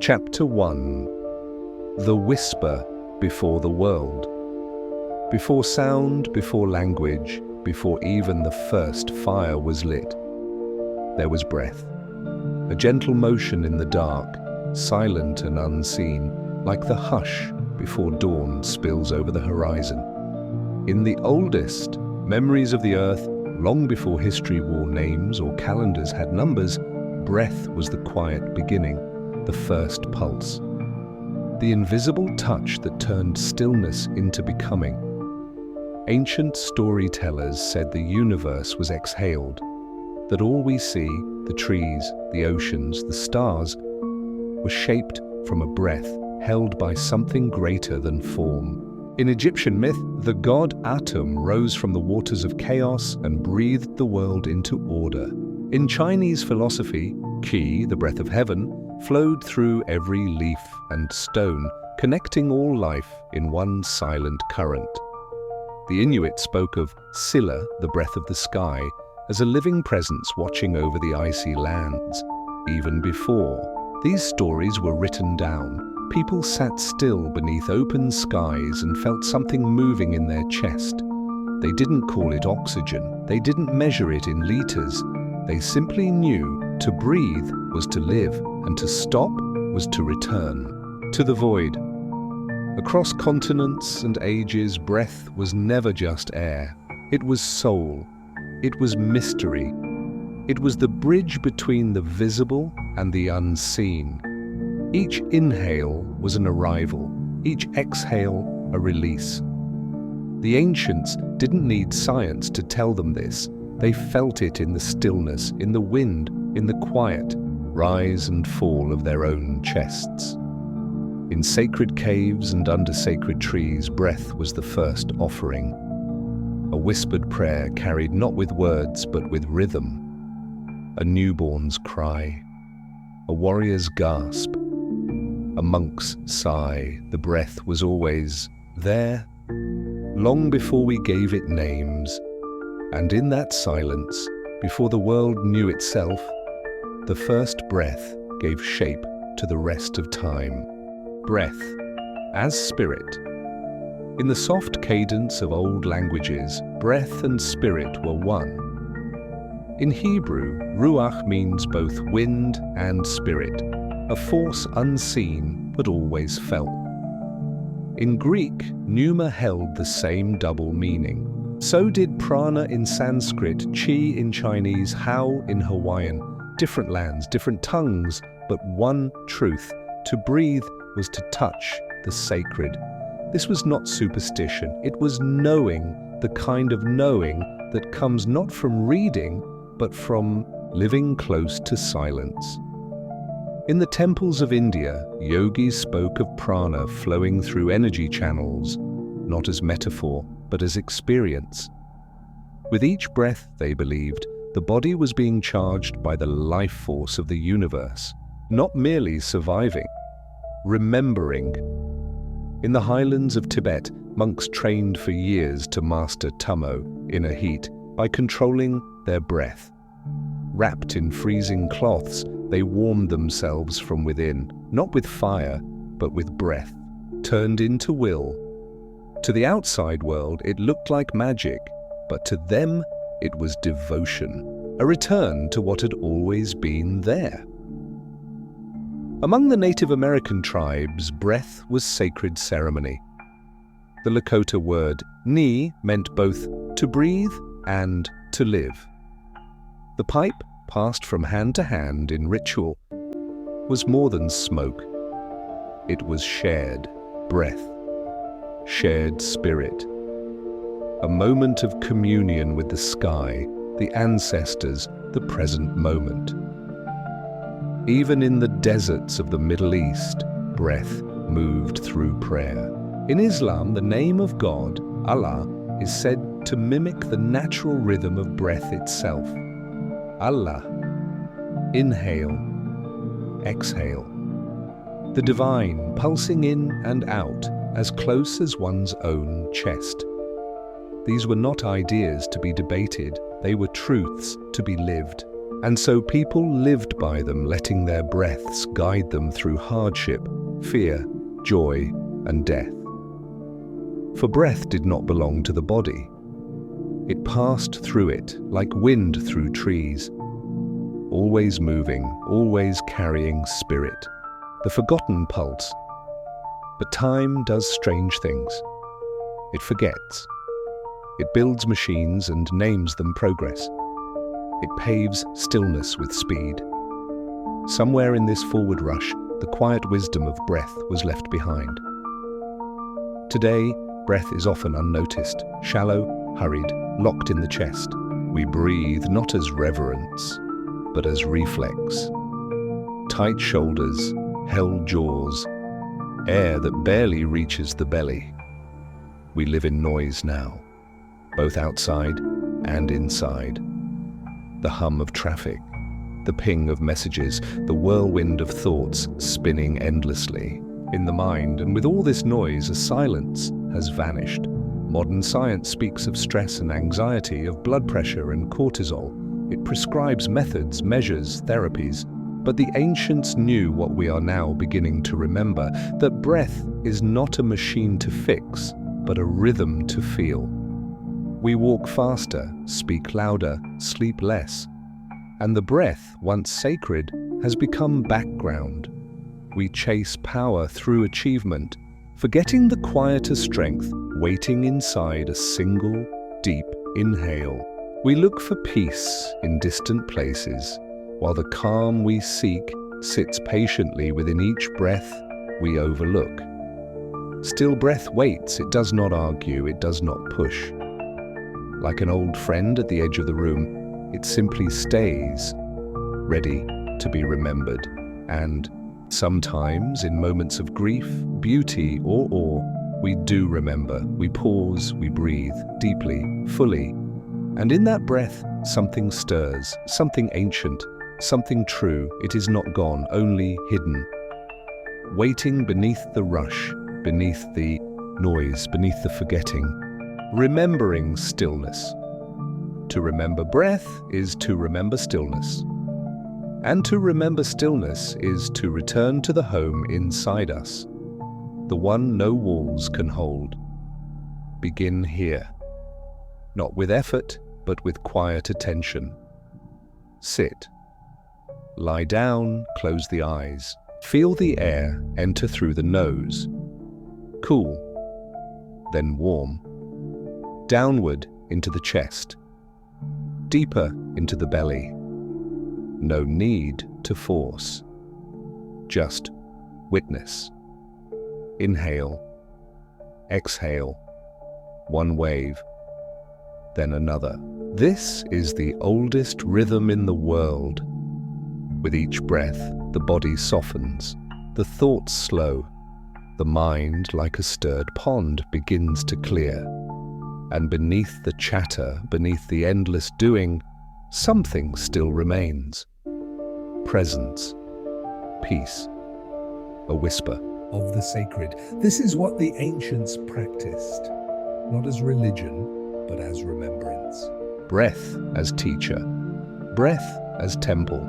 Chapter 1. The Whisper Before the World. Before sound, before language, before even the first fire was lit, there was breath. A gentle motion in the dark, silent and unseen, like the hush before dawn spills over the horizon. In the oldest memories of the earth, long before history wore names or calendars had numbers, breath was the quiet beginning, the first pulse. The invisible touch that turned stillness into becoming. Ancient storytellers said the universe was exhaled, that all we see, the trees, the oceans, the stars, were shaped from a breath held by something greater than form. In Egyptian myth, the god Atum rose from the waters of chaos and breathed the world into order. In Chinese philosophy, Qi, the breath of heaven, flowed through every leaf and stone, connecting all life in one silent current. The Inuit spoke of Silla, the breath of the sky, as a living presence watching over the icy lands. Even before these stories were written down, people sat still beneath open skies and felt something moving in their chest. They didn't call it oxygen, they didn't measure it in liters. They simply knew to breathe was to live, and to stop was to return to the void. Across continents and ages, breath was never just air. It was soul. It was mystery. It was the bridge between the visible and the unseen. Each inhale was an arrival, each exhale a release. The ancients didn't need science to tell them this. They felt it in the stillness, in the wind, in the quiet, rise and fall of their own chests. In sacred caves and under sacred trees, breath was the first offering. A whispered prayer carried not with words but with rhythm. A newborn's cry, a warrior's gasp, a monk's sigh. The breath was always there, long before we gave it names. And in that silence, before the world knew itself, the first breath gave shape to the rest of time. Breath as spirit. In the soft cadence of old languages, breath and spirit were one. In Hebrew, ruach means both wind and spirit, a force unseen but always felt. In Greek, pneuma held the same double meaning. So did prana in Sanskrit, chi in Chinese, hao in Hawaiian. Different lands, different tongues, but one truth. To breathe was to touch the sacred. This was not superstition, it was knowing, the kind of knowing that comes not from reading, but from living close to silence. In the temples of India, yogis spoke of prana flowing through energy channels, not as metaphor, but as experience. With each breath, they believed, the body was being charged by the life force of the universe, not merely surviving, remembering. In the highlands of Tibet, monks trained for years to master tummo, inner heat, by controlling their breath. Wrapped in freezing cloths, they warmed themselves from within, not with fire, but with breath, turned into will. To the outside world, it looked like magic, but to them, it was devotion, a return to what had always been there. Among the Native American tribes, breath was sacred ceremony. The Lakota word ni meant both to breathe and to live. The pipe, passed from hand to hand in ritual, was more than smoke. It was shared breath. Shared spirit. A moment of communion with the sky, the ancestors, the present moment. Even in the deserts of the Middle East, breath moved through prayer. In Islam, the name of God, Allah, is said to mimic the natural rhythm of breath itself. Allah. Inhale. Exhale. The divine pulsing in and out, as close as one's own chest. These were not ideas to be debated, they were truths to be lived. And so people lived by them, letting their breaths guide them through hardship, fear, joy, and death. For breath did not belong to the body. It passed through it like wind through trees, always moving, always carrying spirit, the forgotten pulse. But time does strange things. It forgets. It builds machines and names them progress. It paves stillness with speed. Somewhere in this forward rush, the quiet wisdom of breath was left behind. Today, breath is often unnoticed, shallow, hurried, locked in the chest. We breathe not as reverence, but as reflex. Tight shoulders, held jaws, air that barely reaches the belly. We live in noise now, both outside and inside. The hum of traffic, the ping of messages, the whirlwind of thoughts spinning endlessly in the mind, and with all this noise, a silence has vanished. Modern science speaks of stress and anxiety, of blood pressure and cortisol. It prescribes methods, measures, therapies. But the ancients knew what we are now beginning to remember, that breath is not a machine to fix, but a rhythm to feel. We walk faster, speak louder, sleep less. And the breath, once sacred, has become background. We chase power through achievement, forgetting the quieter strength waiting inside a single, deep inhale. We look for peace in distant places, while the calm we seek sits patiently within each breath we overlook. Still breath waits, it does not argue, it does not push. Like an old friend at the edge of the room, it simply stays, ready to be remembered. And sometimes, in moments of grief, beauty, or awe, we do remember. We pause, we breathe, deeply, fully. And in that breath, something stirs, something ancient, something true. It is not gone, only hidden. Waiting beneath the rush, beneath the noise, beneath the forgetting. Remembering stillness. To remember breath is to remember stillness. And to remember stillness is to return to the home inside us, the one no walls can hold. Begin here. Not with effort, but with quiet attention. Sit. Lie down, close the eyes. Feel the air enter through the nose. Cool, then warm. Downward into the chest. Deeper into the belly. No need to force. Just witness. Inhale. Exhale. One wave, then another. This is the oldest rhythm in the world. With each breath, the body softens, the thoughts slow, the mind, like a stirred pond, begins to clear. And beneath the chatter, beneath the endless doing, something still remains. Presence, peace, a whisper of the sacred. This is what the ancients practiced, not as religion, but as remembrance. Breath as teacher, breath as temple.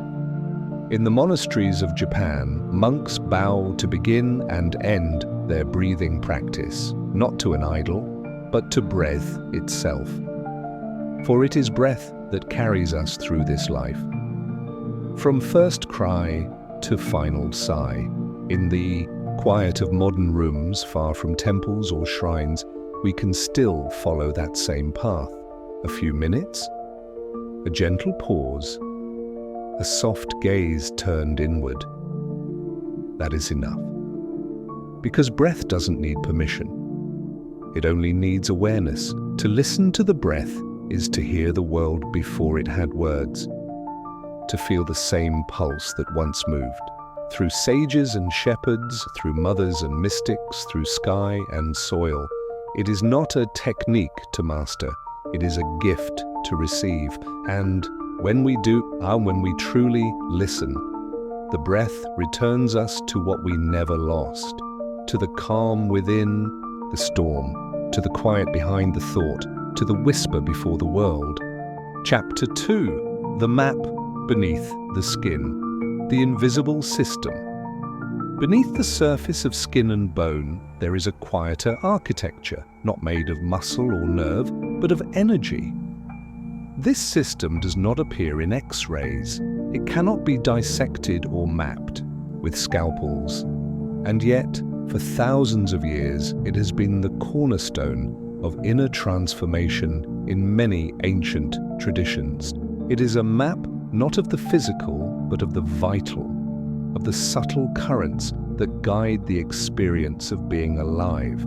In the monasteries of Japan, monks bow to begin and end their breathing practice, not to an idol, but to breath itself. For it is breath that carries us through this life. From first cry to final sigh, in the quiet of modern rooms far from temples or shrines, we can still follow that same path. A few minutes, a gentle pause, a soft gaze turned inward. That is enough. Because breath doesn't need permission. It only needs awareness. To listen to the breath is to hear the world before it had words. To feel the same pulse that once moved. Through sages and shepherds, through mothers and mystics, through sky and soil. It is not a technique to master. It is a gift to receive. And when we truly listen, the breath returns us to what we never lost. To the calm within the storm, to the quiet behind the thought, to the whisper before the world. Chapter 2, The Map beneath the skin, the invisible system. Beneath the surface of skin and bone, there is a quieter architecture, not made of muscle or nerve, but of energy. This system does not appear in X-rays. It cannot be dissected or mapped with scalpels. And yet, for thousands of years, it has been the cornerstone of inner transformation in many ancient traditions. It is a map not of the physical, but of the vital, of the subtle currents that guide the experience of being alive.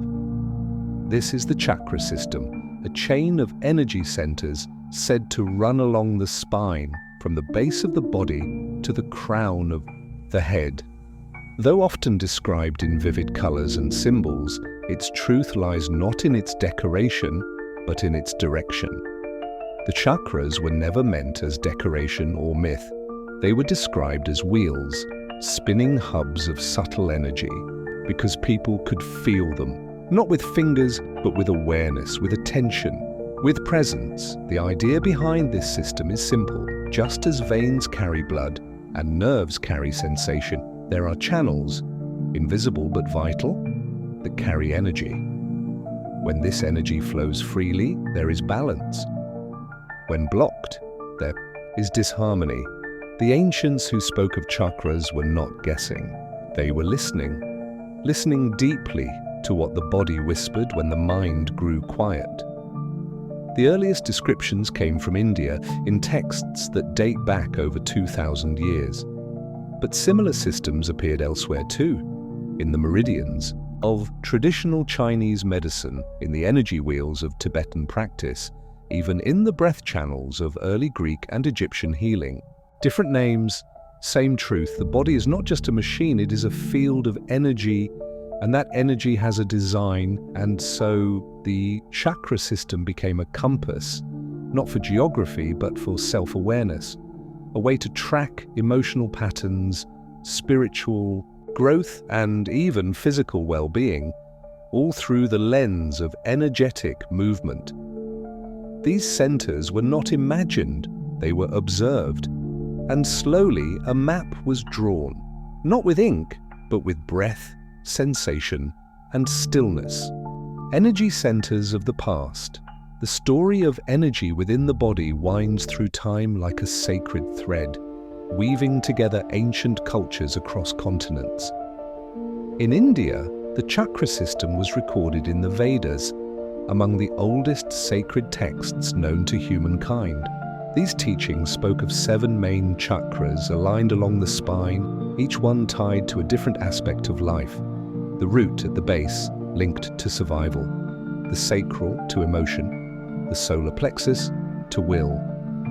This is the chakra system, a chain of energy centers said to run along the spine from the base of the body to the crown of the head. Though often described in vivid colors and symbols, its truth lies not in its decoration, but in its direction. The chakras were never meant as decoration or myth. They were described as wheels, spinning hubs of subtle energy, because people could feel them, not with fingers, but with awareness, with attention, with presence. The idea behind this system is simple. Just as veins carry blood and nerves carry sensation, there are channels, invisible but vital, that carry energy. When this energy flows freely, there is balance. When blocked, there is disharmony. The ancients who spoke of chakras were not guessing. They were listening deeply to what the body whispered when the mind grew quiet. The earliest descriptions came from India in texts that date back over 2,000 years. But similar systems appeared elsewhere too, in the meridians of traditional Chinese medicine, in the energy wheels of Tibetan practice, even in the breath channels of early Greek and Egyptian healing. Different names, same truth. The body is not just a machine, it is a field of energy, and that energy has a design, and so the chakra system became a compass, not for geography, but for self-awareness, a way to track emotional patterns, spiritual growth, and even physical well-being, all through the lens of energetic movement. These centers were not imagined, they were observed. And slowly a map was drawn, not with ink, but with breath, sensation, and stillness. Energy centers of the past. The story of energy within the body winds through time like a sacred thread, weaving together ancient cultures across continents. In India, the chakra system was recorded in the Vedas, among the oldest sacred texts known to humankind. These teachings spoke of 7 main chakras aligned along the spine, each one tied to a different aspect of life. The root at the base linked to survival, the sacral to emotion, the solar plexus to will,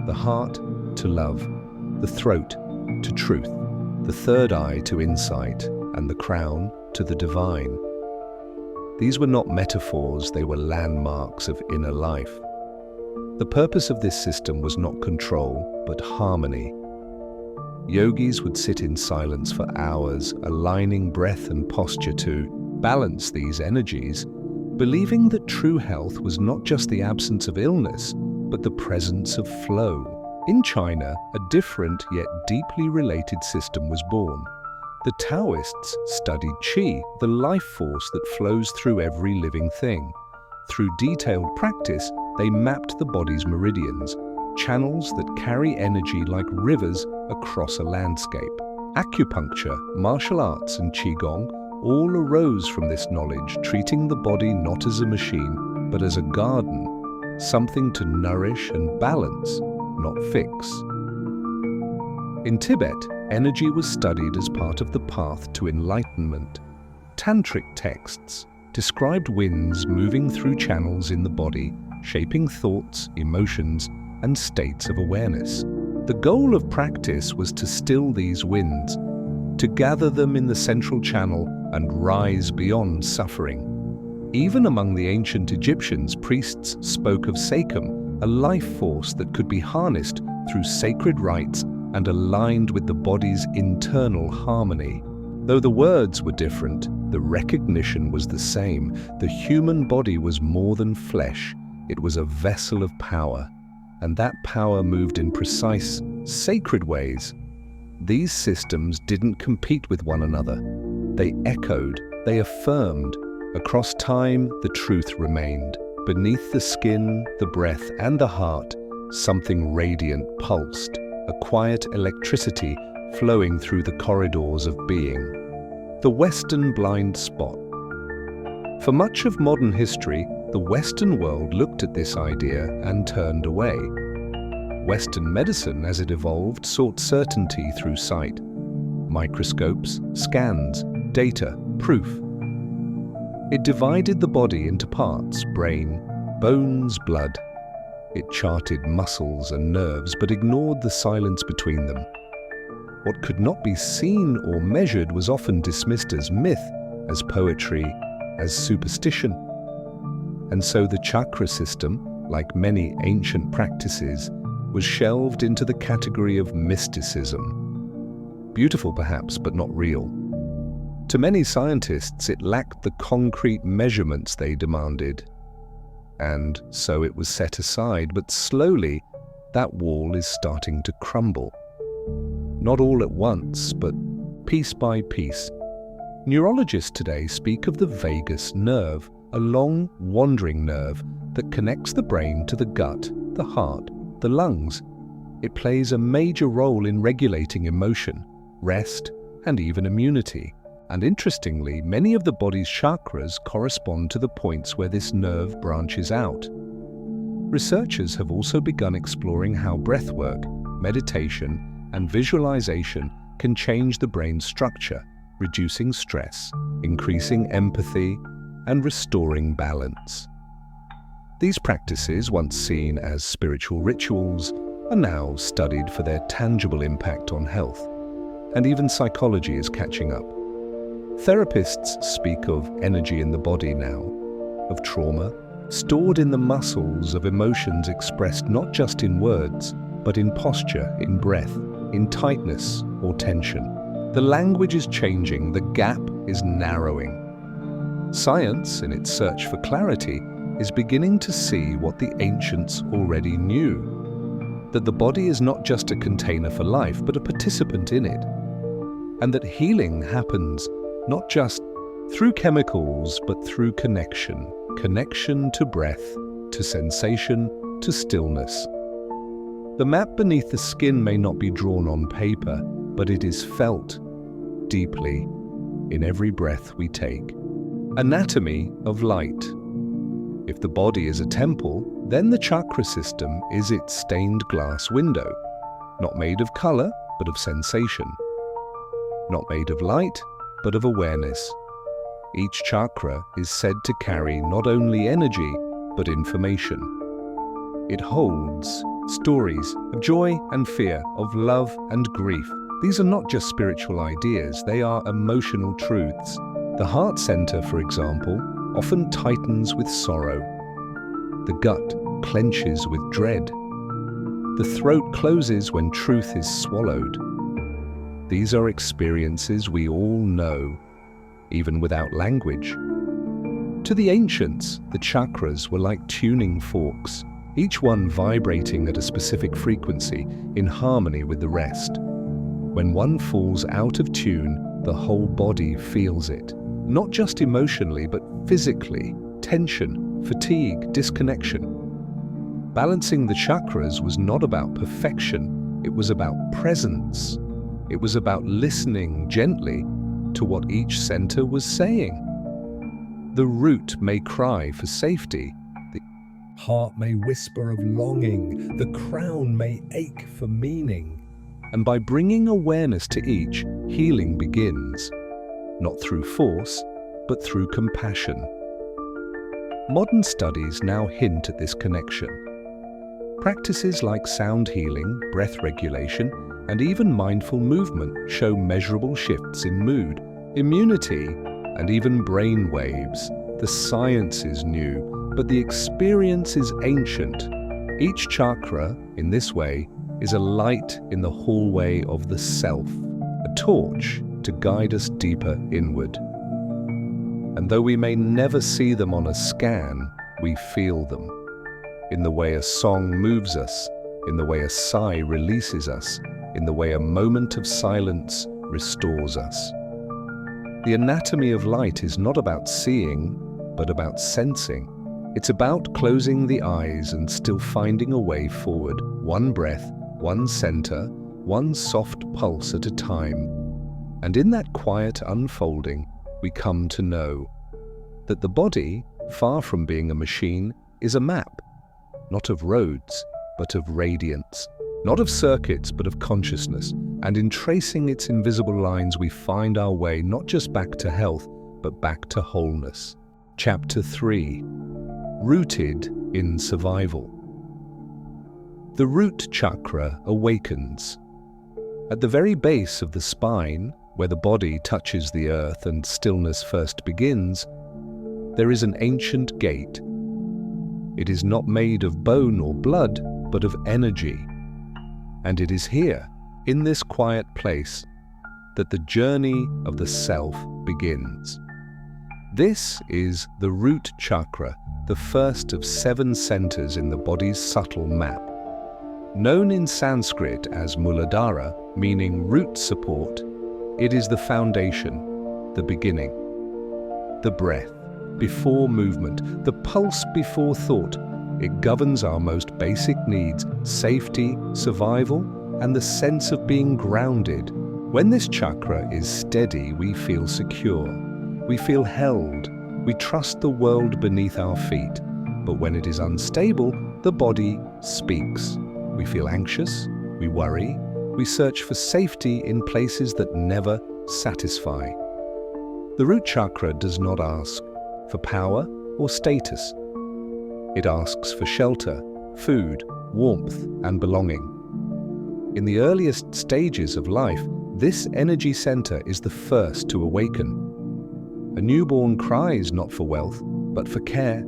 the heart to love, the throat to truth, the third eye to insight, and the crown to the divine. These were not metaphors, they were landmarks of inner life. The purpose of this system was not control, but harmony. Yogis would sit in silence for hours, aligning breath and posture to balance these energies, believing that true health was not just the absence of illness, but the presence of flow. In China, a different yet deeply related system was born. The Taoists studied qi, the life force that flows through every living thing. Through detailed practice, they mapped the body's meridians, channels that carry energy like rivers across a landscape. Acupuncture, martial arts, and qigong all arose from this knowledge, treating the body not as a machine, but as a garden, something to nourish and balance, not fix. In Tibet, energy was studied as part of the path to enlightenment. Tantric texts described winds moving through channels in the body, shaping thoughts, emotions, and states of awareness. The goal of practice was to still these winds, to gather them in the central channel and rise beyond suffering. Even among the ancient Egyptians, priests spoke of Sakem, a life force that could be harnessed through sacred rites and aligned with the body's internal harmony. Though the words were different, the recognition was the same. The human body was more than flesh. It was a vessel of power, and that power moved in precise, sacred ways. These systems didn't compete with one another. They echoed, they affirmed. Across time, the truth remained. Beneath the skin, the breath, and the heart, something radiant pulsed, a quiet electricity flowing through the corridors of being. The Western blind spot. For much of modern history, the Western world looked at this idea and turned away. Western medicine, as it evolved, sought certainty through sight. Microscopes, scans, data, proof. It divided the body into parts: brain, bones, blood. It charted muscles and nerves, but ignored the silence between them. What could not be seen or measured was often dismissed as myth, as poetry, as superstition. And so the chakra system, like many ancient practices, was shelved into the category of mysticism. Beautiful perhaps, but not real. To many scientists, it lacked the concrete measurements they demanded. And so it was set aside, but slowly that wall is starting to crumble. Not all at once, but piece by piece. Neurologists today speak of the vagus nerve, a long, wandering nerve that connects the brain to the gut, the heart, the lungs. It plays a major role in regulating emotion, rest, and even immunity. And interestingly, many of the body's chakras correspond to the points where this nerve branches out. Researchers have also begun exploring how breathwork, meditation, and visualization can change the brain's structure, reducing stress, increasing empathy, and restoring balance. These practices, once seen as spiritual rituals, are now studied for their tangible impact on health, and even psychology is catching up. Therapists speak of energy in the body now, of trauma, stored in the muscles, of emotions expressed not just in words, but in posture, in breath, in tightness or tension. The language is changing, the gap is narrowing. Science, in its search for clarity, is beginning to see what the ancients already knew: that the body is not just a container for life, but a participant in it, and that healing happens not just through chemicals, but through connection. Connection to breath, to sensation, to stillness. The map beneath the skin may not be drawn on paper, but it is felt deeply in every breath we take. Anatomy of light. If the body is a temple, then the chakra system is its stained glass window, not made of color, but of sensation. Not made of light, but of awareness. Each chakra is said to carry not only energy, but information. It holds stories of joy and fear, of love and grief. These are not just spiritual ideas, they are emotional truths. The heart center, for example, often tightens with sorrow. The gut clenches with dread. The throat closes when truth is swallowed. These are experiences we all know, even without language. To the ancients, the chakras were like tuning forks, each one vibrating at a specific frequency in harmony with the rest. When one falls out of tune, the whole body feels it, not just emotionally, but physically. Tension, fatigue, disconnection. Balancing the chakras was not about perfection, it was about presence. It was about listening gently to what each center was saying. The root may cry for safety. The heart may whisper of longing. The crown may ache for meaning. And by bringing awareness to each, healing begins. Not through force, but through compassion. Modern studies now hint at this connection. Practices like sound healing, breath regulation, and even mindful movement show measurable shifts in mood, immunity, and even brain waves. The science is new, but the experience is ancient. Each chakra, in this way, is a light in the hallway of the self, a torch to guide us deeper inward. And though we may never see them on a scan, we feel them. In the way a song moves us, in the way a sigh releases us, in the way a moment of silence restores us. The anatomy of light is not about seeing, but about sensing. It's about closing the eyes and still finding a way forward, one breath, one center, one soft pulse at a time. And in that quiet unfolding, we come to know that the body, far from being a machine, is a map, not of roads, but of radiance, not of circuits, but of consciousness. And in tracing its invisible lines, we find our way not just back to health, but back to wholeness. Chapter 3. Rooted in survival. The root chakra awakens. At the very base of the spine, where the body touches the earth and stillness first begins, there is an ancient gate. It is not made of bone or blood, but of energy. And it is here, in this quiet place, that the journey of the self begins. This is the root chakra, the first of 7 centers in the body's subtle map. Known in Sanskrit as Muladhara, meaning root support, it is the foundation, the beginning. The breath before movement, the pulse before thought. It governs our most basic needs, safety, survival, and the sense of being grounded. When this chakra is steady, we feel secure. We feel held. We trust the world beneath our feet. But when it is unstable, the body speaks. We feel anxious. We worry. We search for safety in places that never satisfy. The root chakra does not ask for power or status. It asks for shelter, food, warmth, and belonging. In the earliest stages of life, this energy center is the first to awaken. A newborn cries not for wealth, but for care.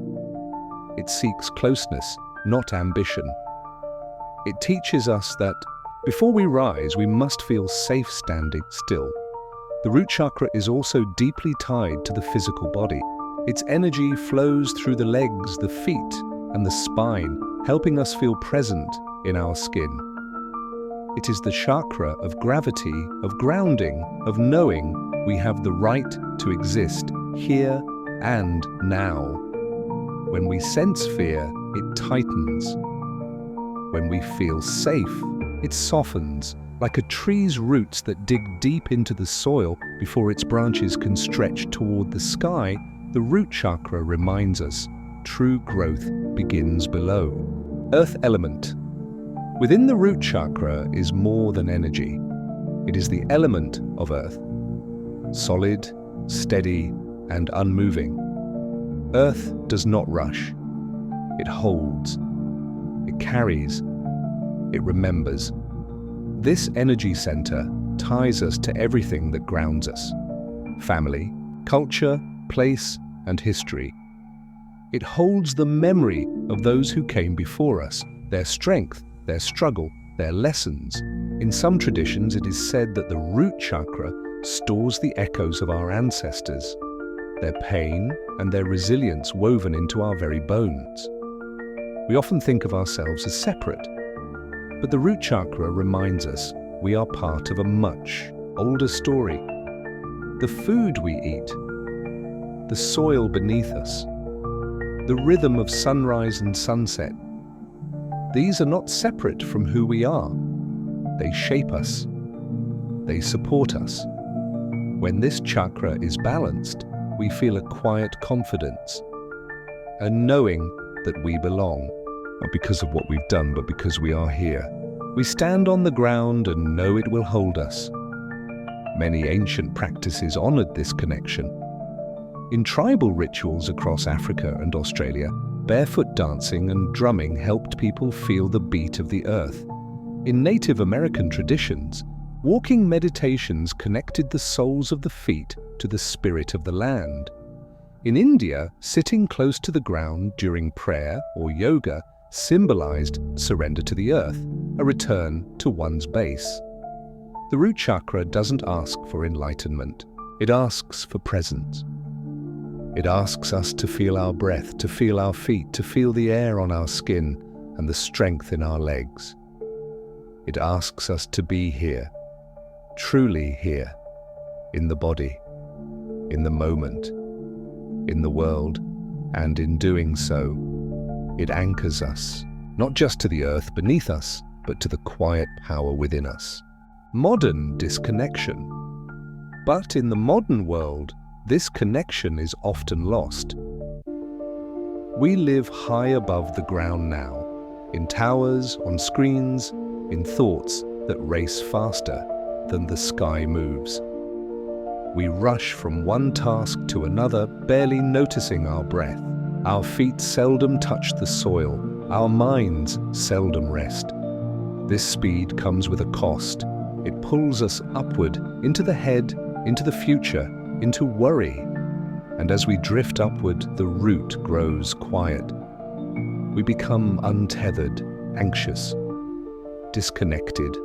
It seeks closeness, not ambition. It teaches us that before we rise, we must feel safe standing still. The root chakra is also deeply tied to the physical body. Its energy flows through the legs, the feet, and the spine, helping us feel present in our skin. It is the chakra of gravity, of grounding, of knowing we have the right to exist here and now. When we sense fear, it tightens. When we feel safe, it softens, like a tree's roots that dig deep into the soil before its branches can stretch toward the sky. The root chakra reminds us true growth begins below. Earth element. Within the root chakra is more than energy. It is the element of earth. Solid, steady, and unmoving. Earth does not rush. It holds. It carries. It remembers. This energy center ties us to everything that grounds us. Family, culture, place, and history. It holds the memory of those who came before us, their strength, their struggle, their lessons. In some traditions, it is said that the root chakra stores the echoes of our ancestors, their pain and their resilience woven into our very bones. We often think of ourselves as separate, but the root chakra reminds us we are part of a much older story. The food we eat, the soil beneath us, the rhythm of sunrise and sunset. These are not separate from who we are. They shape us. They support us. When this chakra is balanced, we feel a quiet confidence, a knowing that we belong, not because of what we've done, but because we are here. We stand on the ground and know it will hold us. Many ancient practices honored this connection. In tribal rituals across Africa and Australia, barefoot dancing and drumming helped people feel the beat of the earth. In Native American traditions, walking meditations connected the soles of the feet to the spirit of the land. In India, sitting close to the ground during prayer or yoga symbolized surrender to the earth, a return to one's base. The root chakra doesn't ask for enlightenment. It asks for presence. It asks us to feel our breath, to feel our feet, to feel the air on our skin and the strength in our legs. It asks us to be here, truly here, in the body, in the moment, in the world, and in doing so, it anchors us, not just to the earth beneath us, but to the quiet power within us. Modern disconnection. But in the modern world, this connection is often lost. We live high above the ground now, in towers, on screens, in thoughts that race faster than the sky moves. We rush from one task to another, barely noticing our breath. Our feet seldom touch the soil, our minds seldom rest. This speed comes with a cost. It pulls us upward, into the head, into the future, into worry. And as we drift upward, the root grows quiet. We become untethered, anxious, disconnected.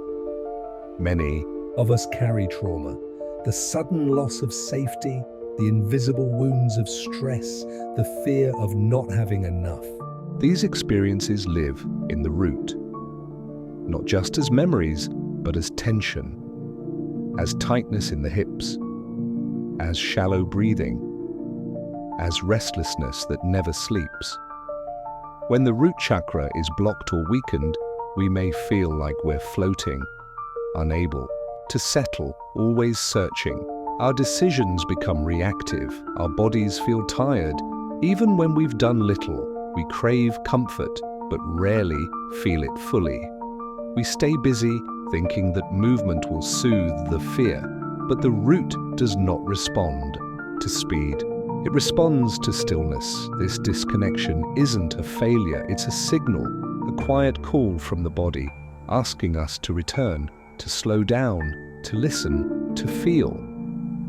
Many of us carry trauma, the sudden loss of safety, the invisible wounds of stress, the fear of not having enough. These experiences live in the root, not just as memories, but as tension, as tightness in the hips, as shallow breathing, as restlessness that never sleeps. When the root chakra is blocked or weakened, we may feel like we're floating, unable to settle, always searching. Our decisions become reactive, our bodies feel tired. Even when we've done little, we crave comfort, but rarely feel it fully. We stay busy, thinking that movement will soothe the fear, but the root does not respond to speed. It responds to stillness. This disconnection isn't a failure, it's a signal, a quiet call from the body, asking us to return, to slow down, to listen, to feel.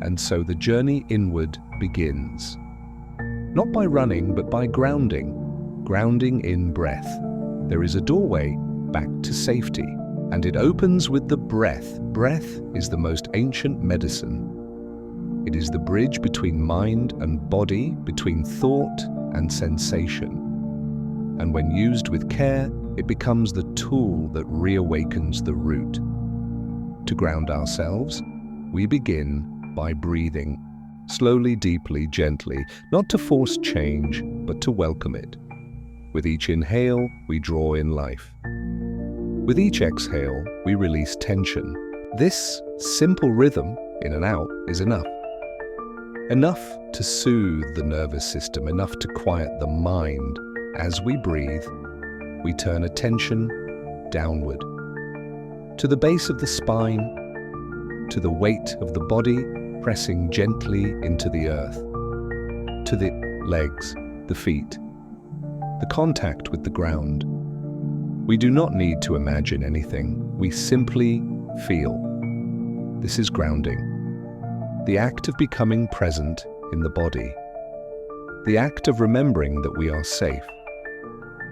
And so the journey inward begins. Not by running, but by grounding in breath. There is a doorway back to safety, and it opens with the breath. Breath is the most ancient medicine. It is the bridge between mind and body, between thought and sensation. And when used with care, it becomes the tool that reawakens the root. To ground ourselves, we begin by breathing, slowly, deeply, gently, not to force change, but to welcome it. With each inhale, we draw in life. With each exhale, we release tension. This simple rhythm, in and out, is enough. Enough to soothe the nervous system, enough to quiet the mind. As we breathe, we turn attention downward, to the base of the spine, to the weight of the body, pressing gently into the earth, to the legs, the feet, the contact with the ground. We do not need to imagine anything. We simply feel. This is grounding. The act of becoming present in the body. The act of remembering that we are safe,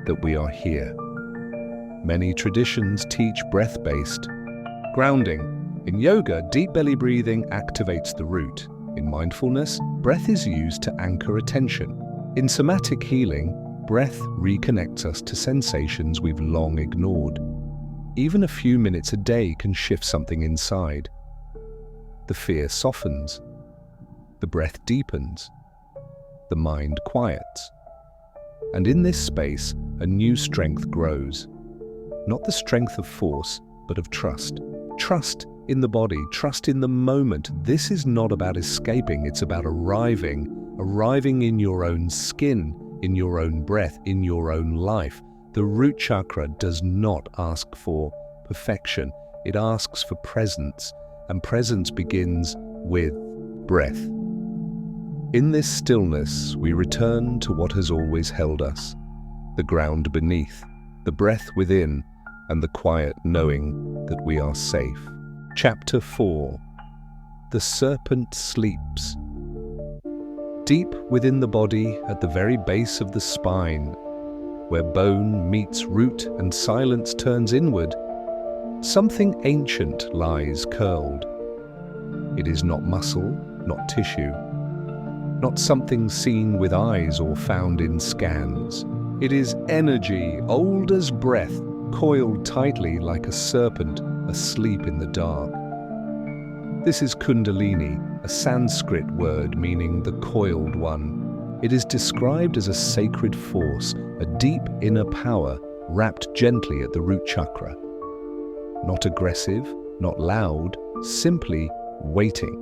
that we are here. Many traditions teach breath-based grounding. In yoga, deep belly breathing activates the root. In mindfulness, breath is used to anchor attention. In somatic healing, breath reconnects us to sensations we've long ignored. Even a few minutes a day can shift something inside. The fear softens. The breath deepens. The mind quiets. And in this space, a new strength grows. Not the strength of force, but of trust. Trust in the body, trust in the moment. This is not about escaping, it's about arriving in your own skin, in your own breath, in your own life. The root chakra does not ask for perfection, it asks for presence, and presence begins with breath. In this stillness, we return to what has always held us, the ground beneath, the breath within, and the quiet knowing that we are safe. Chapter 4. The Serpent Sleeps. Deep within the body, at the very base of the spine, where bone meets root and silence turns inward, something ancient lies curled. It is not muscle, not tissue, not something seen with eyes or found in scans. It is energy, old as breath, coiled tightly like a serpent asleep in the dark. This is Kundalini, a Sanskrit word meaning the coiled one. It is described as a sacred force, a deep inner power wrapped gently at the root chakra. Not aggressive, not loud, simply waiting.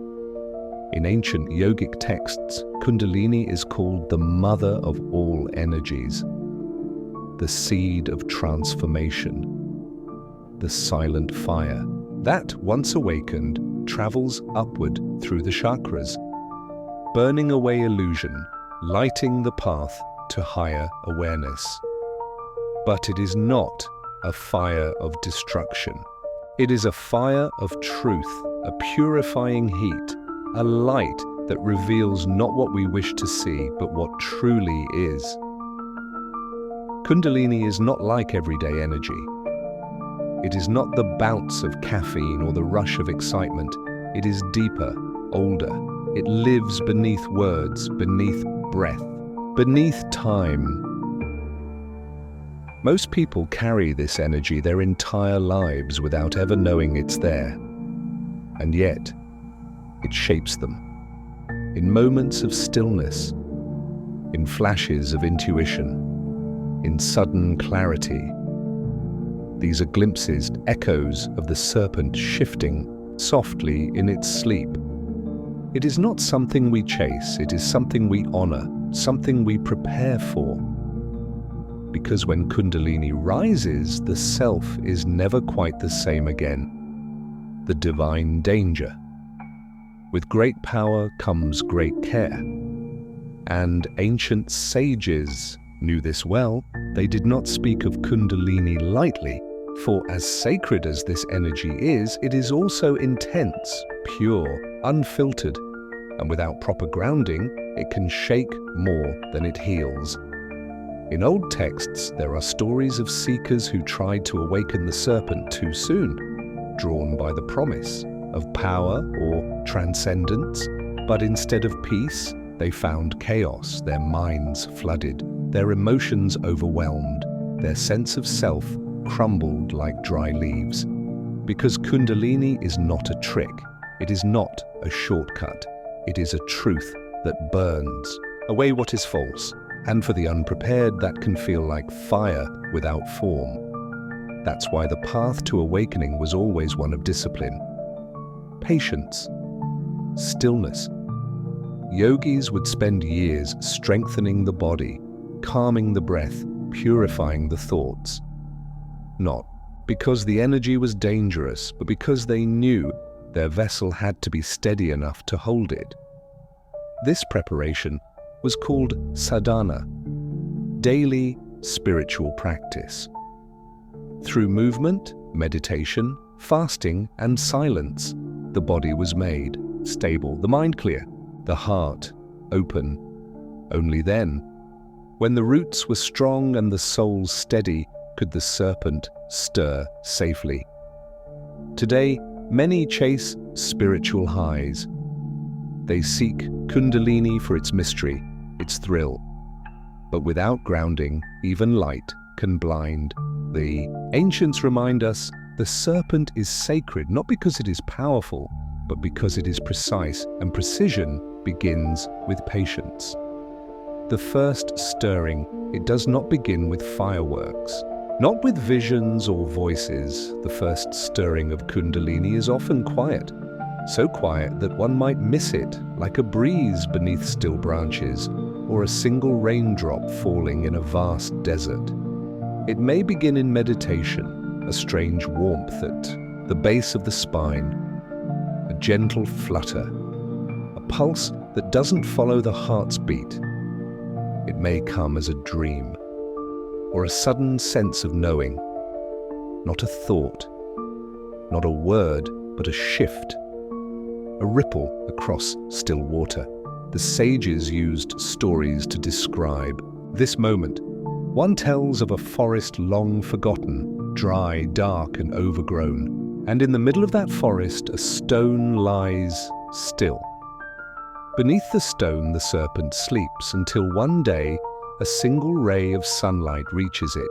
In ancient yogic texts, Kundalini is called the mother of all energies, the seed of transformation, the silent fire that, once awakened, travels upward through the chakras, burning away illusion, lighting the path to higher awareness. But it is not a fire of destruction. It is a fire of truth, a purifying heat, a light that reveals not what we wish to see, but what truly is. Kundalini is not like everyday energy. It is not the bounce of caffeine or the rush of excitement. It is deeper, older. It lives beneath words, beneath breath, beneath time. Most people carry this energy their entire lives without ever knowing it's there. And yet, it shapes them. In moments of stillness, in flashes of intuition, in sudden clarity. These are glimpses, echoes of the serpent shifting softly in its sleep. It is not something we chase, it is something we honor, something we prepare for. Because when Kundalini rises, the self is never quite the same again. The divine danger. With great power comes great care. And ancient sages knew this well. They did not speak of Kundalini lightly. For as sacred as this energy is, it is also intense, pure, unfiltered, and without proper grounding, it can shake more than it heals. In old texts, there are stories of seekers who tried to awaken the serpent too soon, drawn by the promise of power or transcendence, but instead of peace, they found chaos, their minds flooded, their emotions overwhelmed, their sense of self crumbled like dry leaves. Because Kundalini is not a trick, it is not a shortcut, it is a truth that burns away what is false, and for the unprepared that can feel like fire without form. That's why the path to awakening was always one of discipline, patience, stillness. Yogis would spend years strengthening the body, calming the breath, purifying the thoughts. Not because the energy was dangerous, but because they knew their vessel had to be steady enough to hold it. This preparation was called sadhana, daily spiritual practice. Through movement, meditation, fasting, and silence, the body was made stable, the mind clear, the heart open. Only then, when the roots were strong and the soul steady, could the serpent stir safely. Today, many chase spiritual highs. They seek Kundalini for its mystery, its thrill. But without grounding, even light can blind. The ancients remind us the serpent is sacred not because it is powerful, but because it is precise, and precision begins with patience. The first stirring, it does not begin with fireworks. Not with visions or voices. The first stirring of Kundalini is often quiet, so quiet that one might miss it, like a breeze beneath still branches, or a single raindrop falling in a vast desert. It may begin in meditation, a strange warmth at the base of the spine, a gentle flutter, a pulse that doesn't follow the heart's beat. It may come as a dream, or a sudden sense of knowing. Not a thought, not a word, but a shift, a ripple across still water. The sages used stories to describe this moment. One tells of a forest long forgotten, dry, dark, and overgrown, and in the middle of that forest a stone lies still. Beneath the stone the serpent sleeps until one day a single ray of sunlight reaches it,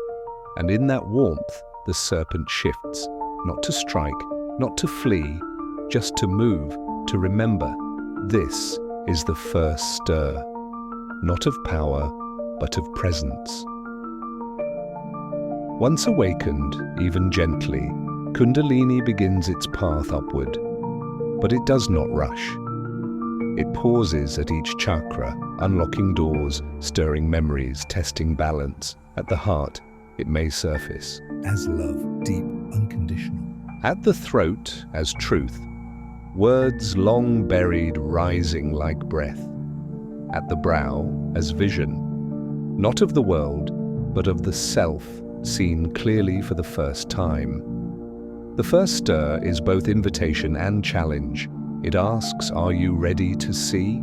and in that warmth the serpent shifts, not to strike, not to flee, just to move, to remember. This is the first stir, not of power, but of presence. Once awakened, even gently, Kundalini begins its path upward, but it does not rush. It pauses at each chakra, unlocking doors, stirring memories, testing balance. At the heart, it may surface as love, deep, unconditional. At the throat, as truth, words long buried rising like breath. At the brow, as vision, not of the world, but of the self, seen clearly for the first time. The first stir is both invitation and challenge. It asks, are you ready to see?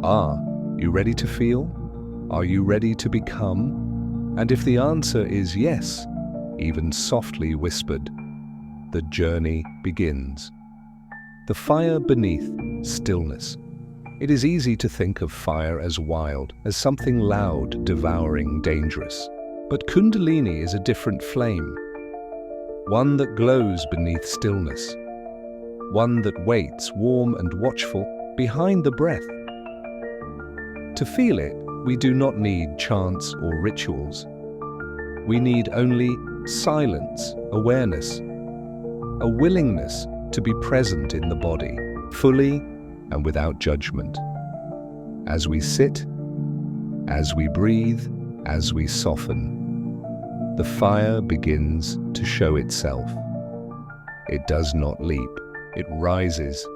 Are you ready to feel? Are you ready to become? And if the answer is yes, even softly whispered, the journey begins. The fire beneath stillness. It is easy to think of fire as wild, as something loud, devouring, dangerous. But Kundalini is a different flame. One that glows beneath stillness. One that waits, warm and watchful, behind the breath. To feel it, we do not need chants or rituals. We need only silence, awareness, a willingness to be present in the body, fully and without judgment. As we sit, as we breathe, as we soften, the fire begins to show itself. It does not leap, it rises,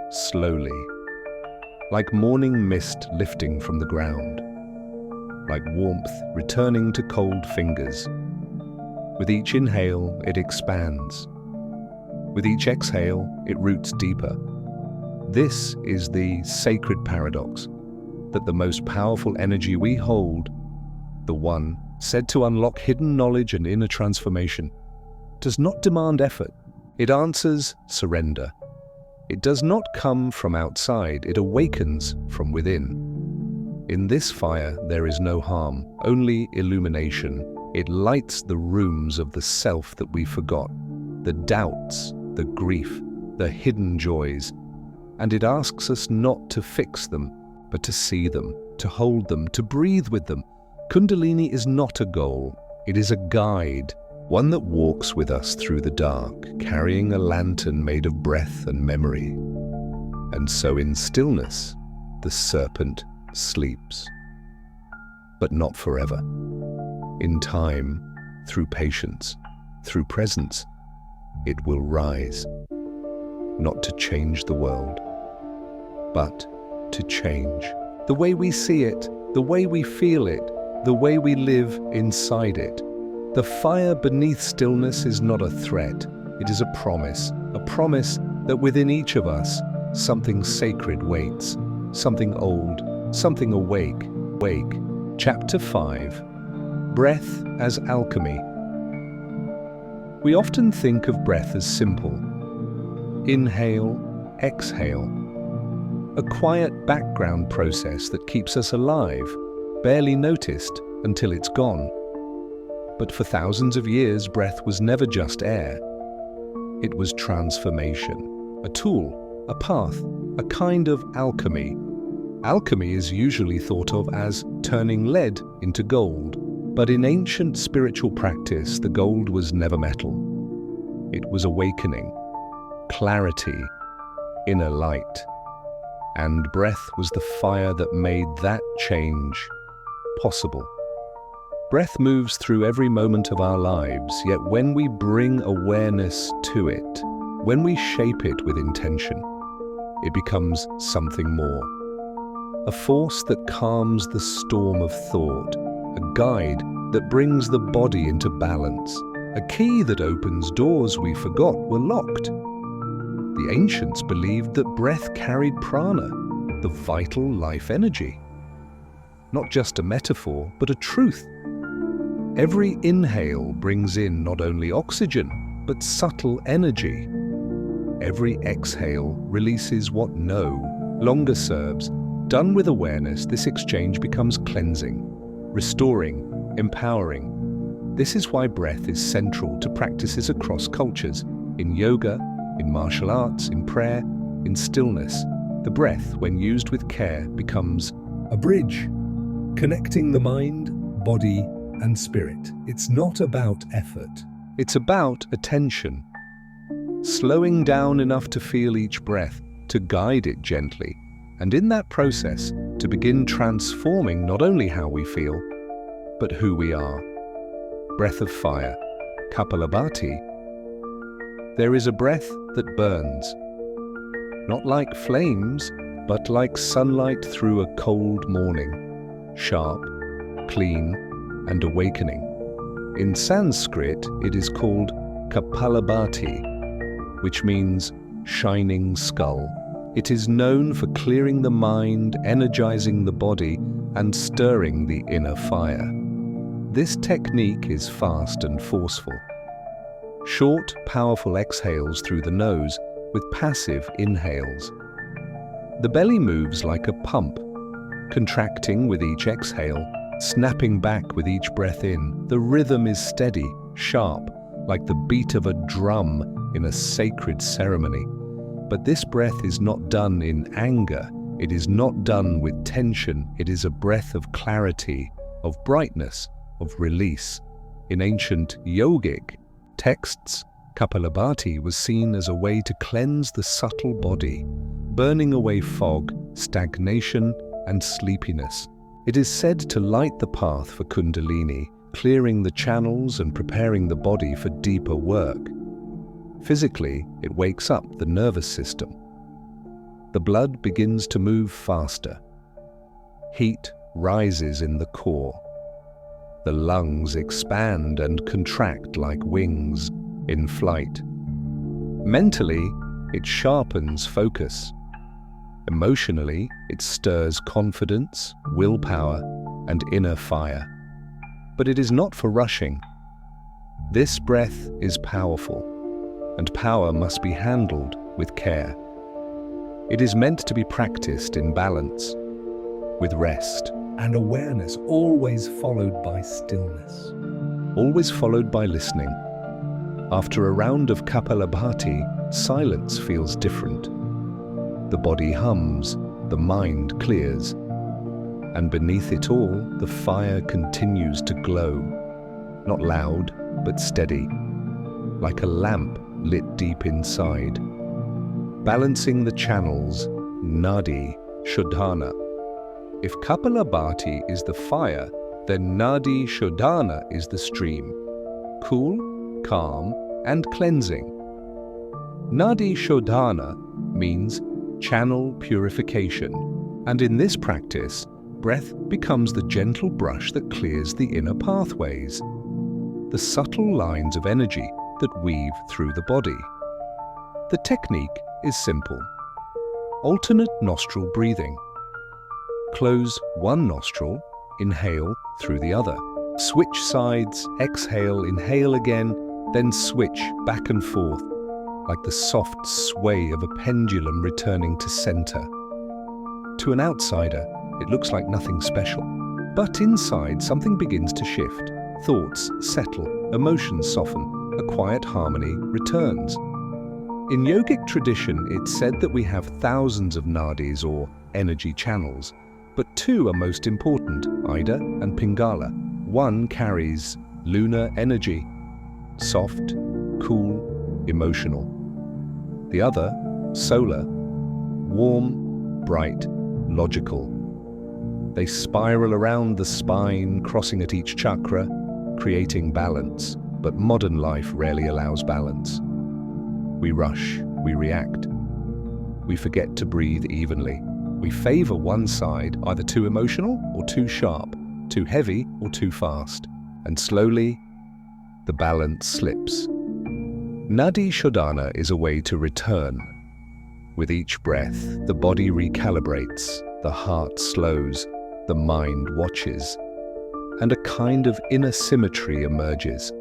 slowly, like morning mist lifting from the ground, like warmth returning to cold fingers. With each inhale, it expands. With each exhale, it roots deeper. This is the sacred paradox, that the most powerful energy we hold, the one said to unlock hidden knowledge and inner transformation, does not demand effort. It answers surrender. It does not come from outside, it awakens from within. In this fire, there is no harm, only illumination. It lights the rooms of the self that we forgot, the doubts, the grief, the hidden joys, and it asks us not to fix them, but to see them, to hold them, to breathe with them. Kundalini is not a goal, it is a guide, one that walks with us through the dark, carrying a lantern made of breath and memory. And so in stillness, the serpent sleeps. But not forever. In time, through patience, through presence, it will rise, not to change the world, but to change the way we see it, the way we feel it, the way we live inside it. The fire beneath stillness is not a threat, it is a promise that within each of us, something sacred waits, something old, something awake. Chapter 5. Breath as Alchemy. We often think of breath as simple. Inhale, exhale. A quiet background process that keeps us alive, barely noticed until it's gone. But for thousands of years, breath was never just air. It was transformation, a tool, a path, a kind of alchemy. Alchemy is usually thought of as turning lead into gold, but in ancient spiritual practice, the gold was never metal. It was awakening, clarity, inner light. And breath was the fire that made that change possible. Breath moves through every moment of our lives, yet when we bring awareness to it, when we shape it with intention, it becomes something more. A force that calms the storm of thought, a guide that brings the body into balance, a key that opens doors we forgot were locked. The ancients believed that breath carried prana, the vital life energy. Not just a metaphor, but a truth. Every inhale brings in not only oxygen, but subtle energy. Every exhale releases what no longer serves. Done with awareness, this exchange becomes cleansing, restoring, empowering. This is why breath is central to practices across cultures, in yoga, in martial arts, in prayer, in stillness. The breath, when used with care, becomes a bridge, connecting the mind, body, and spirit. It's not about effort. It's about attention. Slowing down enough to feel each breath, to guide it gently, and in that process, to begin transforming not only how we feel, but who we are. Breath of fire, Kapalabhati. There is a breath that burns, not like flames, but like sunlight through a cold morning, sharp, clean, and awakening. In Sanskrit, it is called Kapalabhati, which means shining skull. It is known for clearing the mind, energizing the body, and stirring the inner fire. This technique is fast and forceful. Short, powerful exhales through the nose with passive inhales. The belly moves like a pump, contracting with each exhale, snapping back with each breath in. The rhythm is steady, sharp, like the beat of a drum in a sacred ceremony. But this breath is not done in anger. It is not done with tension. It is a breath of clarity, of brightness, of release. In ancient yogic texts, Kapalabhati was seen as a way to cleanse the subtle body, burning away fog, stagnation, and sleepiness. It is said to light the path for Kundalini, clearing the channels and preparing the body for deeper work. Physically, it wakes up the nervous system. The blood begins to move faster. Heat rises in the core. The lungs expand and contract like wings in flight. Mentally, it sharpens focus. Emotionally, it stirs confidence, willpower, and inner fire. But it is not for rushing. This breath is powerful, and power must be handled with care. It is meant to be practiced in balance, with rest, and awareness, always followed by stillness. always followed by listening. After a round of Kapalabhati, silence feels different. The body hums, the mind clears, and beneath it all, the fire continues to glow, not loud, but steady, like a lamp lit deep inside. Balancing the channels, Nadi, Shodhana. If Kapalabhati is the fire, then Nadi Shodhana is the stream. Cool, calm, and cleansing. Nadi Shodhana means channel purification, and in this practice, breath becomes the gentle brush that clears the inner pathways, the subtle lines of energy that weave through the body. The technique is simple. Alternate nostril breathing. Close one nostril, inhale through the other. Switch sides, exhale, inhale again, then switch back and forth, like the soft sway of a pendulum returning to center. To an outsider, it looks like nothing special. But inside, something begins to shift. Thoughts settle, emotions soften, a quiet harmony returns. In yogic tradition, it's said that we have thousands of nadis or energy channels, but two are most important, Ida and Pingala. One carries lunar energy, soft, cool, emotional. The other, solar, warm, bright, logical. They spiral around the spine, crossing at each chakra, creating balance, but modern life rarely allows balance. We rush, we react. We forget to breathe evenly. We favor one side, either too emotional or too sharp, too heavy or too fast. And slowly, the balance slips. Nadi Shodhana is a way to return. With each breath, the body recalibrates, the heart slows, the mind watches, and a kind of inner symmetry emerges,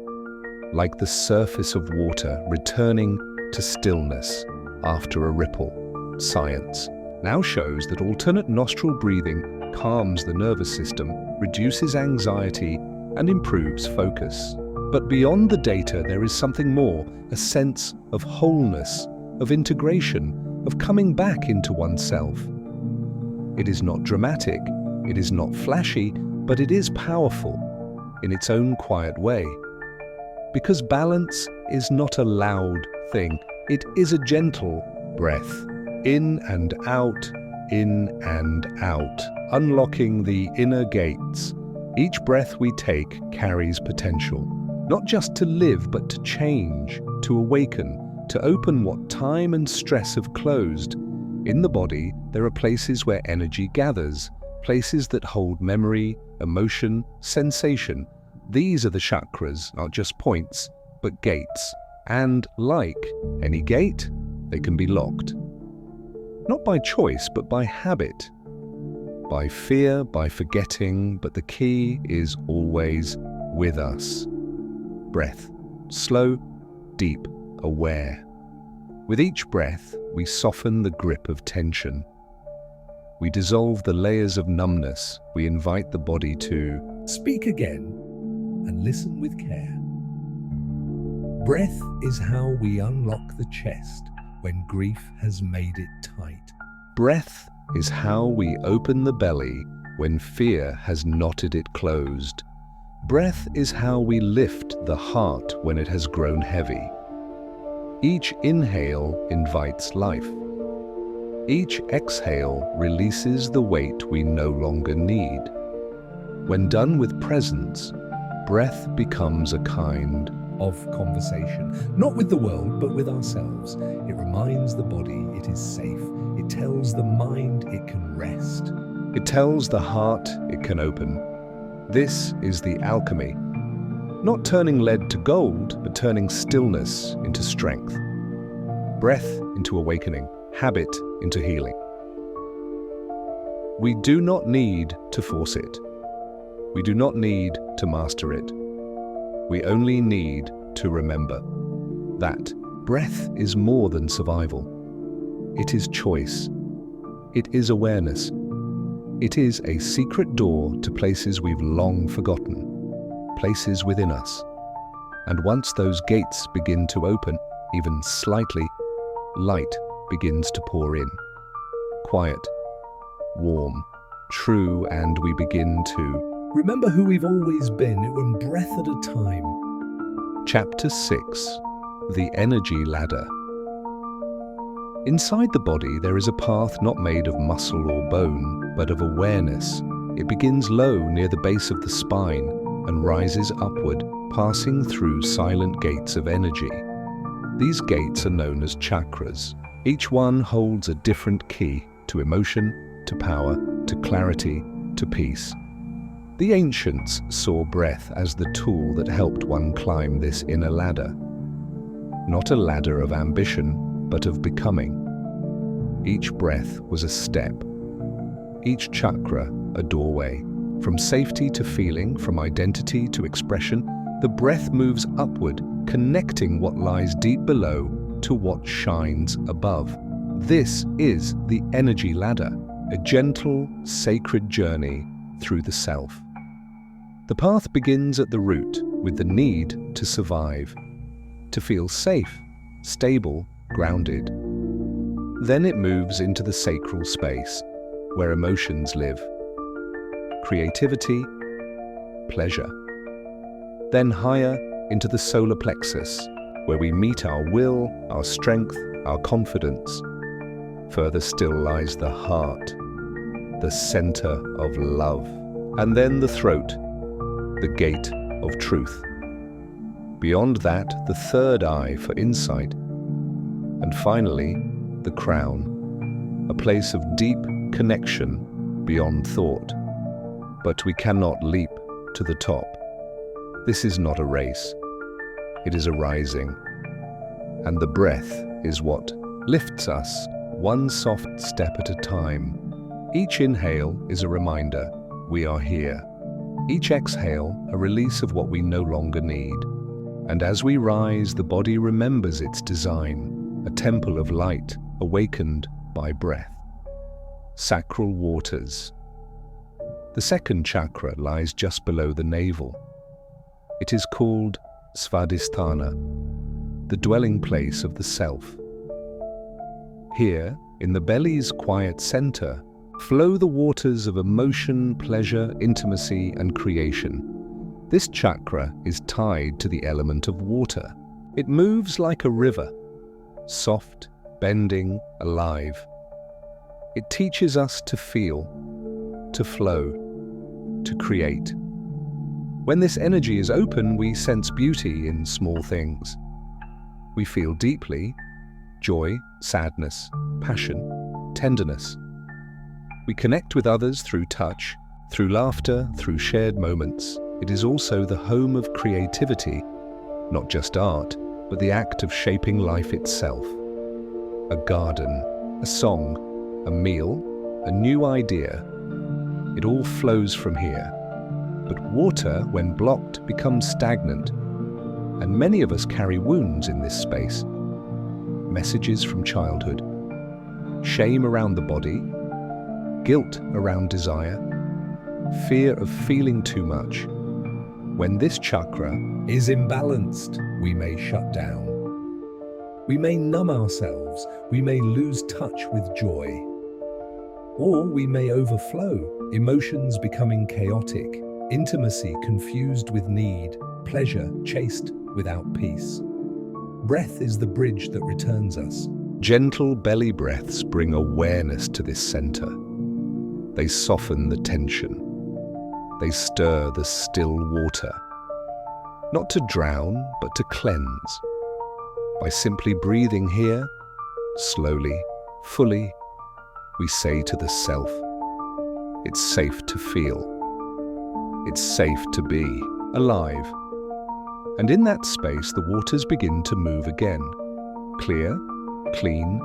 like the surface of water returning to stillness after a ripple. Science now shows that alternate nostril breathing calms the nervous system, reduces anxiety, and improves focus. But beyond the data, there is something more, a sense of wholeness, of integration, of coming back into oneself. It is not dramatic, it is not flashy, but it is powerful in its own quiet way. Because balance is not a loud thing, it is a gentle breath, in and out, unlocking the inner gates. Each breath we take carries potential, not just to live, but to change, to awaken, to open what time and stress have closed. In the body, there are places where energy gathers, places that hold memory, emotion, sensation. These are the chakras, not just points, but gates. And like any gate, they can be locked. Not by choice, but by habit. By fear, by forgetting, but the key is always with us. Breath, slow, deep, aware. With each breath, we soften the grip of tension. We dissolve the layers of numbness. We invite the body to speak again and listen with care. Breath is how we unlock the chest when grief has made it tight. Breath is how we open the belly when fear has knotted it closed. Breath is how we lift the heart when it has grown heavy. Each inhale invites life. Each exhale releases the weight we no longer need. When done with presence, breath becomes a kind of conversation, not with the world, but with ourselves. It reminds the body it is safe. It tells the mind it can rest. It tells the heart it can open. This is the alchemy. Not turning lead to gold, but turning stillness into strength. Breath into awakening, habit into healing. We do not need to force it. We do not need to master it. We only need to remember that breath is more than survival. It is choice. It is awareness. It is a secret door to places we've long forgotten, places within us. And once those gates begin to open, even slightly, light begins to pour in. Quiet, warm, true, and we begin to remember who we've always been, one breath at a time. Chapter 6: The Energy Ladder. Inside the body, there is a path not made of muscle or bone, but of awareness. It begins low near the base of the spine and rises upward, passing through silent gates of energy. These gates are known as chakras. Each one holds a different key to emotion, to power, to clarity, to peace. The ancients saw breath as the tool that helped one climb this inner ladder. Not a ladder of ambition, but of becoming. Each breath was a step. Each chakra a doorway. From safety to feeling, from identity to expression, the breath moves upward, connecting what lies deep below to what shines above. This is the energy ladder, a gentle, sacred journey through the self. The path begins at the root with the need to survive, to feel safe, stable, grounded. Then it moves into the sacral space, where emotions live. Creativity, pleasure. Then higher into the solar plexus, where we meet our will, our strength, our confidence. Further still lies the heart, the center of love. And then the throat, the gate of truth. Beyond that, the third eye for insight. And finally, the crown, a place of deep connection beyond thought. But we cannot leap to the top. This is not a race. It is a rising. And the breath is what lifts us, one soft step at a time. Each inhale is a reminder we are here. Each exhale, a release of what we no longer need. And as we rise, the body remembers its design, a temple of light awakened by breath. Sacral waters. The second chakra lies just below the navel. It is called Svadhisthana, the dwelling place of the self. Here, in the belly's quiet center, flow the waters of emotion, pleasure, intimacy, and creation. This chakra is tied to the element of water. It moves like a river, soft, bending, alive. It teaches us to feel, to flow, to create. When this energy is open, we sense beauty in small things. We feel deeply joy, sadness, passion, tenderness. We connect with others through touch, through laughter, through shared moments. It is also the home of creativity, not just art, but the act of shaping life itself. A garden, a song, a meal, a new idea. It all flows from here. But water, when blocked, becomes stagnant. And many of us carry wounds in this space. Messages from childhood, shame around the body, guilt around desire, fear of feeling too much. When this chakra is imbalanced, we may shut down. We may numb ourselves, we may lose touch with joy. Or we may overflow, emotions becoming chaotic, intimacy confused with need, pleasure chased without peace. Breath is the bridge that returns us. Gentle belly breaths bring awareness to this center. They soften the tension. They stir the still water. Not to drown, but to cleanse. By simply breathing here, slowly, fully, we say to the self, it's safe to feel. It's safe to be alive. And in that space, the waters begin to move again. Clear, clean,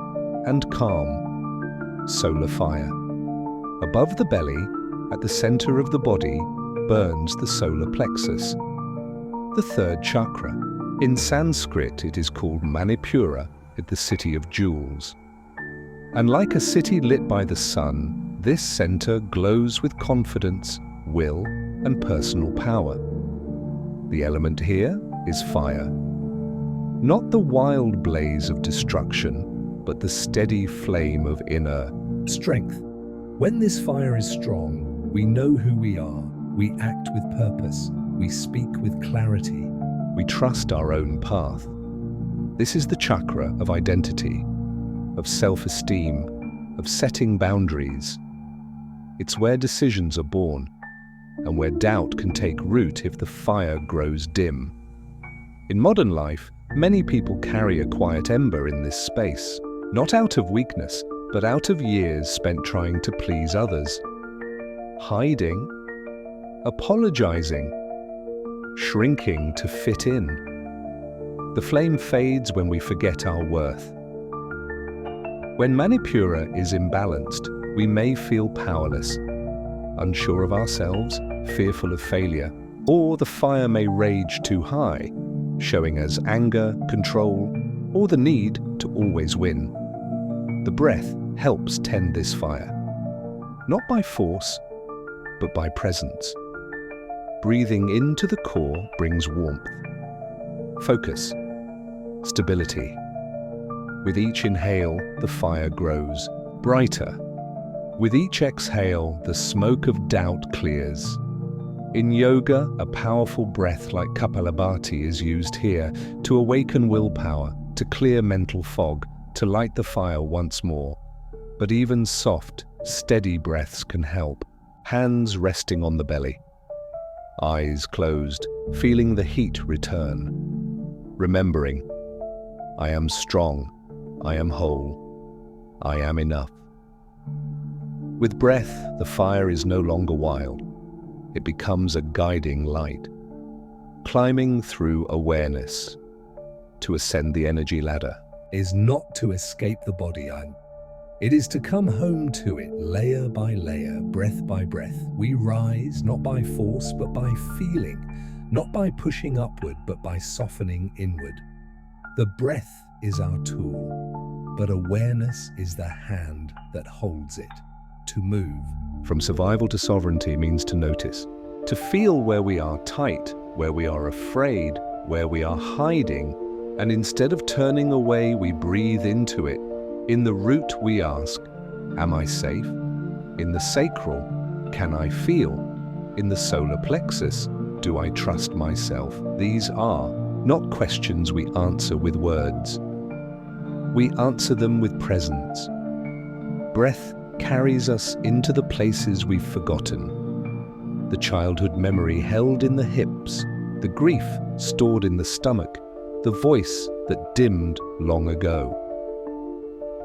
and calm. Solar fire. Above the belly, at the center of the body, burns the solar plexus, the third chakra. In Sanskrit, it is called Manipura, the city of jewels. And like a city lit by the sun, this center glows with confidence, will, and personal power. The element here is fire. Not the wild blaze of destruction, but the steady flame of inner strength. When this fire is strong, we know who we are. We act with purpose. We speak with clarity. We trust our own path. This is the chakra of identity, of self-esteem, of setting boundaries. It's where decisions are born, and where doubt can take root if the fire grows dim. In modern life, many people carry a quiet ember in this space, not out of weakness, but out of years spent trying to please others. Hiding, apologizing, shrinking to fit in. The flame fades when we forget our worth. When Manipura is imbalanced, we may feel powerless, unsure of ourselves, fearful of failure, or the fire may rage too high, showing as anger, control, or the need to always win. The breath helps tend this fire, not by force, but by presence. Breathing into the core brings warmth, focus, stability. With each inhale, the fire grows brighter. With each exhale, the smoke of doubt clears. In yoga, a powerful breath like Kapalabhati is used here to awaken willpower, to clear mental fog, to light the fire once more. But even soft, steady breaths can help. Hands resting on the belly. Eyes closed, feeling the heat return. Remembering, I am strong, I am whole, I am enough. With breath, the fire is no longer wild. It becomes a guiding light, climbing through awareness to ascend the energy ladder. Is not to escape the body. It is to come home to it, layer by layer, breath by breath. We rise not by force, but by feeling, not by pushing upward, but by softening inward. The breath is our tool, but awareness is the hand that holds it. To move from survival to sovereignty means to notice, to feel where we are tight, where we are afraid, where we are hiding, and instead of turning away, we breathe into it. In the root, we ask, am I safe? In the sacral, can I feel? In the solar plexus, do I trust myself? These are not questions we answer with words. We answer them with presence. Breath carries us into the places we've forgotten. The childhood memory held in the hips, the grief stored in the stomach, the voice that dimmed long ago.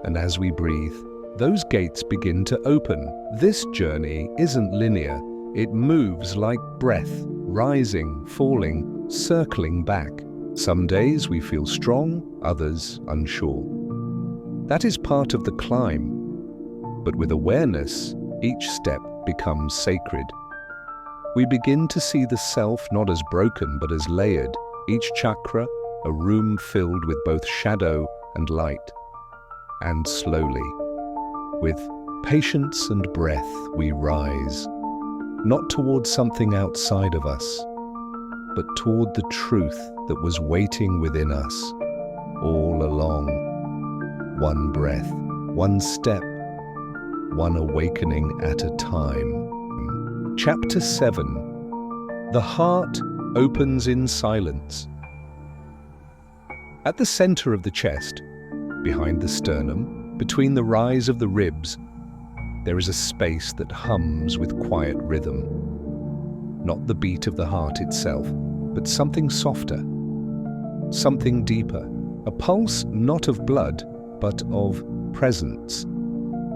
And as we breathe, those gates begin to open. This journey isn't linear. It moves like breath, rising, falling, circling back. Some days we feel strong, others unsure. That is part of the climb. But with awareness, each step becomes sacred. We begin to see the self not as broken but as layered, each chakra a room filled with both shadow and light. And slowly, with patience and breath, we rise, not towards something outside of us, but toward the truth that was waiting within us all along. One breath, one step, one awakening at a time. Chapter 7. The heart opens in silence. At the center of the chest, behind the sternum, between the rise of the ribs, there is a space that hums with quiet rhythm. Not the beat of the heart itself, but something softer, something deeper, a pulse not of blood, but of presence.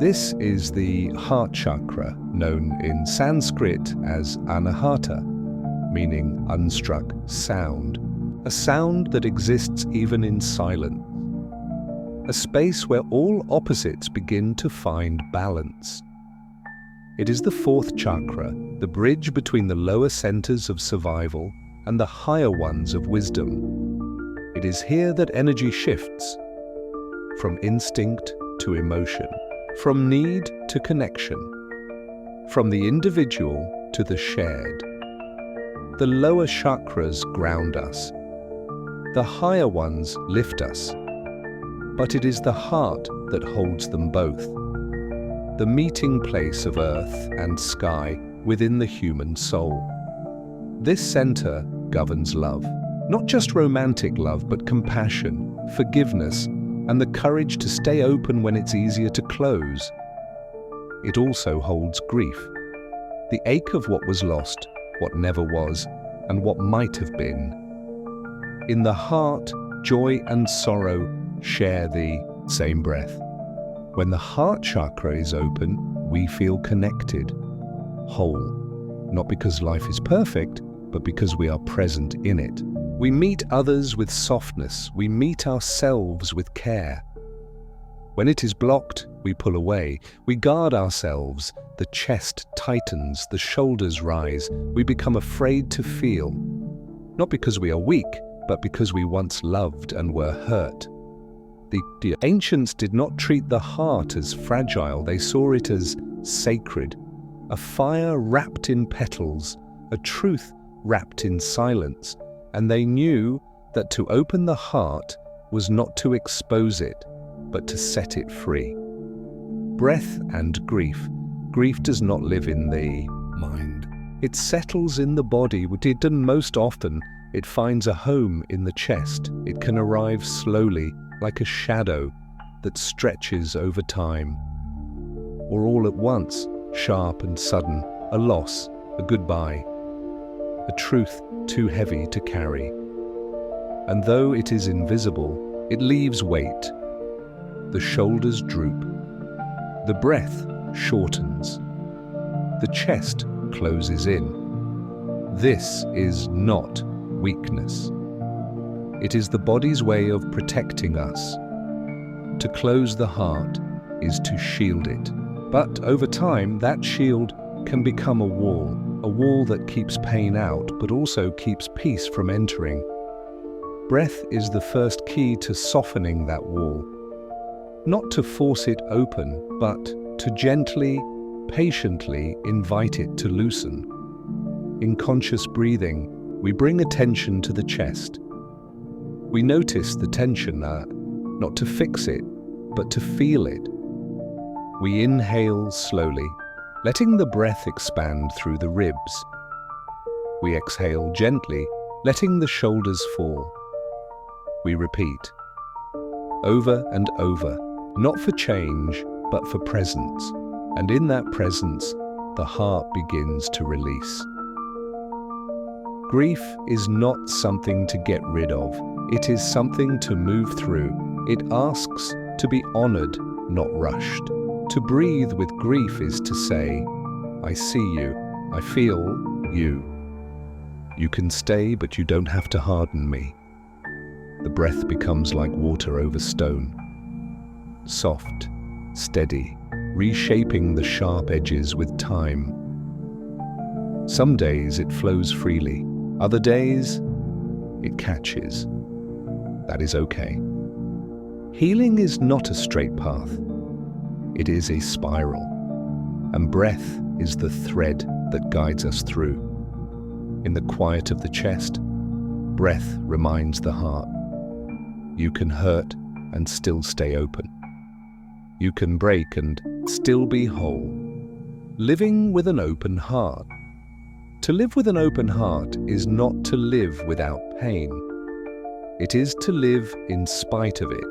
This is the heart chakra, known in Sanskrit as anahata, meaning unstruck sound, a sound that exists even in silence, a space where all opposites begin to find balance. It is the fourth chakra, the bridge between the lower centers of survival and the higher ones of wisdom. It is here that energy shifts, from instinct to emotion, from need to connection, from the individual to the shared. The lower chakras ground us, the higher ones lift us, but it is the heart that holds them both, the meeting place of earth and sky within the human soul. This center governs love, not just romantic love, but compassion, forgiveness, and the courage to stay open when it's easier to close. It also holds grief, the ache of what was lost, what never was, and what might have been. In the heart, joy and sorrow share the same breath. When the heart chakra is open, we feel connected, whole, not because life is perfect, but because we are present in it. We meet others with softness, we meet ourselves with care. When it is blocked, we pull away, we guard ourselves, the chest tightens, the shoulders rise, we become afraid to feel, not because we are weak, but because we once loved and were hurt. The ancients did not treat the heart as fragile, they saw it as sacred, a fire wrapped in petals, a truth wrapped in silence, and they knew that to open the heart was not to expose it, but to set it free. Breath and grief. Grief does not live in the mind. It settles in the body, and most often it finds a home in the chest. It can arrive slowly, like a shadow that stretches over time. Or all at once, sharp and sudden, a loss, a goodbye, a truth too heavy to carry. And though it is invisible, it leaves weight. The shoulders droop. The breath shortens. The chest closes in. This is not weakness. It is the body's way of protecting us. To close the heart is to shield it. But over time, that shield can become a wall that keeps pain out, but also keeps peace from entering. Breath is the first key to softening that wall. Not to force it open, but to gently, patiently invite it to loosen. In conscious breathing, we bring attention to the chest, We notice the tension, not to fix it, but to feel it. We inhale slowly, letting the breath expand through the ribs. We exhale gently, letting the shoulders fall. We repeat, over and over, not for change, but for presence. And in that presence, the heart begins to release. Grief is not something to get rid of. It is something to move through. It asks to be honored, not rushed. To breathe with grief is to say, I see you, I feel you. You can stay, but you don't have to harden me. The breath becomes like water over stone. Soft, steady, reshaping the sharp edges with time. Some days it flows freely. Other days, it catches. That is okay. Healing is not a straight path. It is a spiral. And breath is the thread that guides us through. In the quiet of the chest, breath reminds the heart. You can hurt and still stay open. You can break and still be whole. Living with an open heart. To live with an open heart is not to live without pain. It is to live in spite of it.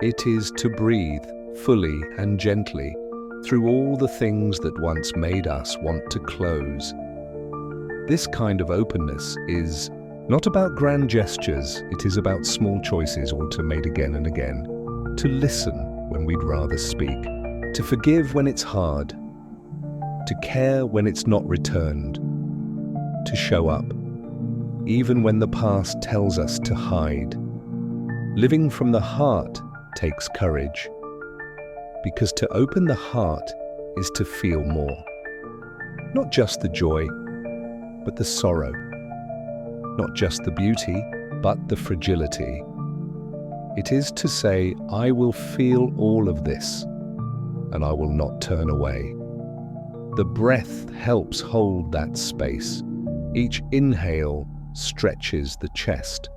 It is to breathe fully and gently through all the things that once made us want to close. This kind of openness is not about grand gestures, it is about small choices automated again and again. To listen when we'd rather speak. To forgive when it's hard. To care when it's not returned. To show up, even when the past tells us to hide. Living from the heart takes courage. Because to open the heart is to feel more. Not just the joy, but the sorrow. Not just the beauty, but the fragility. It is to say, I will feel all of this, and I will not turn away. The breath helps hold that space. Each inhale stretches the chest,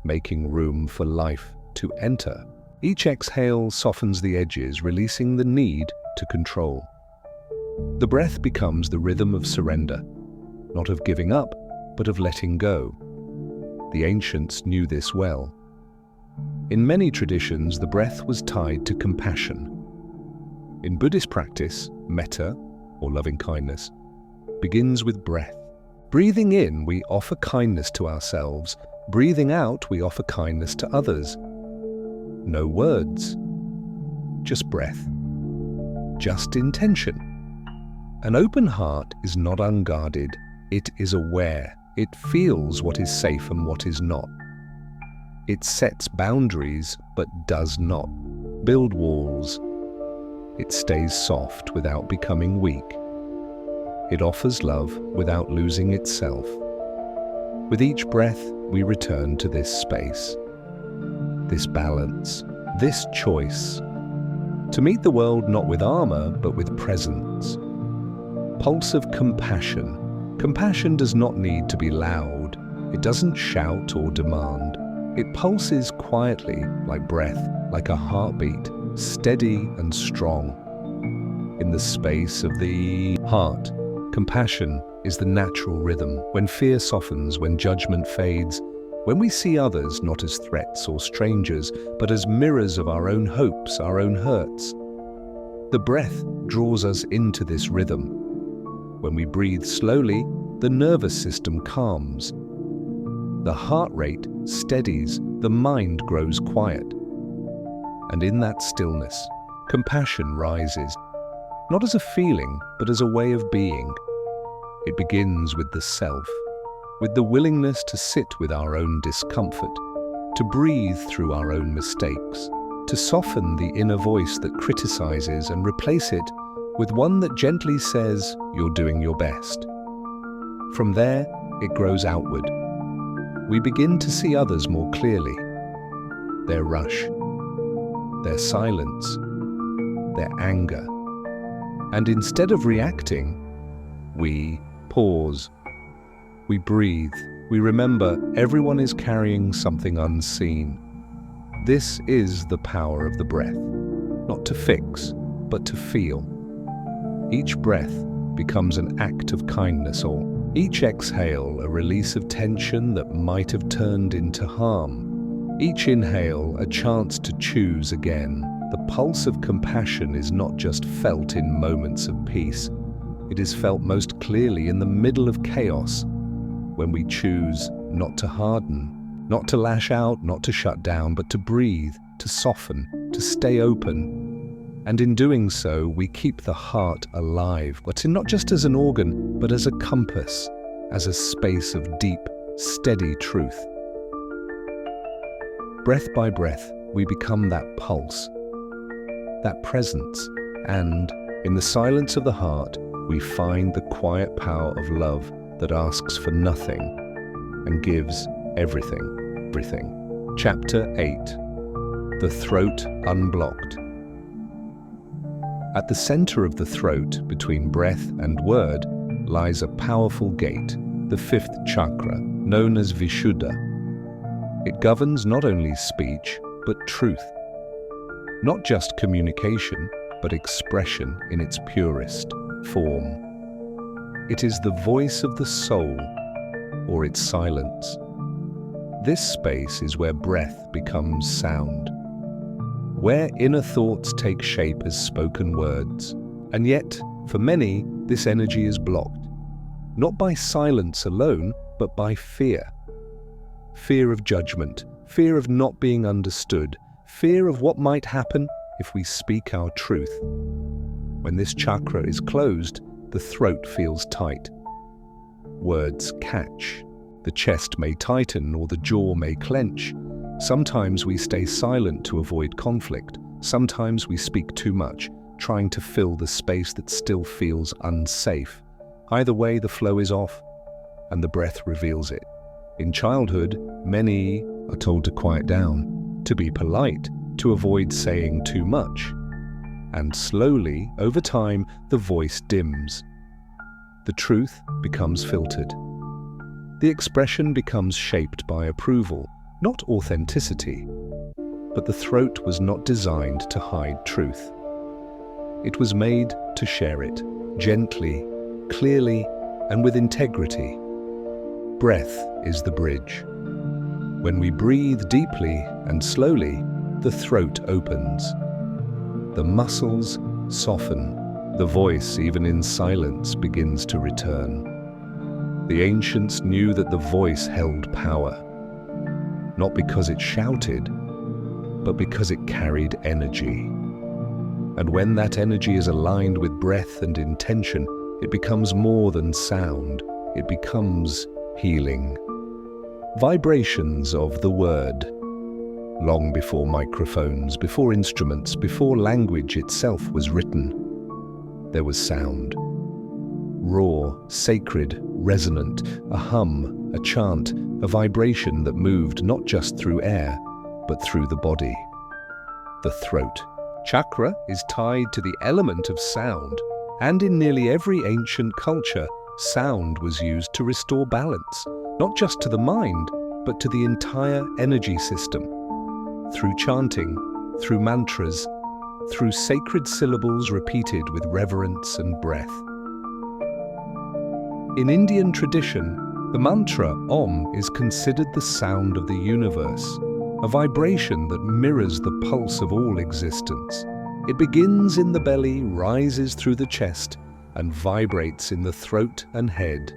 making room for life to enter. Each exhale softens the edges, releasing the need to control. The breath becomes the rhythm of surrender, not of giving up, but of letting go. The ancients knew this well. In many traditions, the breath was tied to compassion. In Buddhist practice, metta, or loving kindness, begins with breath. Breathing in, we offer kindness to ourselves. Breathing out, we offer kindness to others. No words, just breath, just intention. An open heart is not unguarded, it is aware. It feels what is safe and what is not. It sets boundaries, but does not build walls. It stays soft without becoming weak. It offers love without losing itself. With each breath, we return to this space, this balance, this choice, to meet the world not with armor, but with presence. Pulse of compassion. Compassion does not need to be loud. It doesn't shout or demand. It pulses quietly, like breath, like a heartbeat, steady and strong. In the space of the heart, compassion is the natural rhythm. When fear softens, when judgment fades, when we see others not as threats or strangers, but as mirrors of our own hopes, our own hurts. The breath draws us into this rhythm. When we breathe slowly, the nervous system calms. The heart rate steadies, the mind grows quiet. And in that stillness, compassion rises, not as a feeling, but as a way of being. It begins with the self, with the willingness to sit with our own discomfort, to breathe through our own mistakes, to soften the inner voice that criticizes and replace it with one that gently says, "You're doing your best." From there, it grows outward. We begin to see others more clearly. Their rush, their silence, their anger. And instead of reacting, we pause. We breathe. we remember everyone is carrying something unseen. This is the power of the breath, not to fix, but to feel. Each breath becomes an act of kindness, or each exhale a release of tension that might have turned into harm. Each inhale a chance to choose again. The pulse of compassion is not just felt in moments of peace. It is felt most clearly in the middle of chaos, when we choose not to harden, not to lash out, not to shut down, but to breathe, to soften, to stay open. And in doing so, we keep the heart alive, but not just as an organ, but as a compass, as a space of deep, steady truth. Breath by breath, we become that pulse, that presence, and in the silence of the heart, we find the quiet power of love that asks for nothing and gives everything. Chapter 8. The Throat Unblocked. At the center of the throat, between breath and word, lies a powerful gate, the fifth chakra, known as Vishuddha. It governs not only speech, but truth. Not just communication, but expression in its purest form. It is the voice of the soul, or its silence. This space is where breath becomes sound, where inner thoughts take shape as spoken words. And yet, for many, this energy is blocked, not by silence alone, but by fear. Fear of judgment, fear of not being understood, fear of what might happen if we speak our truth. When this chakra is closed, the throat feels tight. Words catch. The chest may tighten or the jaw may clench. Sometimes we stay silent to avoid conflict. Sometimes we speak too much, trying to fill the space that still feels unsafe. Either way, the flow is off, and the breath reveals it. In childhood, many are told to quiet down, to be polite, to avoid saying too much. And slowly, over time, the voice dims. The truth becomes filtered. The expression becomes shaped by approval, not authenticity. But the throat was not designed to hide truth. It was made to share it, gently, clearly, and with integrity. Breath is the bridge. When we breathe deeply and slowly, the throat opens. The muscles soften. The voice, even in silence, begins to return. The ancients knew that the voice held power, not because it shouted, but because it carried energy. And when that energy is aligned with breath and intention, it becomes more than sound. It becomes healing. Vibrations of the word. Long before microphones, before instruments, before language itself was written, there was sound. Raw, sacred, resonant, a hum, a chant, a vibration that moved not just through air, but through the body. The throat chakra is tied to the element of sound, and in nearly every ancient culture, sound was used to restore balance, not just to the mind, but to the entire energy system. Through chanting, through mantras, through sacred syllables repeated with reverence and breath. In Indian tradition, the mantra Om is considered the sound of the universe, a vibration that mirrors the pulse of all existence. It begins in the belly, rises through the chest, and vibrates in the throat and head.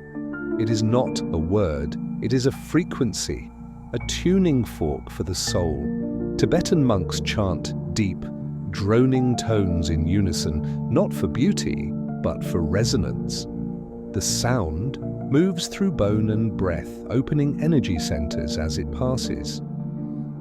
It is not a word, it is a frequency, a tuning fork for the soul. Tibetan monks chant deep, droning tones in unison, not for beauty, but for resonance. The sound moves through bone and breath, opening energy centers as it passes.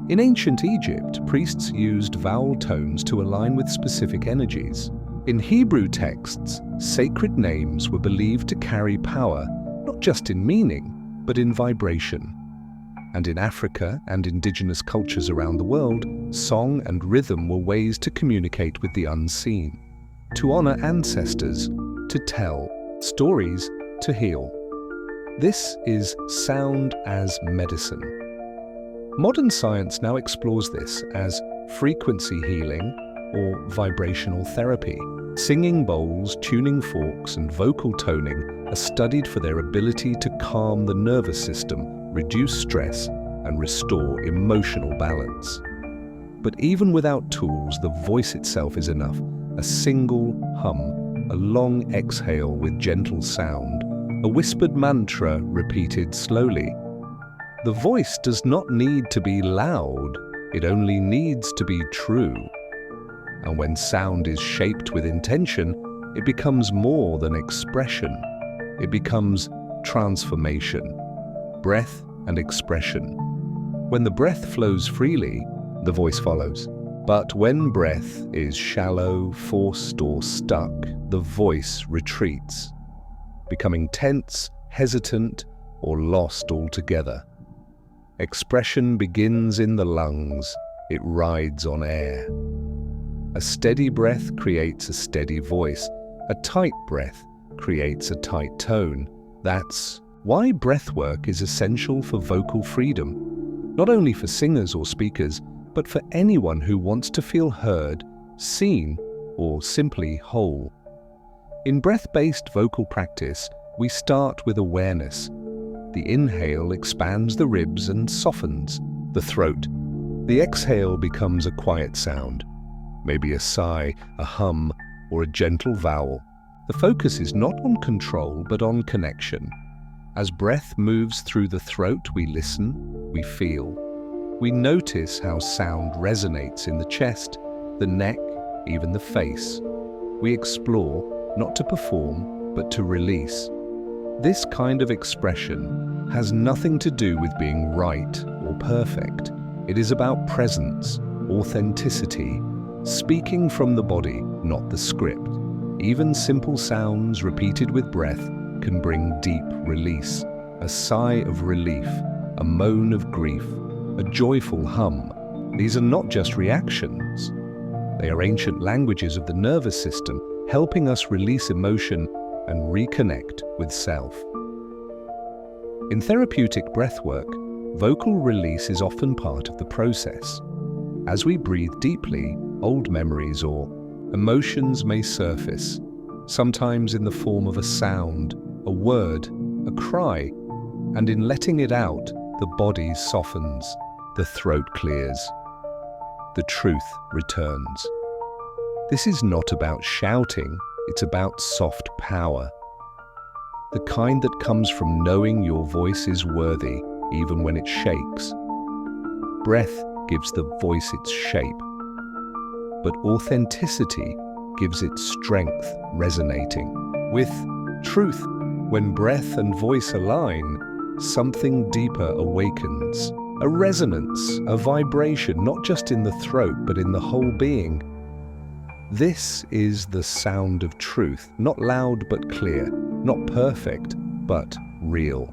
In ancient Egypt, priests used vowel tones to align with specific energies. In Hebrew texts, sacred names were believed to carry power, not just in meaning, but in vibration. And in Africa and indigenous cultures around the world, song and rhythm were ways to communicate with the unseen, to honor ancestors, to tell stories, to heal. This is sound as medicine. Modern science now explores this as frequency healing or vibrational therapy. Singing bowls, tuning forks, and vocal toning are studied for their ability to calm the nervous system, reduce stress, and restore emotional balance. But even without tools, the voice itself is enough. A single hum, a long exhale with gentle sound, a whispered mantra repeated slowly. The voice does not need to be loud, it only needs to be true. And when sound is shaped with intention, it becomes more than expression. It becomes transformation, breath and expression. When the breath flows freely, the voice follows. But when breath is shallow, forced, or stuck, the voice retreats, becoming tense, hesitant, or lost altogether. Expression begins in the lungs. It rides on air. A steady breath creates a steady voice. A tight breath creates a tight tone. That's why breathwork is essential for vocal freedom, not only for singers or speakers, but for anyone who wants to feel heard, seen, or simply whole. In breath-based vocal practice, we start with awareness. The inhale expands the ribs and softens the throat. The exhale becomes a quiet sound, maybe a sigh, a hum, or a gentle vowel. The focus is not on control, but on connection. As breath moves through the throat, we listen, we feel. We notice how sound resonates in the chest, the neck, even the face. We explore, not to perform, but to release. This kind of expression has nothing to do with being right or perfect. It is about presence, authenticity, speaking from the body, not the script. Even simple sounds repeated with breath can bring deep release, a sigh of relief, a moan of grief, a joyful hum. These are not just reactions. They are ancient languages of the nervous system, helping us release emotion and reconnect with self. In therapeutic breathwork, vocal release is often part of the process. As we breathe deeply, old memories or emotions may surface, sometimes in the form of a sound, a word, a cry, and in letting it out, the body softens, the throat clears, the truth returns. This is not about shouting, it's about soft power. The kind that comes from knowing your voice is worthy, even when it shakes. Breath gives the voice its shape, but authenticity gives it strength, resonating. With truth, when breath and voice align, something deeper awakens. A resonance, a vibration, not just in the throat, but in the whole being. This is the sound of truth, not loud but clear, not perfect, but real.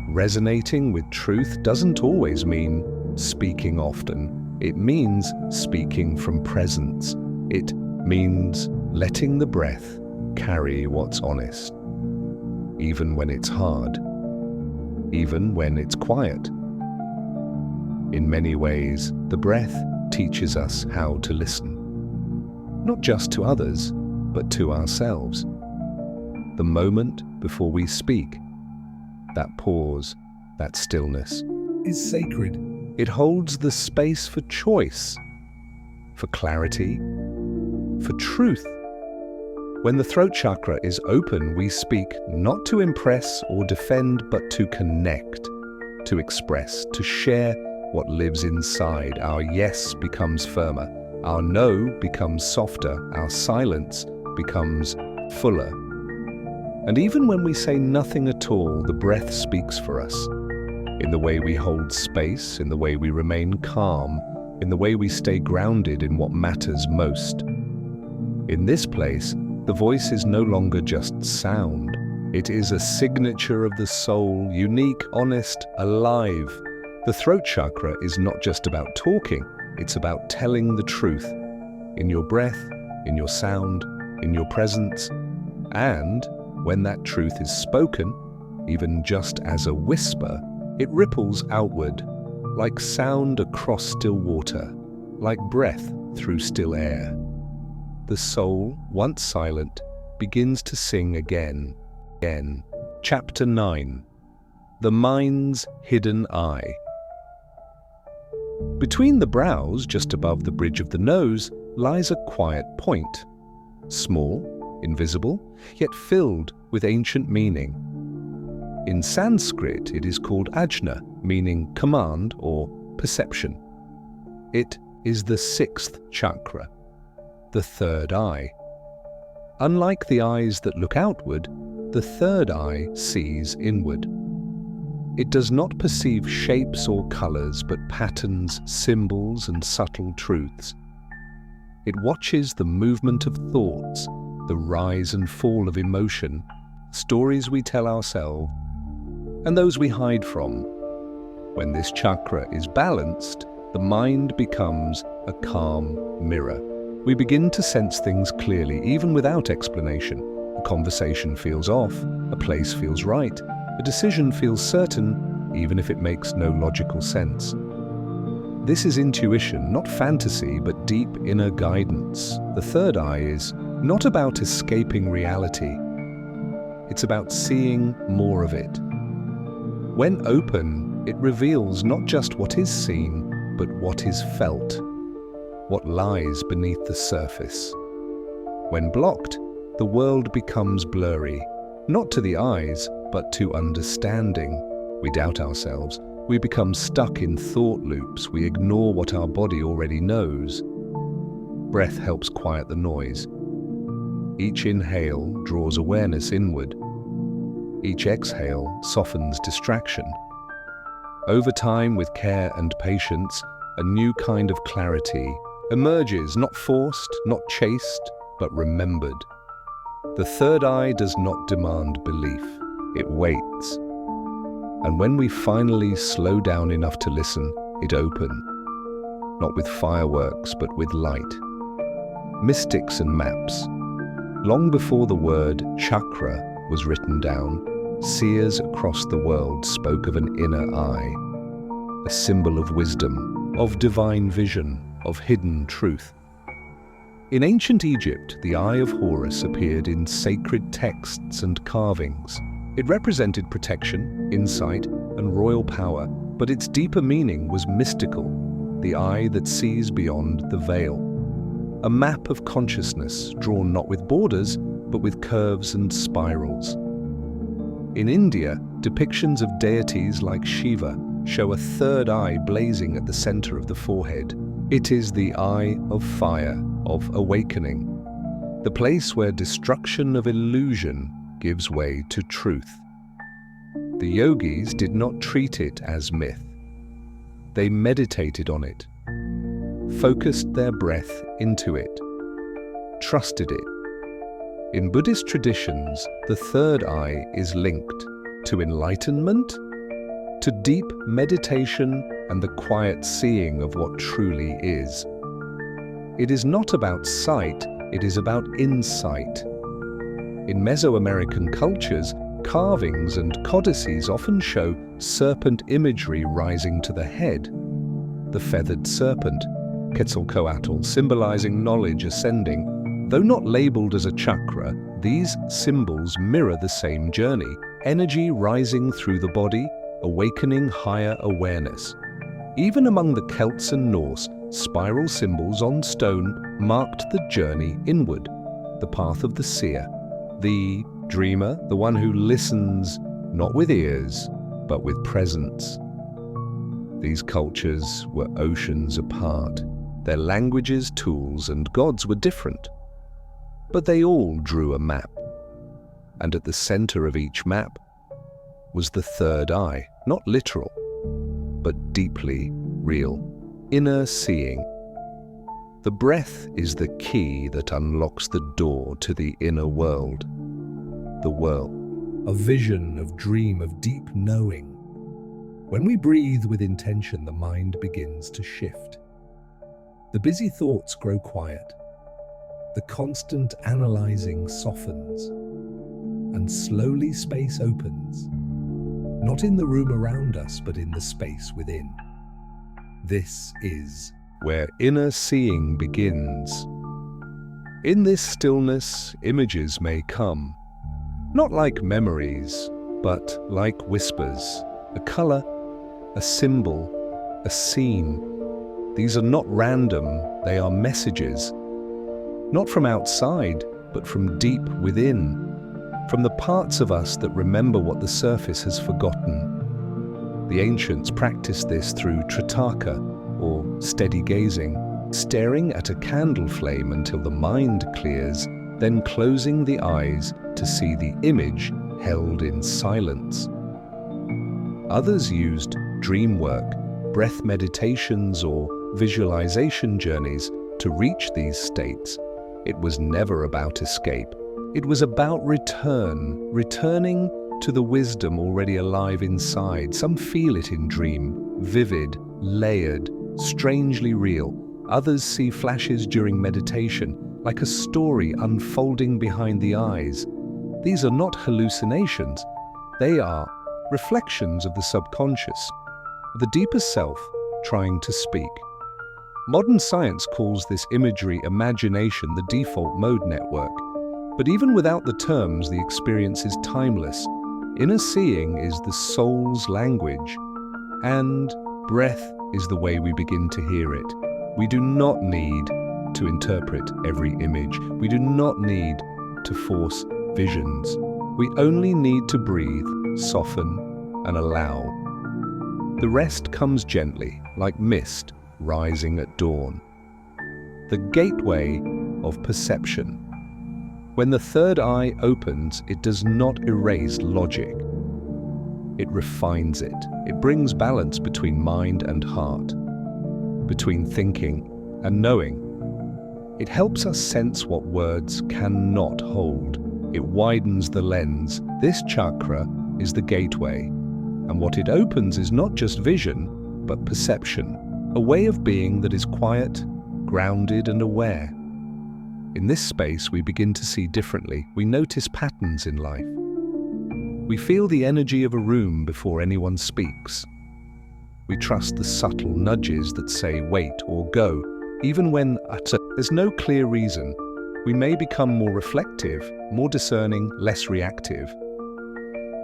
Resonating with truth doesn't always mean speaking often. It means speaking from presence. It means letting the breath carry what's honest, even when it's hard, even when it's quiet. In many ways, the breath teaches us how to listen, not just to others, but to ourselves. The moment before we speak, that pause, that stillness, is sacred. it holds the space for choice, for clarity, for truth. When the throat chakra is open, we speak not to impress or defend, but to connect, to express, to share what lives inside. Our yes becomes firmer, our no becomes softer, our silence becomes fuller. And even when we say nothing at all, the breath speaks for us. In the way we hold space, in the way we remain calm, in the way we stay grounded in what matters most. In this place, the voice is no longer just sound. It is a signature of the soul, unique, honest, alive. The throat chakra is not just about talking, it's about telling the truth. In your breath, in your sound, in your presence. And when that truth is spoken, even just as a whisper, it ripples outward, like sound across still water, like breath through still air. The soul, once silent, begins to sing again. Chapter 9. The Mind's Hidden Eye. Between the brows, just above the bridge of the nose, lies a quiet point. Small, invisible, yet filled with ancient meaning. In Sanskrit, it is called ajna, meaning command or perception. It is the sixth chakra, the third eye. Unlike the eyes that look outward, the third eye sees inward. It does not perceive shapes or colors, but patterns, symbols, and subtle truths. It watches the movement of thoughts, the rise and fall of emotion, stories we tell ourselves, and those we hide from. When this chakra is balanced, the mind becomes a calm mirror. We begin to sense things clearly, even without explanation. A conversation feels off, a place feels right, a decision feels certain, even if it makes no logical sense. This is intuition, not fantasy, but deep inner guidance. The third eye is not about escaping reality. It's about seeing more of it. When open, it reveals not just what is seen, but what is felt, what lies beneath the surface. When blocked, the world becomes blurry, not to the eyes, but to understanding. We doubt ourselves. We become stuck in thought loops. We ignore what our body already knows. Breath helps quiet the noise. Each inhale draws awareness inward. Each exhale softens distraction. Over time, with care and patience, a new kind of clarity emerges, not forced, not chased, but remembered. The third eye does not demand belief. It waits. And when we finally slow down enough to listen, it opens, not with fireworks, but with light. Mystics and maps. Long before the word chakra was written down, seers across the world spoke of an inner eye, a symbol of wisdom, of divine vision, of hidden truth. In ancient Egypt, the Eye of Horus appeared in sacred texts and carvings. It represented protection, insight, and royal power, but its deeper meaning was mystical, the eye that sees beyond the veil. A map of consciousness drawn not with borders, but with curves and spirals. In India, depictions of deities like Shiva show a third eye blazing at the center of the forehead. It is the eye of fire, of awakening, the place where destruction of illusion gives way to truth. The yogis did not treat it as myth. They meditated on it, focused their breath into it, trusted it. In Buddhist traditions, the third eye is linked to enlightenment, to deep meditation and the quiet seeing of what truly is. It is not about sight, it is about insight. In Mesoamerican cultures, carvings and codices often show serpent imagery rising to the head. The feathered serpent, Quetzalcoatl, symbolizing knowledge ascending. Though not labeled as a chakra, these symbols mirror the same journey, energy rising through the body, awakening higher awareness. Even among the Celts and Norse, spiral symbols on stone marked the journey inward, the path of the seer, the dreamer, the one who listens not with ears, but with presence. These cultures were oceans apart. Their languages, tools, and gods were different. But they all drew a map. And at the center of each map was the third eye, not literal, but deeply real, inner seeing. The breath is the key that unlocks the door to the inner world. The world. A vision, of dream, of deep knowing. When we breathe with intention, the mind begins to shift. The busy thoughts grow quiet. The constant analyzing softens. And slowly space opens. not in the room around us, but in the space within. This is where inner seeing begins. In this stillness, images may come, not like memories, but like whispers, a color, a symbol, a scene. These are not random, they are messages, not from outside, but from deep within, from the parts of us that remember what the surface has forgotten. The ancients practiced this through tritaka, or steady gazing, staring at a candle flame until the mind clears, then closing the eyes to see the image held in silence. Others used dream work, breath meditations, or visualization journeys to reach these states. It was never about escape. It was about returning to the wisdom already alive inside. Some feel it in dream, vivid, layered, strangely real. Others see flashes during meditation, like a story unfolding behind the eyes. These are not hallucinations. They are reflections of the subconscious, the deeper self trying to speak. Modern science calls this imagery imagination the default mode network. But even without the terms, the experience is timeless. Inner seeing is the soul's language, and breath is the way we begin to hear it. We do not need to interpret every image. We do not need to force visions. We only need to breathe, soften, and allow. The rest comes gently, like mist rising at dawn. The gateway of perception. When the third eye opens, it does not erase logic. It refines it. It brings balance between mind and heart, between thinking and knowing. It helps us sense what words cannot hold. It widens the lens. This chakra is the gateway, and what it opens is not just vision, but perception, a way of being that is quiet, grounded, and aware. In this space, we begin to see differently. We notice patterns in life. We feel the energy of a room before anyone speaks. We trust the subtle nudges that say wait or go, even when there's no clear reason. We may become more reflective, more discerning, less reactive.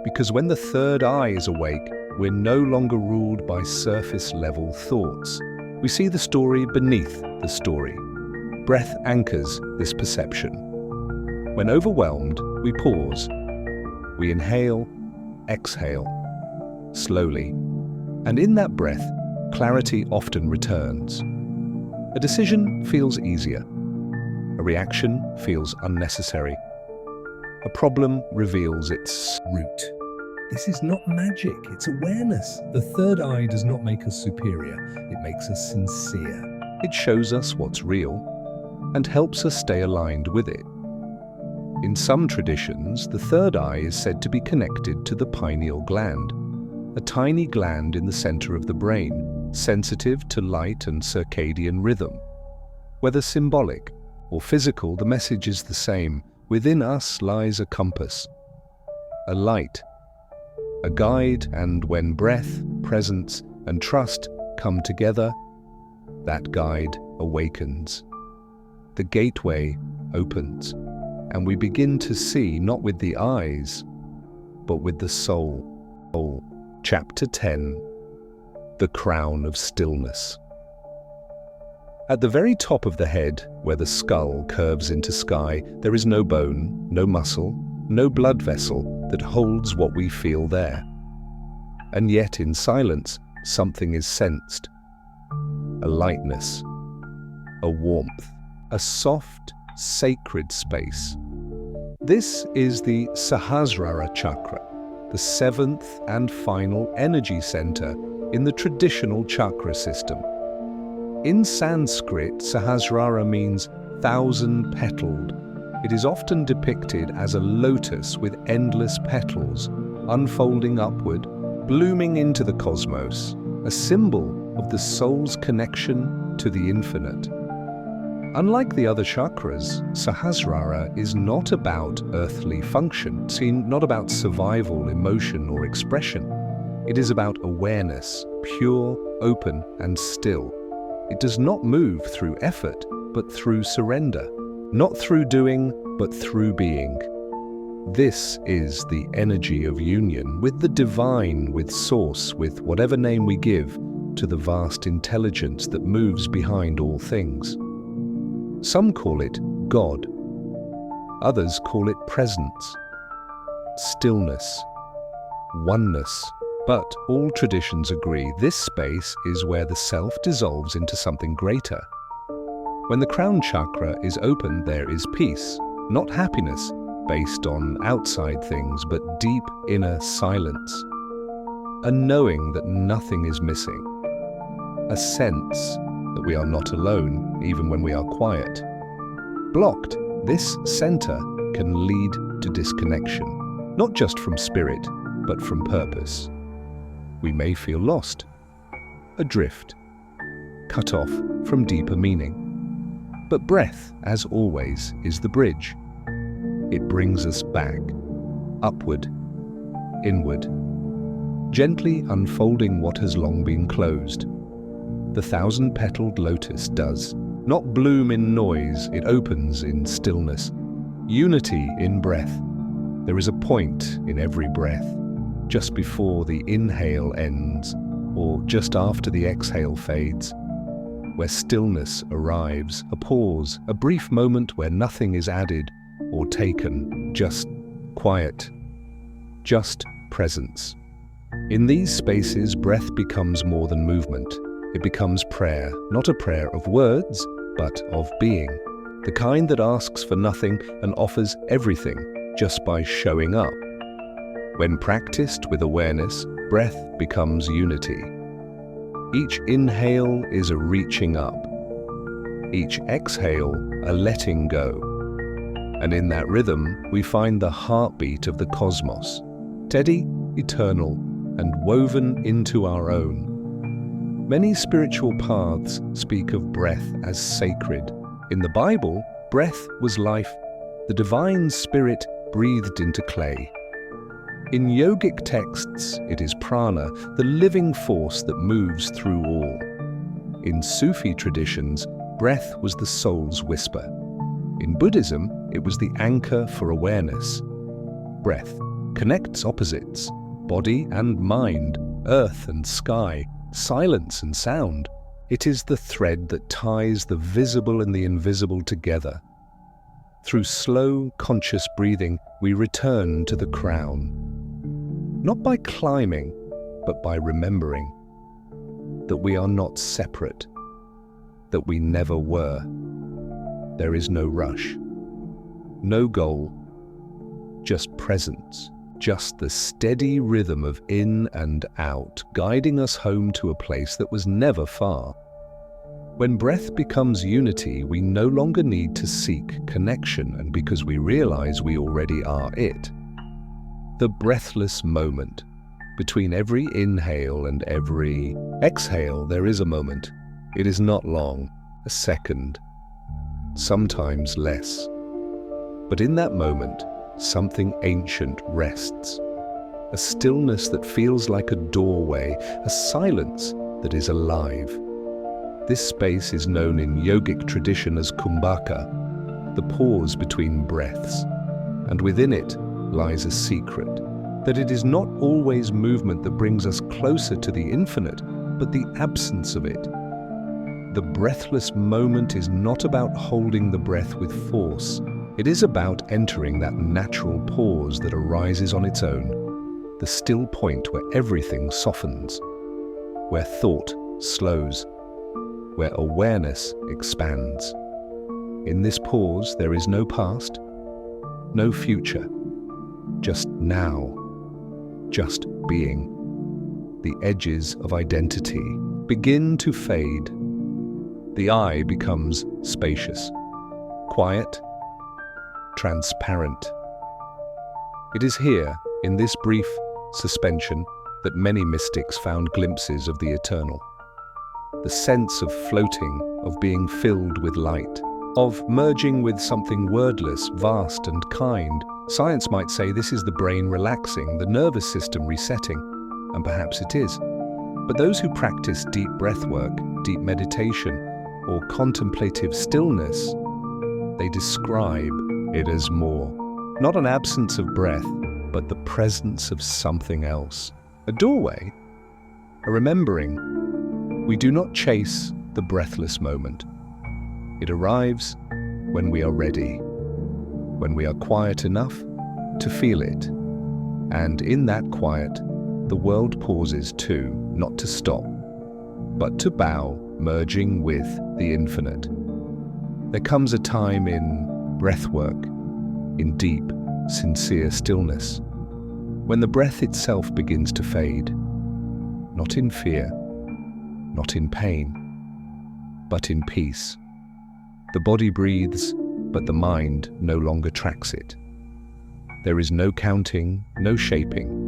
Because when the third eye is awake, we're no longer ruled by surface-level thoughts. We see the story beneath the story. Breath anchors this perception. When overwhelmed, we pause. We inhale, exhale, slowly. And in that breath, clarity often returns. A decision feels easier. A reaction feels unnecessary. A problem reveals its root. This is not magic, it's awareness. The third eye does not make us superior, it makes us sincere. It shows us what's real and helps us stay aligned with it. In some traditions, the third eye is said to be connected to the pineal gland, a tiny gland in the center of the brain, sensitive to light and circadian rhythm. Whether symbolic or physical, the message is the same. Within us lies a compass, a light, a guide, and when breath, presence, and trust come together, that guide awakens. The gateway opens, and we begin to see not with the eyes, but with the soul. Chapter 10. The Crown of Stillness. At the very top of the head, where the skull curves into sky, there is no bone, no muscle, no blood vessel that holds what we feel there. And yet, in silence, something is sensed. A lightness, a warmth, a soft, sacred space. This is the Sahasrara chakra, the seventh and final energy center in the traditional chakra system. In Sanskrit, Sahasrara means thousand-petaled. It is often depicted as a lotus with endless petals, unfolding upward, blooming into the cosmos, a symbol of the soul's connection to the infinite. Unlike the other chakras, Sahasrara is not about earthly function, not about survival, emotion, or expression. It is about awareness, pure, open, and still. It does not move through effort, but through surrender. Not through doing, but through being. This is the energy of union with the divine, with Source, with whatever name we give to the vast intelligence that moves behind all things. Some call it God. Others call it presence, stillness, oneness. But all traditions agree this space is where the self dissolves into something greater. When the crown chakra is open, there is peace, not happiness based on outside things, but deep inner silence. A knowing that nothing is missing. A sense that we are not alone, even when we are quiet. Blocked, this center can lead to disconnection, not just from spirit, but from purpose. We may feel lost, adrift, cut off from deeper meaning. But breath, as always, is the bridge. It brings us back, upward, inward, gently unfolding what has long been closed. The thousand-petaled lotus does not bloom in noise, it opens in stillness. Unity in breath. There is a point in every breath, just before the inhale ends, or just after the exhale fades, where stillness arrives, a pause, a brief moment where nothing is added or taken, just quiet, just presence. In these spaces, breath becomes more than movement. It becomes prayer, not a prayer of words, but of being. The kind that asks for nothing and offers everything just by showing up. When practiced with awareness, breath becomes unity. Each inhale is a reaching up. Each exhale, a letting go. And in that rhythm, we find the heartbeat of the cosmos, steady, eternal, and woven into our own. Many spiritual paths speak of breath as sacred. In the Bible, breath was life. The divine spirit breathed into clay. In yogic texts, it is prana, the living force that moves through all. In Sufi traditions, breath was the soul's whisper. In Buddhism, it was the anchor for awareness. Breath connects opposites, body and mind, earth and sky, silence and sound. It is the thread that ties the visible and the invisible together. Through slow, conscious breathing, we return to the crown. Not by climbing, but by remembering that we are not separate, that we never were. There is no rush, no goal, just presence, just the steady rhythm of in and out, guiding us home to a place that was never far. When breath becomes unity, we no longer need to seek connection, and because we realize we already are it. The breathless moment. Between every inhale and every exhale, there is a moment. It is not long, a second, sometimes less. But in that moment, something ancient rests. A stillness that feels like a doorway, a silence that is alive. This space is known in yogic tradition as kumbhaka, the pause between breaths. And within it lies a secret, that it is not always movement that brings us closer to the infinite, but the absence of it. The breathless moment is not about holding the breath with force. It is about entering that natural pause that arises on its own, the still point where everything softens, where thought slows, where awareness expands. In this pause, there is no past, no future, just now, just being. The edges of identity begin to fade. The I becomes spacious, quiet, transparent. It is here, in this brief suspension, that many mystics found glimpses of the eternal. The sense of floating, of being filled with light, of merging with something wordless, vast and kind. Science might say this is the brain relaxing, the nervous system resetting. and perhaps it is. But those who practice deep breathwork, deep meditation, or contemplative stillness, they describe it as more. Not an absence of breath, but the presence of something else. A doorway, a remembering. We do not chase the breathless moment. It arrives when we are ready, when we are quiet enough to feel it. And in that quiet, the world pauses too, not to stop, but to bow, merging with the infinite. There comes a time in breathwork, in deep, sincere stillness, when the breath itself begins to fade, not in fear, not in pain, but in peace. The body breathes, but the mind no longer tracks it. There is no counting, no shaping,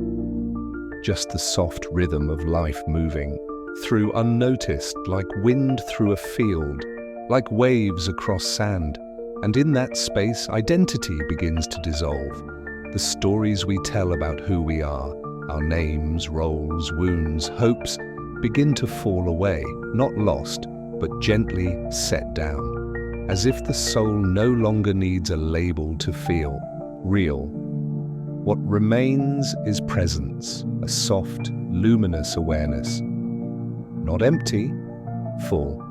just the soft rhythm of life moving through unnoticed, like wind through a field, like waves across sand. And in that space, identity begins to dissolve. The stories we tell about who we are, our names, roles, wounds, hopes, begin to fall away, not lost, but gently set down, as if the soul no longer needs a label to feel real. What remains is presence, a soft, luminous awareness. Not empty, full.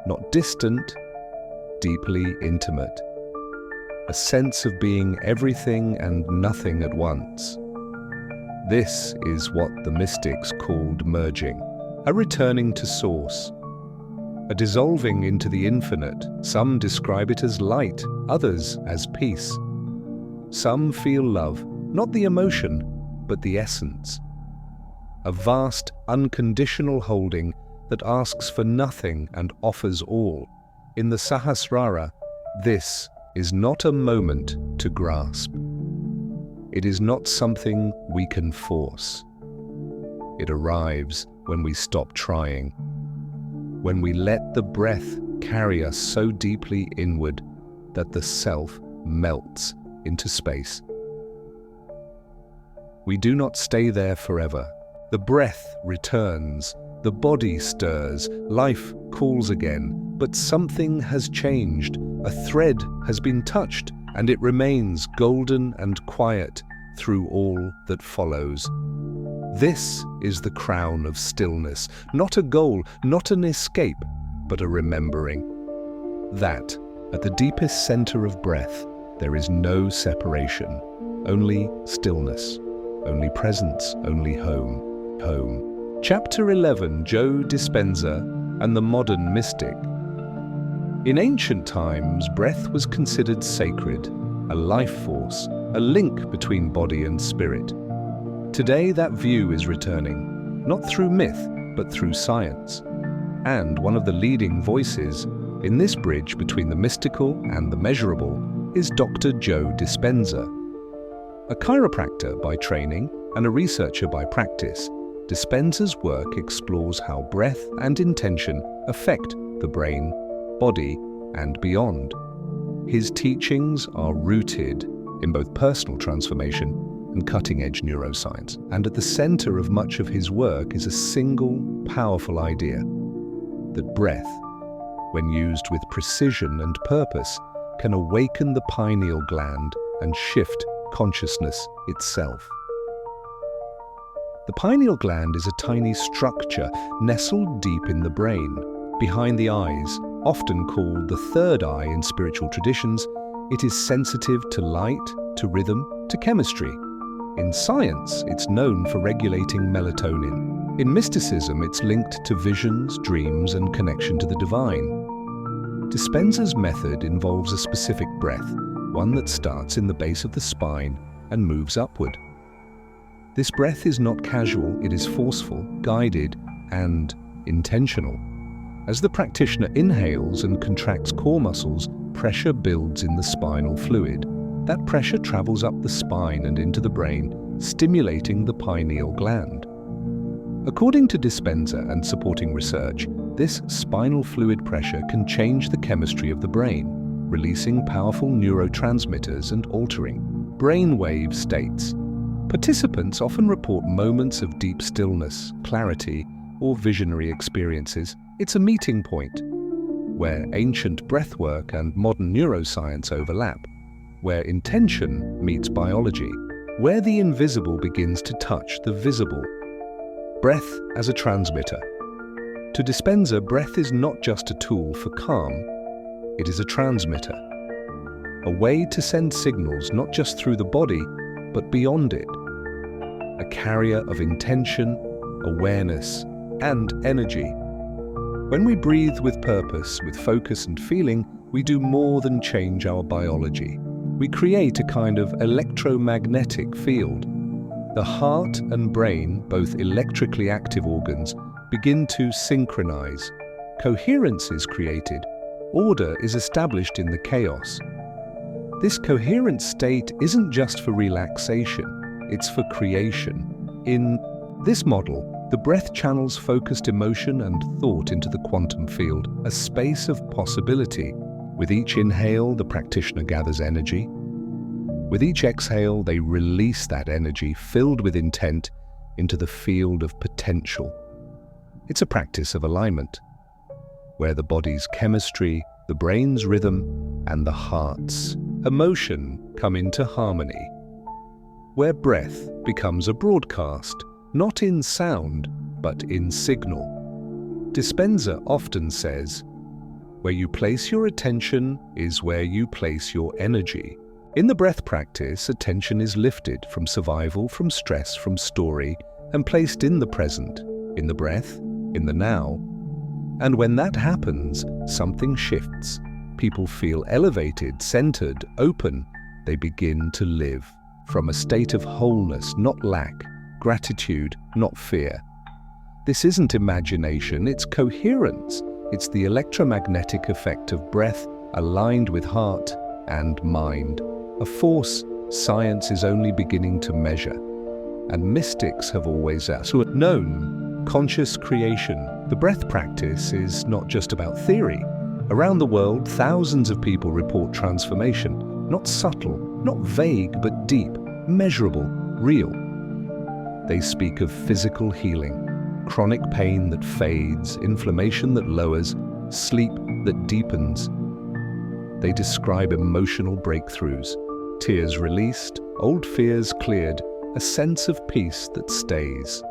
Not distant, deeply intimate. A sense of being everything and nothing at once. This is what the mystics called merging, a returning to source, a dissolving into the infinite. Some describe it as light, others as peace. Some feel love, not the emotion, but the essence. A vast, unconditional holding that asks for nothing and offers all. In the Sahasrara, this is not a moment to grasp. It is not something we can force. It arrives when we stop trying, when we let the breath carry us so deeply inward that the self melts into space. We do not stay there forever. The breath returns, the body stirs, life calls again, but something has changed. A thread has been touched, and it remains golden and quiet through all that follows. This is the crown of stillness, not a goal, not an escape, but a remembering. That, at the deepest center of breath, there is no separation, only stillness, only presence, only home. Home. Chapter 11, Joe Dispenza and the Modern Mystic. In ancient times, breath was considered sacred, a life force, a link between body and spirit. Today, that view is returning, not through myth, but through science. And one of the leading voices in this bridge between the mystical and the measurable is Dr. Joe Dispenza. A chiropractor by training and a researcher by practice, Dispenza's work explores how breath and intention affect the brain, body, and beyond. His teachings are rooted in both personal transformation and cutting-edge neuroscience. And at the center of much of his work is a single, powerful idea: that breath, when used with precision and purpose, can awaken the pineal gland and shift consciousness itself. The pineal gland is a tiny structure nestled deep in the brain, behind the eyes, often called the third eye in spiritual traditions. It is sensitive to light, to rhythm, to chemistry. In science, it's known for regulating melatonin. In mysticism, it's linked to visions, dreams, and connection to the divine. Dispenza's method involves a specific breath, one that starts in the base of the spine and moves upward. This breath is not casual, it is forceful, guided, and intentional. As the practitioner inhales and contracts core muscles, pressure builds in the spinal fluid. That pressure travels up the spine and into the brain, stimulating the pineal gland. According to Dispenza and supporting research, this spinal fluid pressure can change the chemistry of the brain, releasing powerful neurotransmitters and altering brainwave states. Participants often report moments of deep stillness, clarity, or visionary experiences. It's a meeting point where ancient breathwork and modern neuroscience overlap, where intention meets biology, where the invisible begins to touch the visible. Breath as a transmitter. To Dispenza, breath is not just a tool for calm, it is a transmitter. A way to send signals not just through the body, but beyond it. A carrier of intention, awareness, and energy. When we breathe with purpose, with focus and feeling, we do more than change our biology. We create a kind of electromagnetic field. The heart and brain, both electrically active organs, begin to synchronize. Coherence is created. Order is established in the chaos. This coherent state isn't just for relaxation, it's for creation. In this model, the breath channels focused emotion and thought into the quantum field, a space of possibility. With each inhale, the practitioner gathers energy. With each exhale, they release that energy, filled with intent, into the field of potential. It's a practice of alignment, where the body's chemistry, the brain's rhythm, and the heart's emotion come into harmony. Where breath becomes a broadcast, not in sound, but in signal. Dispenza often says, where you place your attention is where you place your energy. In the breath practice, attention is lifted from survival, from stress, from story, and placed in the present, in the breath, in the now. And when that happens, something shifts. People feel elevated, centered, open. They begin to live from a state of wholeness, not lack, gratitude, not fear. This isn't imagination, it's coherence. It's the electromagnetic effect of breath aligned with heart and mind. A force science is only beginning to measure. And mystics have always known conscious creation. The breath practice is not just about theory. Around the world, thousands of people report transformation, not subtle, not vague, but deep, measurable, real. They speak of physical healing, chronic pain that fades, inflammation that lowers, sleep that deepens. They describe emotional breakthroughs, tears released, old fears cleared, a sense of peace that stays.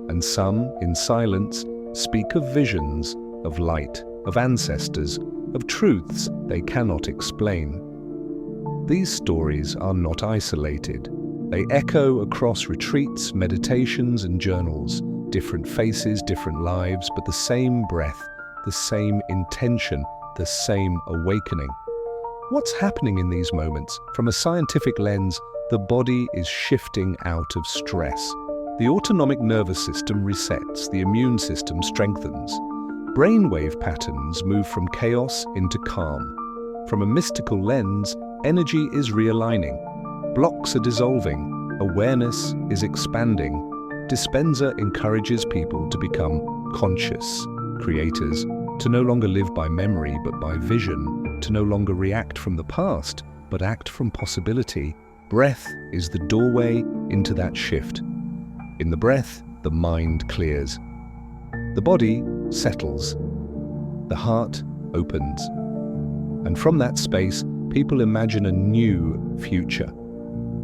And some, in silence, speak of visions, of light, of ancestors, of truths they cannot explain. These stories are not isolated. They echo across retreats, meditations, and journals. Different faces, different lives, but the same breath, the same intention, the same awakening. What's happening in these moments? From a scientific lens, the body is shifting out of stress. The autonomic nervous system resets, the immune system strengthens. Brainwave patterns move from chaos into calm. From a mystical lens, energy is realigning. Blocks are dissolving. Awareness is expanding. Dispenza encourages people to become conscious creators, to no longer live by memory but by vision, to no longer react from the past but act from possibility. Breath is the doorway into that shift. In the breath, the mind clears. The body settles. The heart opens. And from that space, people imagine a new future,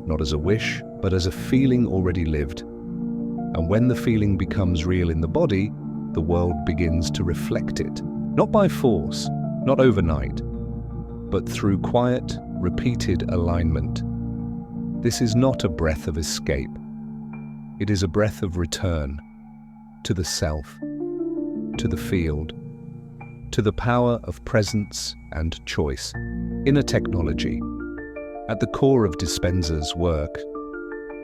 not as a wish, but as a feeling already lived. And when the feeling becomes real in the body, the world begins to reflect it, not by force, not overnight, but through quiet, repeated alignment. This is not a breath of escape. It is a breath of return to the self, to the field, to the power of presence and choice. Inner technology. At the core of Dispenza's work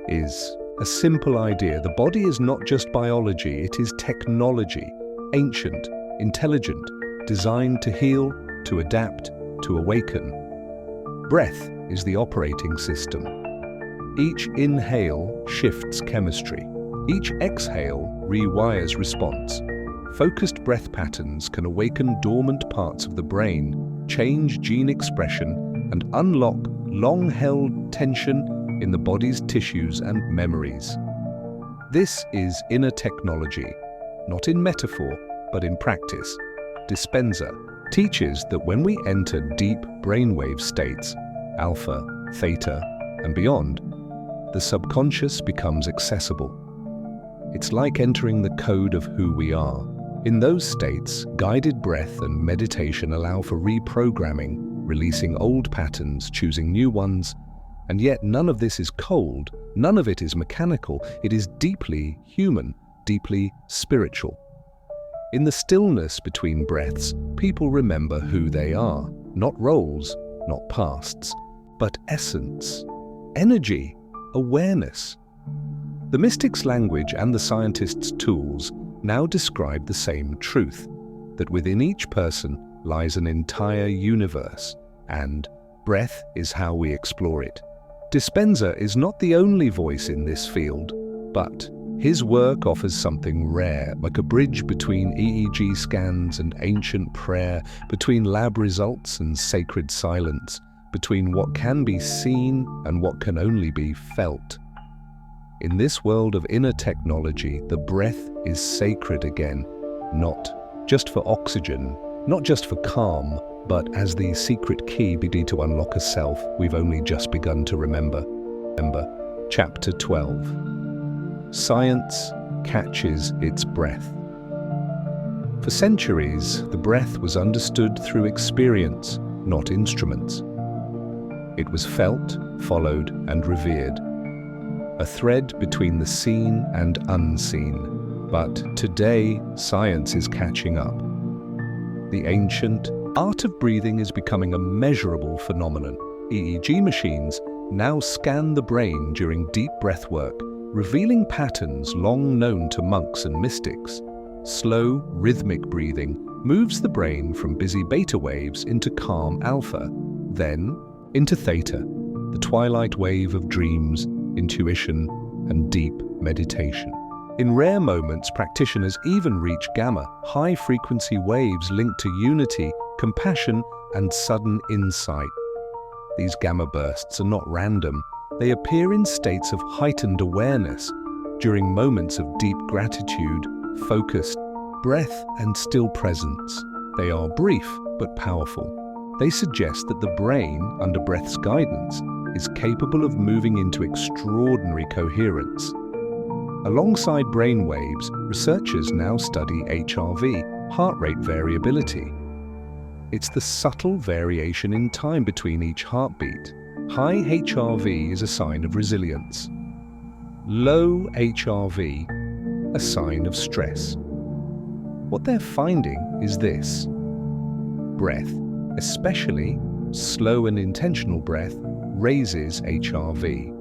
is a simple idea. The body is not just biology, it is technology, ancient, intelligent, designed to heal, to adapt, to awaken. Breath is the operating system. Each inhale shifts chemistry. Each exhale rewires response. Focused breath patterns can awaken dormant parts of the brain, change gene expression, and unlock long-held tension in the body's tissues and memories. This is inner technology, not in metaphor, but in practice. Dispenza teaches that when we enter deep brainwave states, alpha, theta, and beyond, the subconscious becomes accessible. It's like entering the code of who we are. In those states, guided breath and meditation allow for reprogramming, releasing old patterns, choosing new ones, and yet none of this is cold, none of it is mechanical, it is deeply human, deeply spiritual. In the stillness between breaths, people remember who they are, not roles, not pasts, but essence, energy, awareness. The mystic's language and the scientist's tools now describe the same truth, that within each person lies an entire universe, and breath is how we explore it. Dispenza is not the only voice in this field, but his work offers something rare, like a bridge between EEG scans and ancient prayer, between lab results and sacred silence, between what can be seen and what can only be felt. In this world of inner technology, the breath is sacred again, not just for oxygen, not just for calm, but as the secret key to unlock a self we've only just begun to remember. Chapter 12. Science catches its breath. For centuries, the breath was understood through experience, not instruments. It was felt, followed, and revered. A thread between the seen and unseen. But today, science is catching up. The ancient art of breathing is becoming a measurable phenomenon. EEG machines now scan the brain during deep breath work, revealing patterns long known to monks and mystics. Slow, rhythmic breathing moves the brain from busy beta waves into calm alpha, then into theta, the twilight wave of dreams, intuition, and deep meditation. In rare moments, practitioners even reach gamma, high-frequency waves linked to unity, compassion, and sudden insight. These gamma bursts are not random. They appear in states of heightened awareness, during moments of deep gratitude, focused breath, and still presence. They are brief but powerful. They suggest that the brain, under breath's guidance, is capable of moving into extraordinary coherence. Alongside brain waves, researchers now study HRV, heart rate variability. It's the subtle variation in time between each heartbeat. High HRV is a sign of resilience. Low HRV, a sign of stress. What they're finding is this. Breath, especially slow and intentional breath, raises HRV.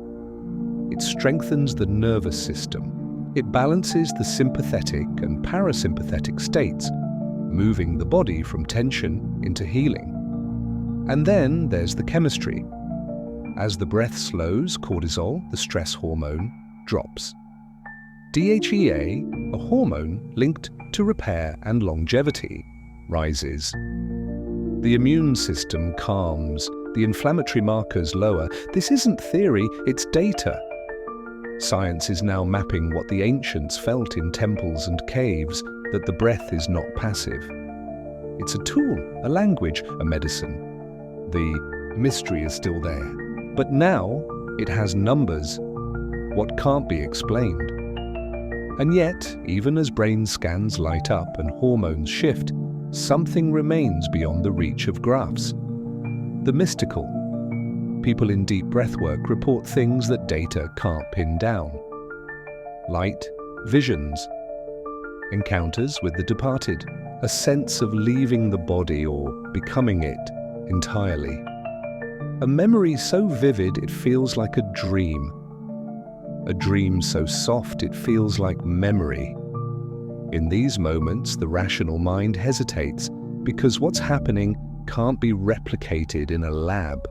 It strengthens the nervous system. It balances the sympathetic and parasympathetic states, moving the body from tension into healing. And then there's the chemistry. As the breath slows, cortisol, the stress hormone, drops. DHEA, a hormone linked to repair and longevity, rises. The immune system calms, the inflammatory markers lower. This isn't theory, it's data. Science is now mapping what the ancients felt in temples and caves, that the breath is not passive. It's a tool, a language, a medicine. The mystery is still there. But now it has numbers, what can't be explained. And yet, even as brain scans light up and hormones shift, something remains beyond the reach of graphs. The mystical. People in deep breathwork report things that data can't pin down. Light, visions, encounters with the departed, a sense of leaving the body or becoming it entirely. A memory so vivid it feels like a dream. A dream so soft it feels like memory. In these moments, the rational mind hesitates because what's happening can't be replicated in a lab.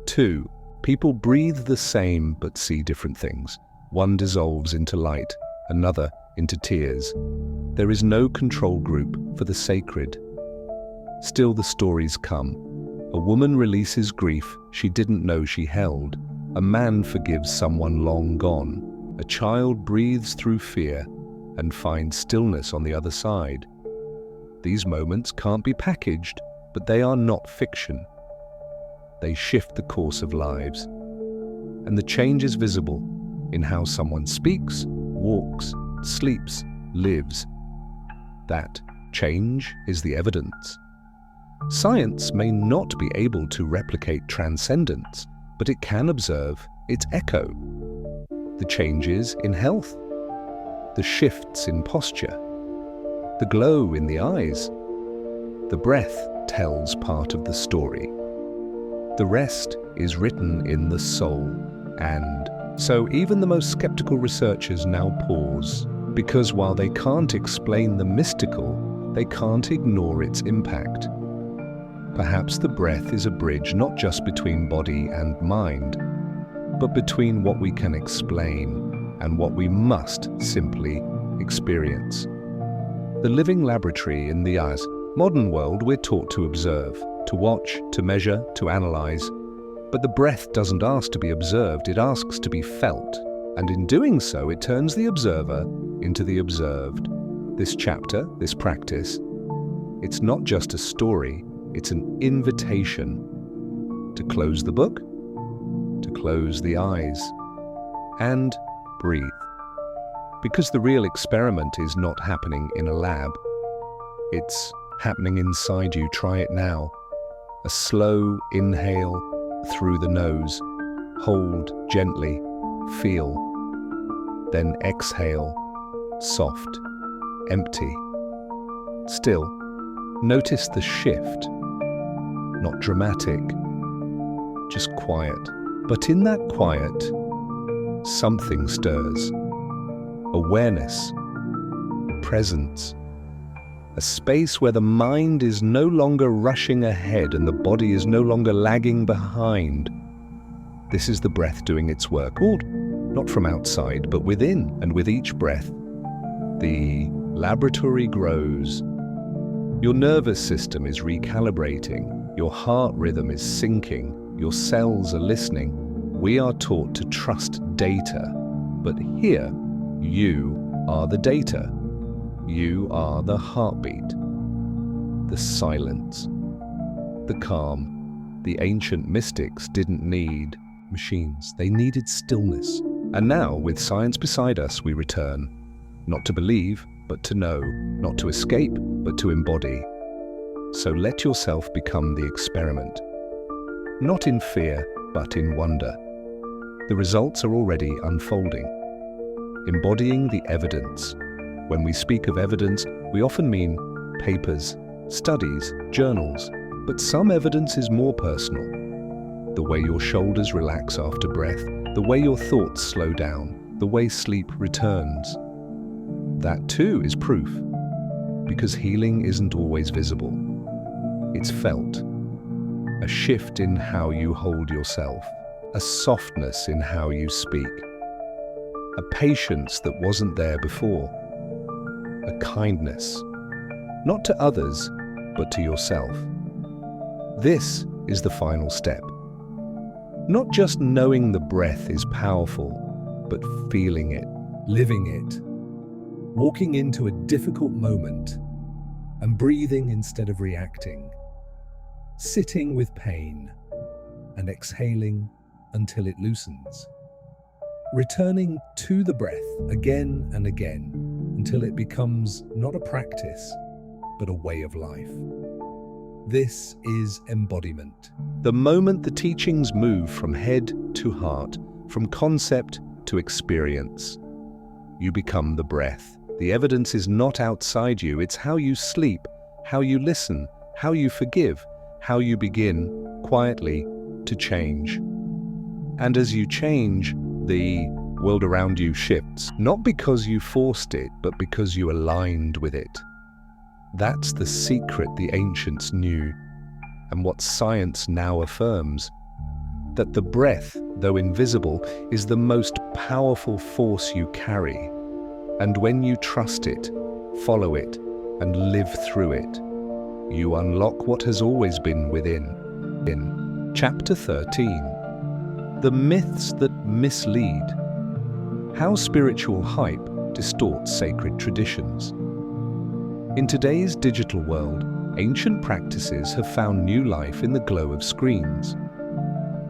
2. People breathe the same but see different things. One dissolves into light, another into tears. There is no control group for the sacred. Still the stories come. A woman releases grief she didn't know she held. A man forgives someone long gone. A child breathes through fear and finds stillness on the other side. These moments can't be packaged, but they are not fiction. They shift the course of lives. And the change is visible in how someone speaks, walks, sleeps, lives. That change is the evidence. Science may not be able to replicate transcendence, but it can observe its echo. The changes in health, the shifts in posture, the glow in the eyes. The breath tells part of the story. The rest is written in the soul. And so even the most skeptical researchers now pause, because while they can't explain the mystical, they can't ignore its impact. Perhaps the breath is a bridge not just between body and mind, but between what we can explain and what we must simply experience. The living laboratory in the modern world, we're taught to observe, to watch, to measure, to analyze. But the breath doesn't ask to be observed, it asks to be felt. And in doing so, it turns the observer into the observed. This chapter, this practice, it's not just a story, it's an invitation to close the book, to close the eyes, and breathe. Because the real experiment is not happening in a lab, it's happening inside you. Try it now. A slow inhale through the nose, hold gently, feel, then exhale, soft, empty. Still, notice the shift, not dramatic, just quiet. But in that quiet, something stirs. Awareness, presence, a space where the mind is no longer rushing ahead and the body is no longer lagging behind. This is the breath doing its work, all not from outside, but within. And with each breath, the laboratory grows. Your nervous system is recalibrating. Your heart rhythm is syncing. Your cells are listening. We are taught to trust data, but here, you are the data. You are the heartbeat, the silence, the calm. The ancient mystics didn't need machines. They needed stillness. And now, with science beside us, we return, not to believe, but to know, not to escape, but to embody. So let yourself become the experiment, not in fear, but in wonder. The results are already unfolding. Embodying the evidence. When we speak of evidence, we often mean papers, studies, journals, but some evidence is more personal. The way your shoulders relax after breath, the way your thoughts slow down, the way sleep returns. That too is proof, because healing isn't always visible. It's felt. A shift in how you hold yourself, a softness in how you speak, a patience that wasn't there before, a kindness, not to others, but to yourself. This is the final step. Not just knowing the breath is powerful, but feeling it, living it, walking into a difficult moment and breathing instead of reacting, sitting with pain and exhaling until it loosens, returning to the breath again and again until it becomes not a practice, but a way of life. This is embodiment. The moment the teachings move from head to heart, from concept to experience, you become the breath. The evidence is not outside you, it's how you sleep, how you listen, how you forgive, how you begin, quietly, to change. And as you change, the world around you shifts, not because you forced it, but because you aligned with it. That's the secret the ancients knew, and what science now affirms, that the breath, though invisible, is the most powerful force you carry. And when you trust it, follow it, and live through it, you unlock what has always been within. In Chapter 13, The myths that mislead. How spiritual hype distorts sacred traditions. In today's digital world, ancient practices have found new life in the glow of screens.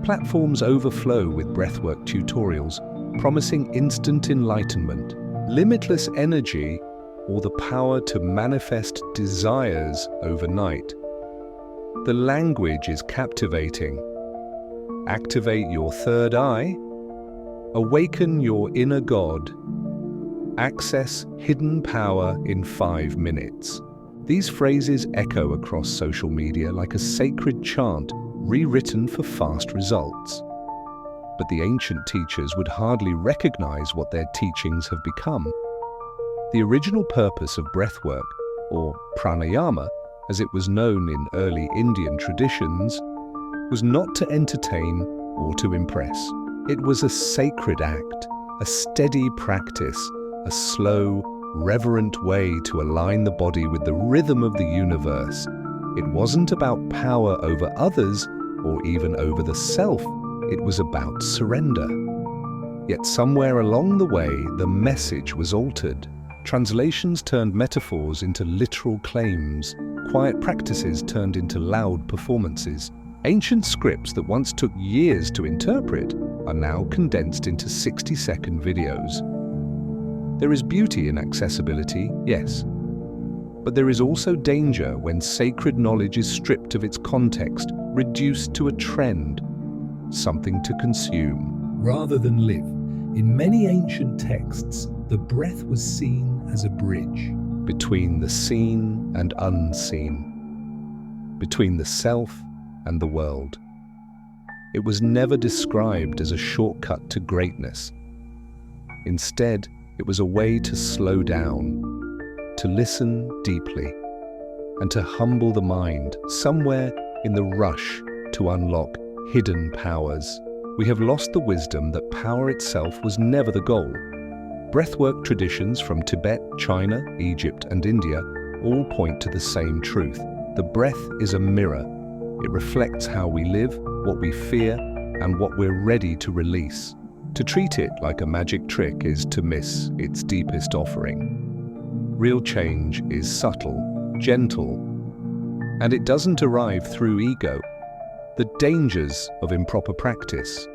Platforms overflow with breathwork tutorials, promising instant enlightenment, limitless energy, or the power to manifest desires overnight. The language is captivating. Activate your third eye. Awaken your inner God. Access hidden power in 5 minutes. These phrases echo across social media like a sacred chant rewritten for fast results. But the ancient teachers would hardly recognize what their teachings have become. The original purpose of breathwork, or pranayama, as it was known in early Indian traditions, was not to entertain or to impress. It was a sacred act, a steady practice, a slow, reverent way to align the body with the rhythm of the universe. It wasn't about power over others or even over the self. It was about surrender. Yet somewhere along the way, the message was altered. Translations turned metaphors into literal claims. Quiet practices turned into loud performances. Ancient scripts that once took years to interpret are now condensed into 60-second videos. There is beauty in accessibility, yes. But there is also danger when sacred knowledge is stripped of its context, reduced to a trend, something to consume. Rather than live, in many ancient texts, the breath was seen as a bridge. Between the seen and unseen. Between the self and the world. It was never described as a shortcut to greatness. Instead, it was a way to slow down, to listen deeply, and to humble the mind somewhere in the rush to unlock hidden powers. We have lost the wisdom that power itself was never the goal. Breathwork traditions from Tibet, China, Egypt, and India all point to the same truth. The breath is a mirror. It reflects how we live, what we fear, and what we're ready to release. To treat it like a magic trick is to miss its deepest offering. Real change is subtle, gentle, and it doesn't arrive through ego. The dangers of improper practice.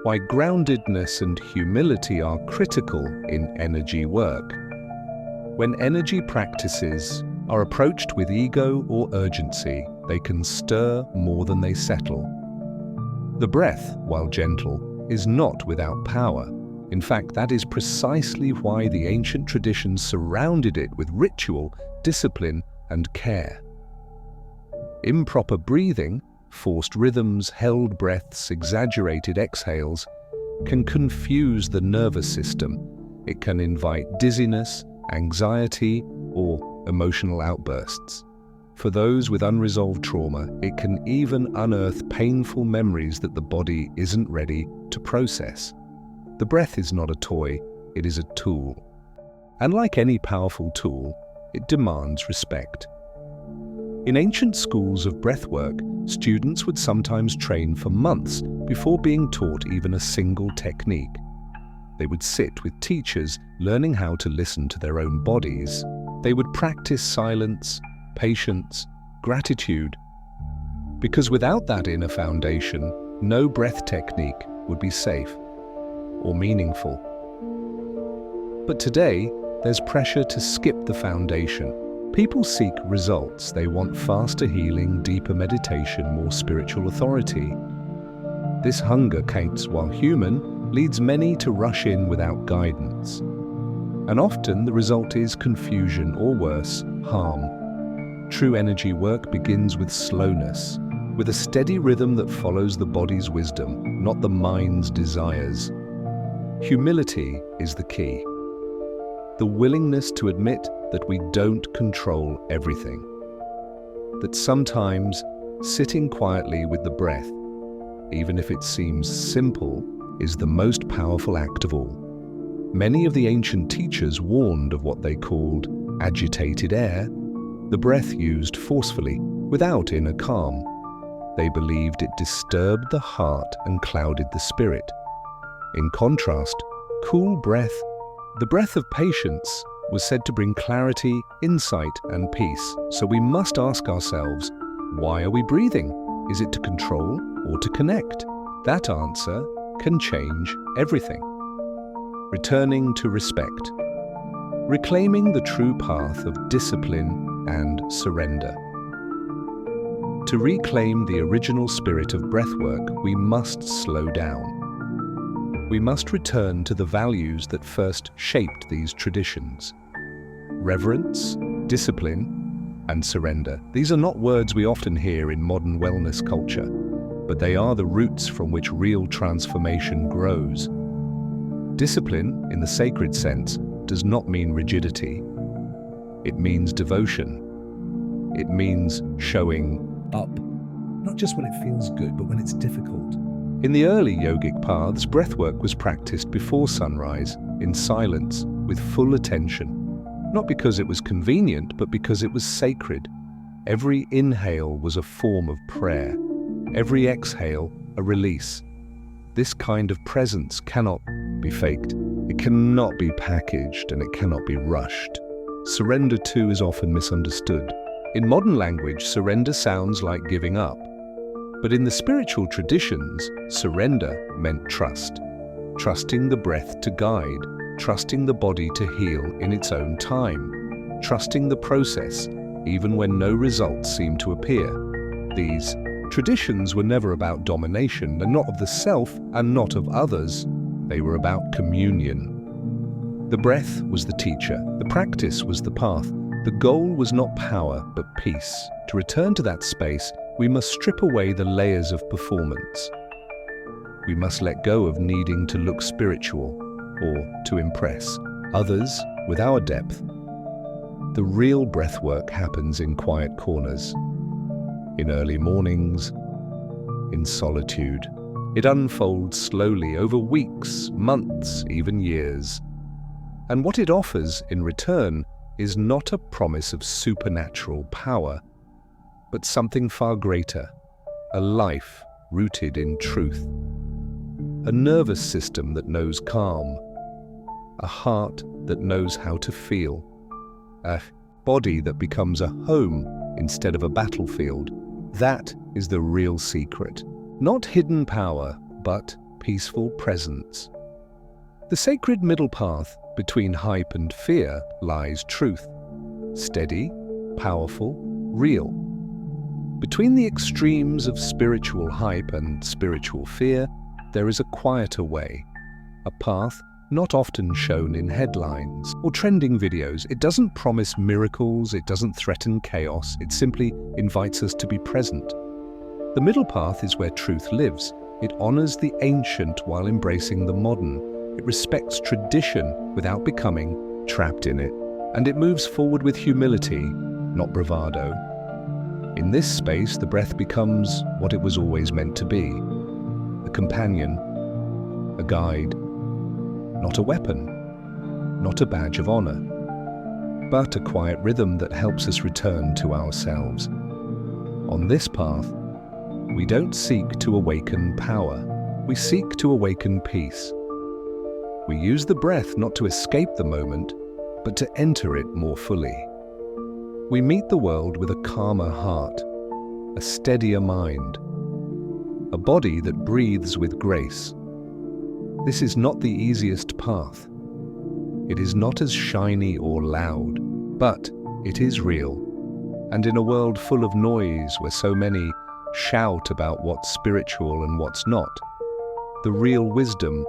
Why groundedness and humility are critical in energy work. When energy practices are approached with ego or urgency, they can stir more than they settle. The breath, while gentle, is not without power. In fact, that is precisely why the ancient traditions surrounded it with ritual, discipline, and care. Improper breathing, forced rhythms, held breaths, exaggerated exhales, can confuse the nervous system. It can invite dizziness, anxiety, or emotional outbursts. For those with unresolved trauma, it can even unearth painful memories that the body isn't ready to process. The breath is not a toy, it is a tool. And like any powerful tool, it demands respect. In ancient schools of breathwork, students would sometimes train for months before being taught even a single technique. They would sit with teachers, learning how to listen to their own bodies. They would practice silence, patience, gratitude. Because without that inner foundation, no breath technique would be safe or meaningful. But today, there's pressure to skip the foundation. People seek results. They want faster healing, deeper meditation, more spiritual authority. This hunger, while human, leads many to rush in without guidance. And often the result is confusion or worse, harm. True energy work begins with slowness, with a steady rhythm that follows the body's wisdom, not the mind's desires. Humility is the key. The willingness to admit that we don't control everything. That sometimes sitting quietly with the breath, even if it seems simple, is the most powerful act of all. Many of the ancient teachers warned of what they called agitated air, the breath used forcefully, without inner calm. They believed it disturbed the heart and clouded the spirit. In contrast, cool breath, the breath of patience, was said to bring clarity, insight, and peace. So we must ask ourselves, why are we breathing? Is it to control or to connect? That answer can change everything. Returning to respect. Reclaiming the true path of discipline and surrender. To reclaim the original spirit of breathwork, we must slow down. We must return to the values that first shaped these traditions. Reverence, discipline, and surrender. These are not words we often hear in modern wellness culture, but they are the roots from which real transformation grows. Discipline, in the sacred sense, does not mean rigidity. It means devotion. It means showing Up, not just when it feels good, but when it's difficult. In the early yogic paths, breathwork was practiced before sunrise, in silence, with full attention. Not because it was convenient, but because it was sacred. Every inhale was a form of prayer. Every exhale, a release. This kind of presence cannot be faked. It cannot be packaged, and it cannot be rushed. Surrender, too, is often misunderstood. In modern language, surrender sounds like giving up. But in the spiritual traditions, surrender meant trust. Trusting the breath to guide, trusting the body to heal in its own time, trusting the process, even when no results seem to appear. These traditions were never about domination, and not of the self and not of others. They were about communion. The breath was the teacher, the practice was the path. The goal was not power, but peace. To return to that space, we must strip away the layers of performance. We must let go of needing to look spiritual or to impress others with our depth. The real breathwork happens in quiet corners, in early mornings, in solitude. It unfolds slowly over weeks, months, even years. And what it offers in return is not a promise of supernatural power, but something far greater, a life rooted in truth, a nervous system that knows calm, a heart that knows how to feel, a body that becomes a home instead of a battlefield. That is the real secret. Not hidden power, but peaceful presence. The sacred middle path between hype and fear lies truth. Steady, powerful, real. Between the extremes of spiritual hype and spiritual fear, there is a quieter way, a path not often shown in headlines or trending videos. It doesn't promise miracles, it doesn't threaten chaos, it simply invites us to be present. The middle path is where truth lives. It honors the ancient while embracing the modern. It respects tradition without becoming trapped in it. And it moves forward with humility, not bravado. In this space, the breath becomes what it was always meant to be. A companion, a guide, not a weapon, not a badge of honor, but a quiet rhythm that helps us return to ourselves. On this path, we don't seek to awaken power. We seek to awaken peace. We use the breath not to escape the moment, but to enter it more fully. We meet the world with a calmer heart, a steadier mind, a body that breathes with grace. This is not the easiest path. It is not as shiny or loud, but it is real. And in a world full of noise where so many shout about what's spiritual and what's not, the real wisdom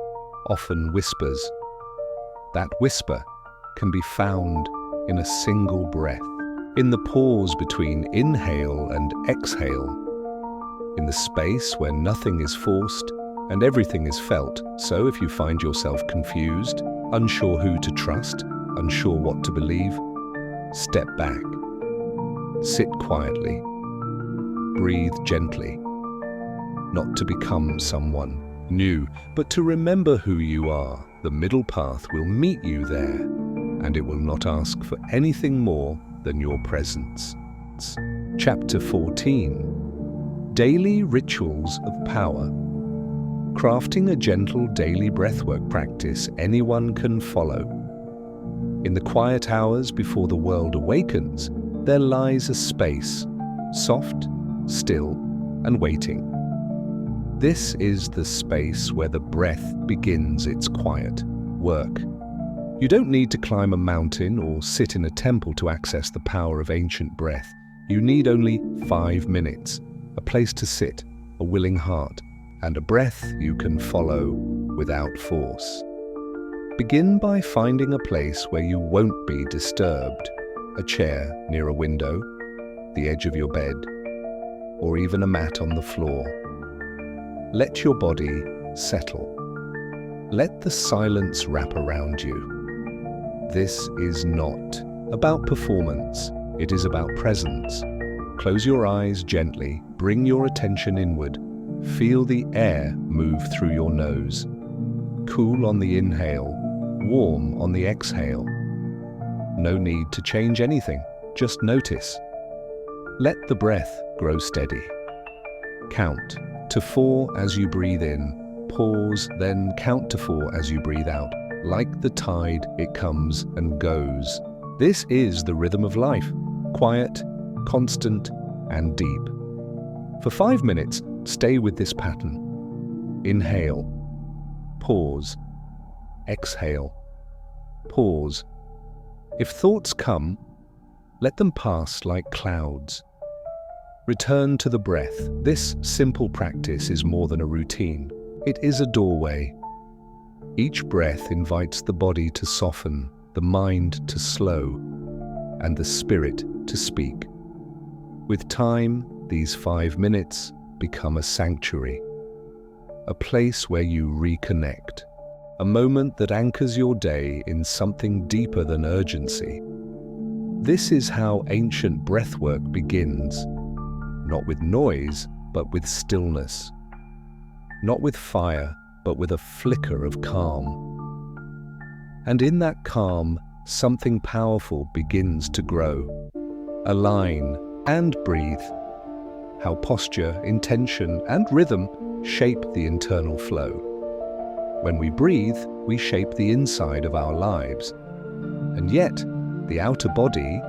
often whispers. That whisper can be found in a single breath, in the pause between inhale and exhale, in the space where nothing is forced and everything is felt. So if you find yourself confused, unsure who to trust, unsure what to believe, step back, sit quietly, breathe gently, not to become someone new, but to remember who you are. The middle path will meet you there, and it will not ask for anything more than your presence. Chapter 14. Daily rituals of power. Crafting a gentle daily breathwork practice anyone can follow. In the quiet hours before the world awakens, there lies a space, soft, still, and waiting. This is the space where the breath begins its quiet work. You don't need to climb a mountain or sit in a temple to access the power of ancient breath. You need only 5 minutes, a place to sit, a willing heart, and a breath you can follow without force. Begin by finding a place where you won't be disturbed, a chair near a window, the edge of your bed, or even a mat on the floor. Let your body settle. Let the silence wrap around you. This is not about performance, it is about presence. Close your eyes gently, bring your attention inward. Feel the air move through your nose. Cool on the inhale, warm on the exhale. No need to change anything, just notice. Let the breath grow steady. Count to 4 as you breathe in. Pause, then count to 4 as you breathe out. Like the tide, it comes and goes. This is the rhythm of life, quiet, constant, and deep. For 5 minutes, stay with this pattern. Inhale, pause, exhale, pause. If thoughts come, let them pass like clouds. Return to the breath. This simple practice is more than a routine. It is a doorway. Each breath invites the body to soften, the mind to slow, and the spirit to speak. With time, these 5 minutes become a sanctuary, a place where you reconnect, a moment that anchors your day in something deeper than urgency. This is how ancient breathwork begins, not with noise, but with stillness, not with fire, but with a flicker of calm. And in that calm, something powerful begins to grow. Align and breathe. How posture, intention, and rhythm shape the internal flow. When we breathe, we shape the inside of our lives. And yet, the outer body,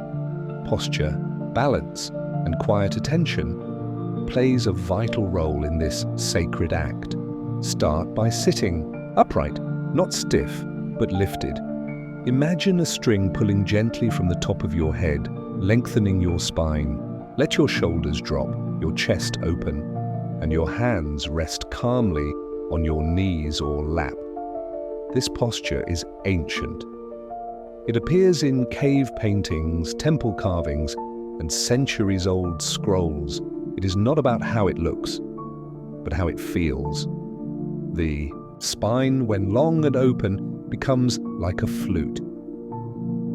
posture, balance, and quiet attention plays a vital role in this sacred act. Start by sitting upright, not stiff, but lifted. Imagine a string pulling gently from the top of your head, lengthening your spine. Let your shoulders drop, your chest open, and your hands rest calmly on your knees or lap. This posture is ancient. It appears in cave paintings, temple carvings, and centuries-old scrolls. It is not about how it looks, but how it feels. The spine, when long and open, becomes like a flute.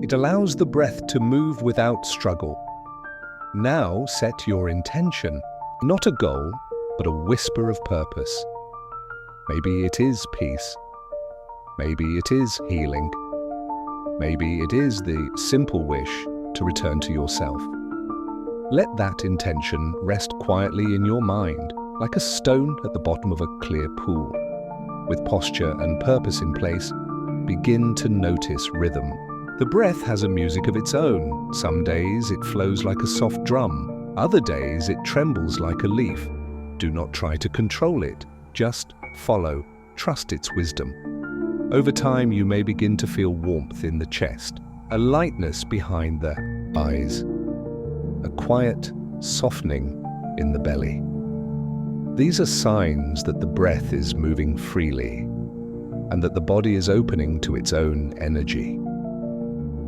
It allows the breath to move without struggle. Now set your intention, not a goal, but a whisper of purpose. Maybe it is peace. Maybe it is healing. Maybe it is the simple wish to return to yourself. Let that intention rest quietly in your mind, like a stone at the bottom of a clear pool. With posture and purpose in place, begin to notice rhythm. The breath has a music of its own. Some days it flows like a soft drum. Other days it trembles like a leaf. Do not try to control it. Just follow. Trust its wisdom. Over time, you may begin to feel warmth in the chest, a lightness behind the eyes, a quiet softening in the belly. These are signs that the breath is moving freely and that the body is opening to its own energy.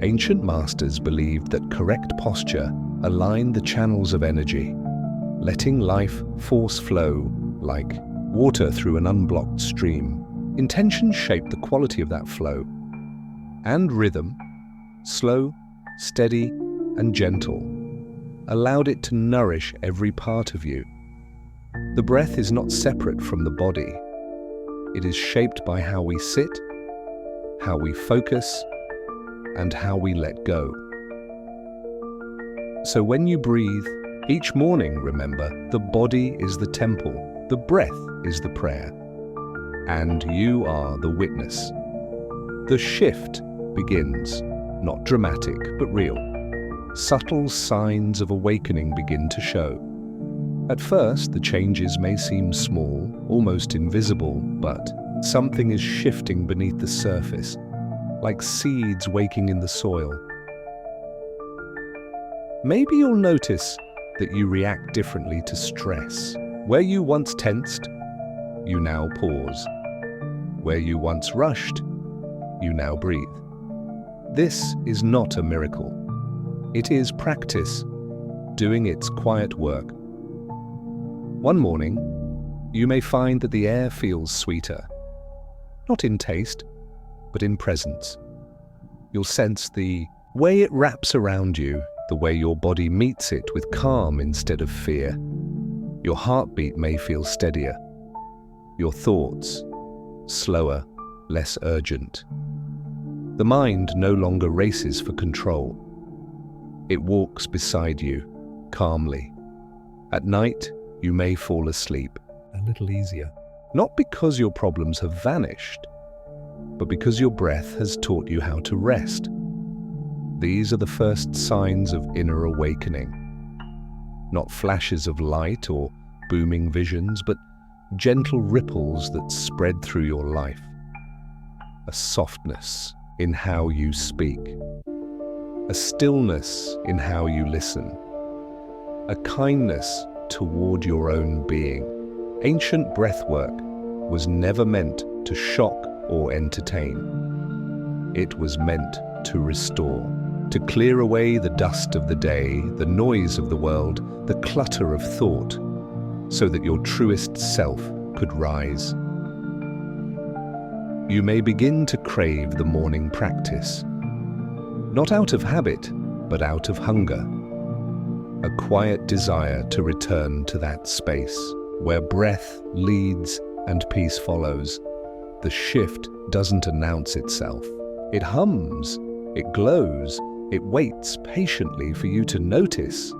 Ancient masters believed that correct posture aligned the channels of energy, letting life force flow like water through an unblocked stream. Intention shaped the quality of that flow, and rhythm, slow, steady, and gentle, allowed it to nourish every part of you. The breath is not separate from the body. It is shaped by how we sit, how we focus, and how we let go. So when you breathe, Each morning, remember, the body is the temple, the breath is the prayer, and you are the witness. The shift begins, not dramatic, but real. Subtle signs of awakening begin to show. At first, the changes may seem small, almost invisible, but something is shifting beneath the surface, like seeds waking in the soil. Maybe you'll notice that you react differently to stress. Where you once tensed, you now pause. Where you once rushed, you now breathe. This is not a miracle. It is practice, doing its quiet work. One morning, you may find that the air feels sweeter, not in taste, but in presence. You'll sense the way it wraps around you, the way your body meets it with calm instead of fear. Your heartbeat may feel steadier, your thoughts slower, less urgent. The mind no longer races for control. It walks beside you, calmly. At night, you may fall asleep. A little easier. Not because your problems have vanished, but because your breath has taught you how to rest. These are the first signs of inner awakening. Not flashes of light or booming visions, but gentle ripples that spread through your life. A softness in how you speak. A stillness in how you listen. A kindness toward your own being. Ancient breathwork was never meant to shock or entertain. It was meant to restore, to clear away the dust of the day, the noise of the world, the clutter of thought, so that your truest self could rise. You may begin to crave the morning practice, not out of habit, but out of hunger. A quiet desire to return to that space where breath leads and peace follows. The shift doesn't announce itself. It hums, it glows, it waits patiently for you to notice.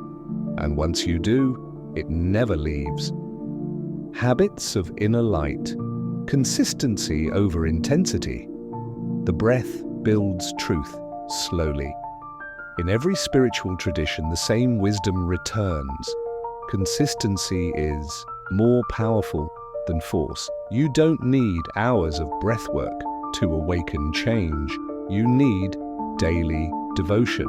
And once you do, it never leaves. Habits of inner light, consistency over intensity. The breath builds truth slowly. In every spiritual tradition, the same wisdom returns. Consistency is more powerful than force. You don't need hours of breathwork to awaken change. You need daily devotion.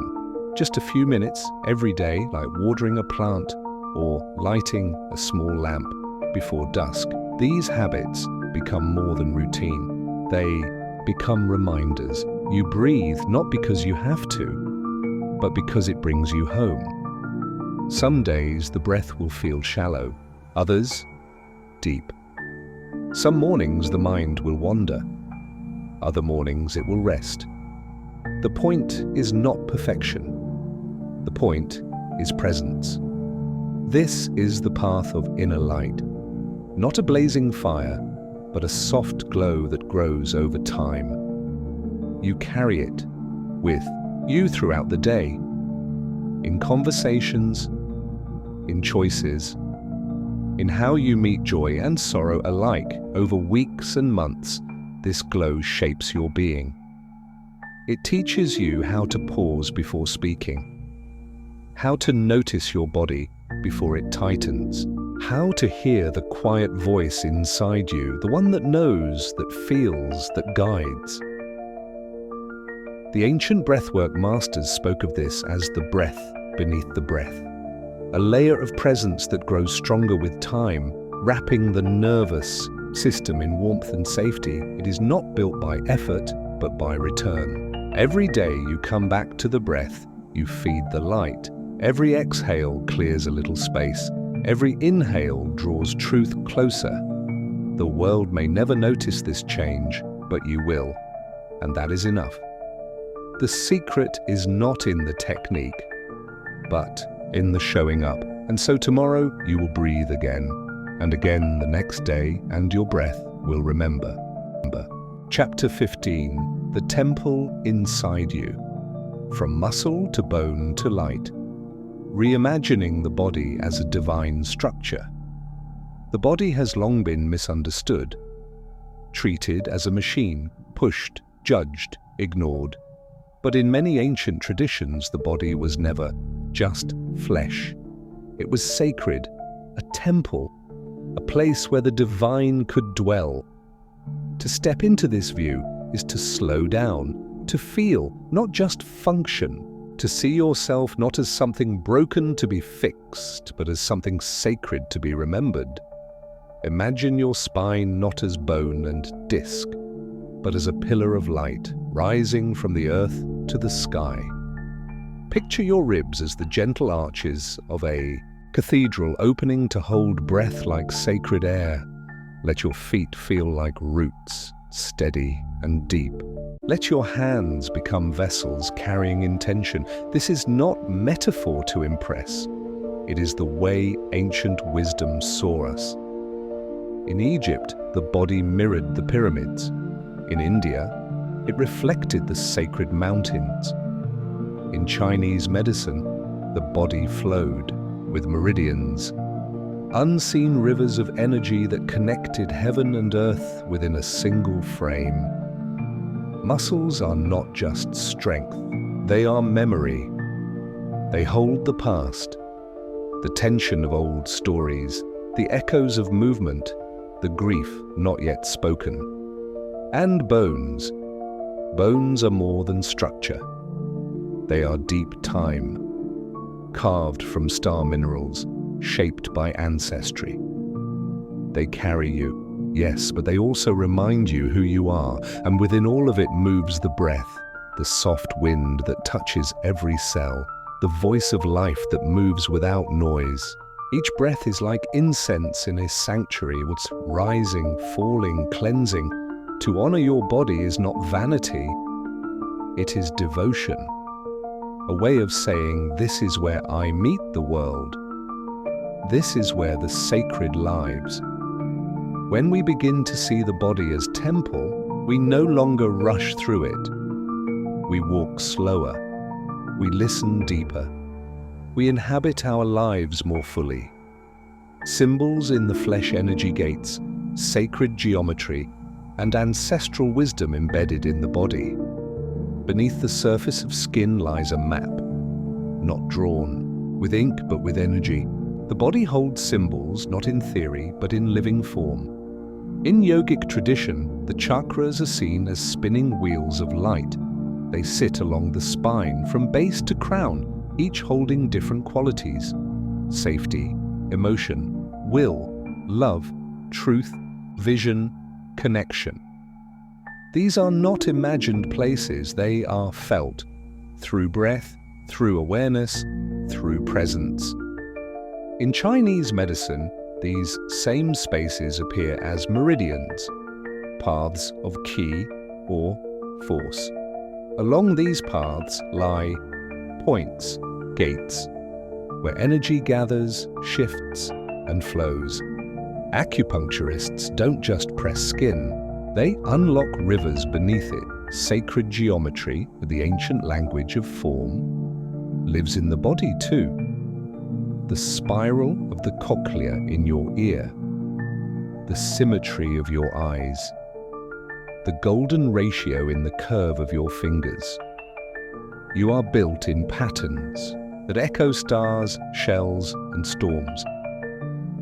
Just a few minutes every day, like watering a plant or lighting a small lamp before dusk. These habits become more than routine. They become reminders. You breathe not because you have to, but because it brings you home. Some days the breath will feel shallow, others deep. Some mornings the mind will wander, other mornings it will rest. The point is not perfection. The point is presence. This is the path of inner light, not a blazing fire, but a soft glow that grows over time. You carry it with you throughout the day, in conversations, in choices, in how you meet joy and sorrow alike. Over weeks and months, this glow shapes your being. It teaches you how to pause before speaking, how to notice your body before it tightens, how to hear the quiet voice inside you, the one that knows, that feels, that guides. The ancient breathwork masters spoke of this as the breath beneath the breath, a layer of presence that grows stronger with time, wrapping the nervous system in warmth and safety. It is not built by effort, but by return. Every day you come back to the breath, you feed the light. Every exhale clears a little space. Every inhale draws truth closer. The world may never notice this change, but you will, and that is enough. The secret is not in the technique, but in the showing up. And so tomorrow you will breathe again, and again the next day, and your breath will remember. Chapter 15, The Temple Inside You. From muscle to bone to light. reimagining the body as a divine structure. The body has long been misunderstood, treated as a machine, pushed, judged, ignored. But in many ancient traditions, the body was never just flesh. It was sacred, a temple, a place where the divine could dwell. To step into this view is to slow down, to feel, not just function, to see yourself not as something broken to be fixed, but as something sacred to be remembered. Imagine your spine not as bone and disc, but as a pillar of light rising from the earth to the sky. Picture your ribs as the gentle arches of a cathedral opening to hold breath like sacred air. Let your feet feel like roots, steady and deep. Let your hands become vessels carrying intention. This is not metaphor to impress. It is the way ancient wisdom saw us. In Egypt, the body mirrored the pyramids. In India, it reflected the sacred mountains. In Chinese medicine, the body flowed with meridians, unseen rivers of energy that connected heaven and earth within a single frame. Muscles are not just strength, they are memory. They hold the past, the tension of old stories, the echoes of movement, the grief not yet spoken. And bones. Bones are more than structure. They are deep time, carved from star minerals, shaped by ancestry. They carry you, yes, but they also remind you who you are, and within all of it moves the breath, the soft wind that touches every cell, the voice of life that moves without noise. Each breath is like incense in a sanctuary, what's rising, falling, cleansing. To honor your body is not vanity, it is devotion. A way of saying, this is where I meet the world. This is where the sacred lives. When we begin to see the body as temple, we no longer rush through it. We walk slower. We listen deeper. We inhabit our lives more fully. Symbols in the flesh energy gates, sacred geometry, and ancestral wisdom embedded in the body. Beneath the surface of skin lies a map, not drawn, with ink but with energy. The body holds symbols, not in theory, but in living form. In yogic tradition, the chakras are seen as spinning wheels of light. They sit along the spine, from base to crown, each holding different qualities: safety, emotion, will, love, truth, vision, connection. These are not imagined places, they are felt, through breath, through awareness, through presence. In Chinese medicine, these same spaces appear as meridians, paths of qi or force. Along these paths lie points, gates, where energy gathers, shifts, and flows. Acupuncturists don't just press skin, they unlock rivers beneath it. Sacred geometry, the ancient language of form, lives in the body too. The spiral of the cochlea in your ear, the symmetry of your eyes, the golden ratio in the curve of your fingers. You are built in patterns that echo stars, shells, and storms.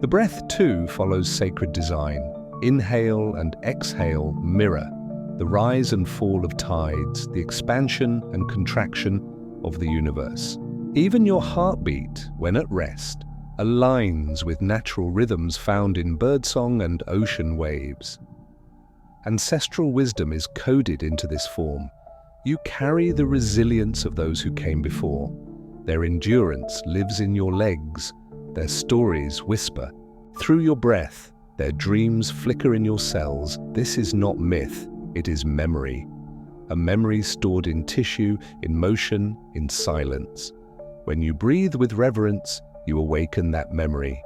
The breath, too, follows sacred design. Inhale and exhale mirror the rise and fall of tides, the expansion and contraction of the universe. Even your heartbeat, when at rest, aligns with natural rhythms found in birdsong and ocean waves. Ancestral wisdom is coded into this form. You carry the resilience of those who came before. Their endurance lives in your legs. Their stories whisper through your breath. Their dreams flicker in your cells. This is not myth, it is memory. A memory stored in tissue, in motion, in silence. When you breathe with reverence, you awaken that memory.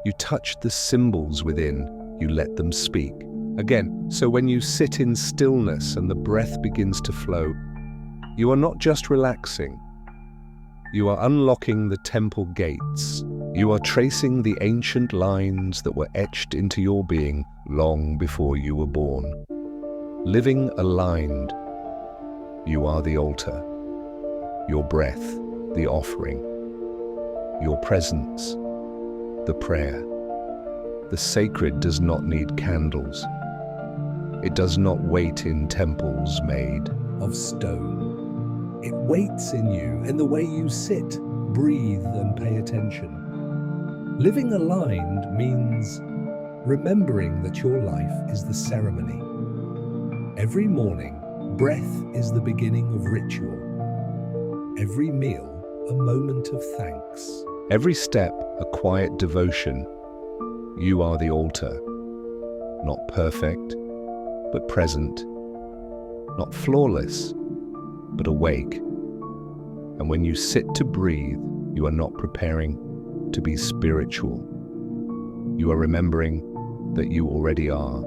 You touch the symbols within, you let them speak. Again, so when you sit in stillness and the breath begins to flow, you are not just relaxing, You are unlocking the temple gates. You are tracing the ancient lines that were etched into your being long before you were born. Living aligned, you are the altar. Your breath, the offering. Your presence, the prayer. The sacred does not need candles. It does not wait in temples made of stone. It waits in you, in the way you sit, breathe, and pay attention. Living aligned means remembering that your life is the ceremony. Every morning, breath is the beginning of ritual. Every meal, a moment of thanks. Every step, a quiet devotion. You are the altar. Not perfect, but present. Not flawless, but awake. And when you sit to breathe, you are not preparing to be spiritual. You are remembering that you already are.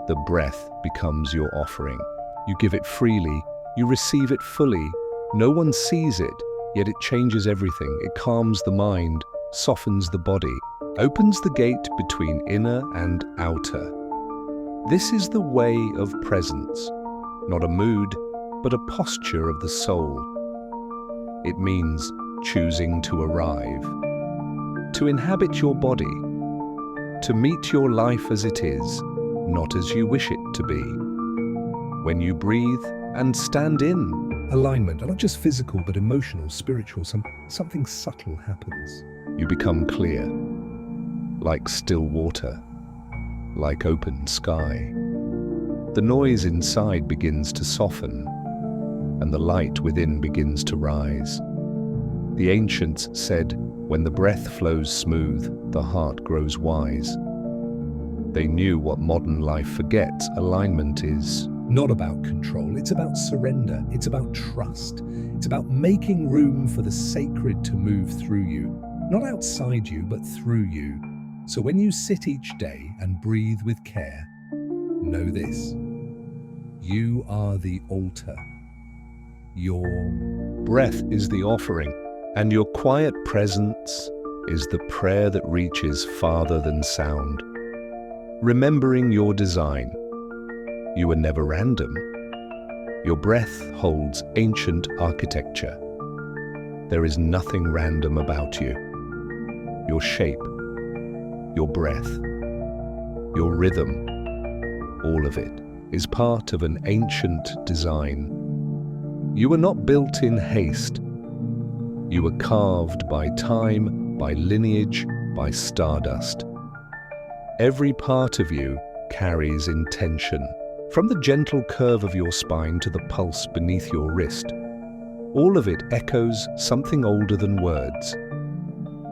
The breath becomes your offering. You give it freely, you receive it fully. No one sees it, yet it changes everything. It calms the mind, softens the body, opens the gate between inner and outer. This is the way of presence, not a mood, but a posture of the soul. It means choosing to arrive, to inhabit your body, to meet your life as it is, not as you wish it to be. When you breathe and stand in alignment, not just physical, but emotional, spiritual, something subtle happens. You become clear, like still water, like open sky. The noise inside begins to soften, and the light within begins to rise. The ancients said, when the breath flows smooth, the heart grows wise. They knew what modern life forgets. Alignment is not about control, it's about surrender, it's about trust, it's about making room for the sacred to move through you, not outside you, but through you. So when you sit each day and breathe with care, know this: you are the altar. Your breath is the offering, and your quiet presence is the prayer that reaches farther than sound. Remembering your design, you were never random. Your breath holds ancient architecture. There is nothing random about you. Your shape, your breath, your rhythm, all of it is part of an ancient design. You were not built in haste. You were carved by time, by lineage, by stardust. Every part of you carries intention. From the gentle curve of your spine to the pulse beneath your wrist, all of it echoes something older than words.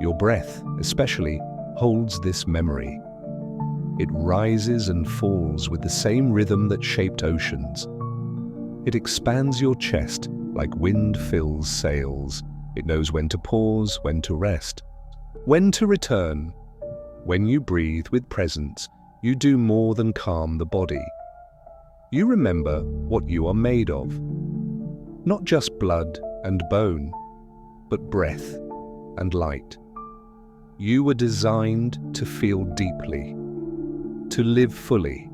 Your breath, especially, holds this memory. It rises and falls with the same rhythm that shaped oceans. It expands your chest like wind fills sails. It knows when to pause, when to rest, when to return. When you breathe with presence, you do more than calm the body. You remember what you are made of. Not just blood and bone, but breath and light. You were designed to feel deeply, to live fully,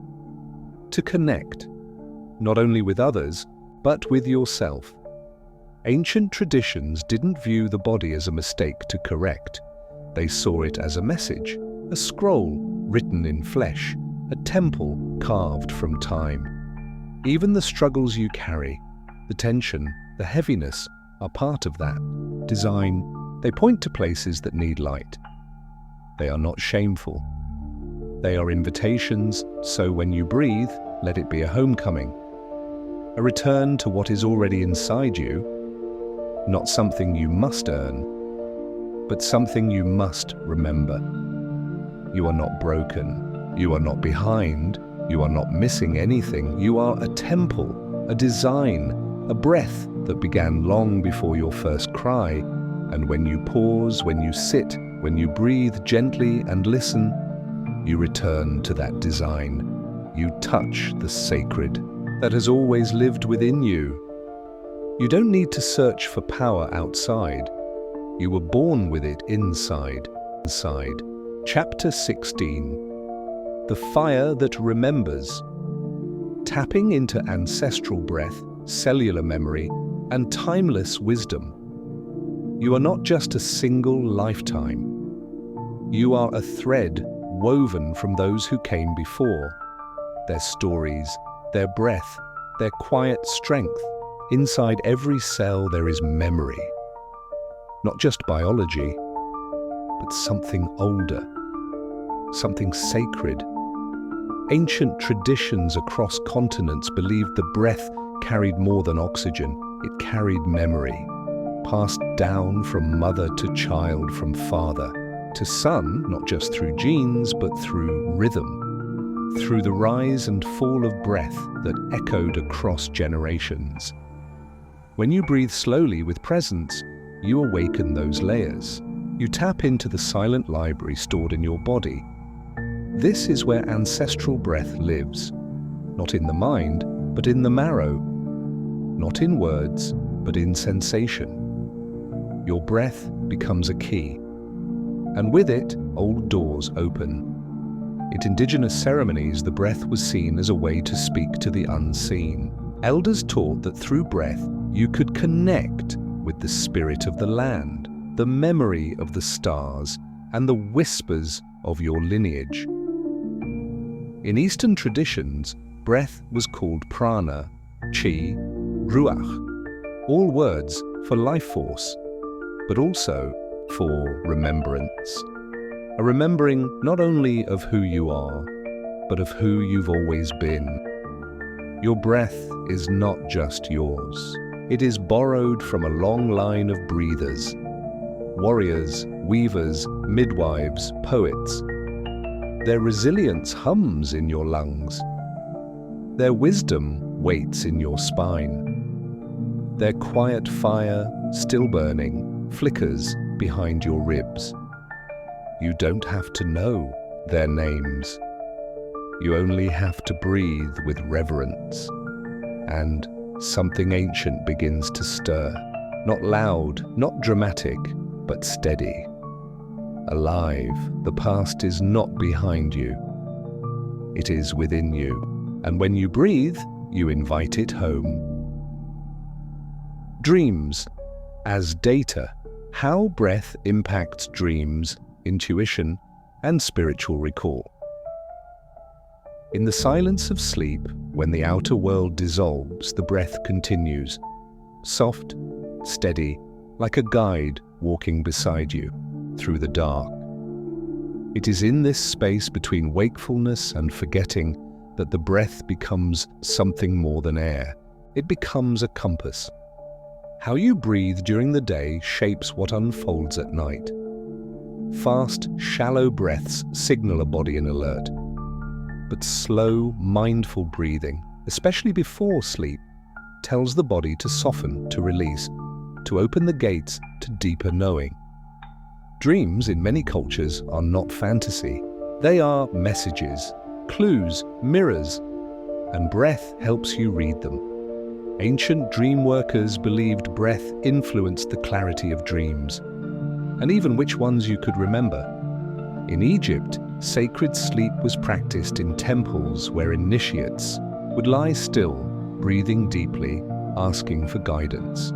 to connect, not only with others, but with yourself. Ancient traditions didn't view the body as a mistake to correct. They saw it as a message, a scroll written in flesh, a temple carved from time. Even the struggles you carry, the tension, the heaviness, are part of that design. They point to places that need light. They are not shameful. They are invitations, so when you breathe, let it be a homecoming. A return to what is already inside you, not something you must earn, but something you must remember. You are not broken. You are not behind. You are not missing anything. You are a temple, a design, a breath that began long before your first cry. And when you pause, when you sit, when you breathe gently and listen, you return to that design. You touch the sacred that has always lived within you. You don't need to search for power outside. You were born with it inside. Chapter 16. The Fire That Remembers. Tapping into ancestral breath, cellular memory, and timeless wisdom. You are not just a single lifetime. You are a thread woven from those who came before. Their stories, their breath, their quiet strength. Inside every cell there is memory. Not just biology, but something older, something sacred. Ancient traditions across continents believed the breath carried more than oxygen. It carried memory, passed down from mother to child, from father to son, not just through genes, but through rhythm, through the rise and fall of breath that echoed across generations. When you breathe slowly with presence, you awaken those layers. You tap into the silent library stored in your body. This is where ancestral breath lives, not in the mind, but in the marrow, not in words, but in sensation. Your breath becomes a key, and with it, old doors open. In indigenous ceremonies, the breath was seen as a way to speak to the unseen. Elders taught that through breath, you could connect with the spirit of the land, the memory of the stars, and the whispers of your lineage. In Eastern traditions, breath was called prana, chi, ruach, all words for life force, but also for remembrance. A remembering not only of who you are, but of who you've always been. Your breath is not just yours. It is borrowed from a long line of breathers, warriors, weavers, midwives, poets. Their resilience hums in your lungs. Their wisdom waits in your spine. Their quiet fire, still burning, flickers behind your ribs. You don't have to know their names. You only have to breathe with reverence. And something ancient begins to stir. Not loud, not dramatic, but steady. Alive. The past is not behind you. It is within you. And when you breathe, you invite it home. Dreams. As data. How breath impacts dreams, intuition, and spiritual recall. In the silence of sleep, when the outer world dissolves, the breath continues, soft, steady, like a guide walking beside you through the dark. It is in this space between wakefulness and forgetting that the breath becomes something more than air. It becomes a compass. How you breathe during the day shapes what unfolds at night. Fast, shallow breaths signal a body in alert. But slow, mindful breathing, especially before sleep, tells the body to soften, to release, to open the gates to deeper knowing. Dreams in many cultures are not fantasy. They are messages, clues, mirrors, and breath helps you read them. Ancient dream workers believed breath influenced the clarity of dreams, and even which ones you could remember. In Egypt, sacred sleep was practiced in temples where initiates would lie still, breathing deeply, asking for guidance.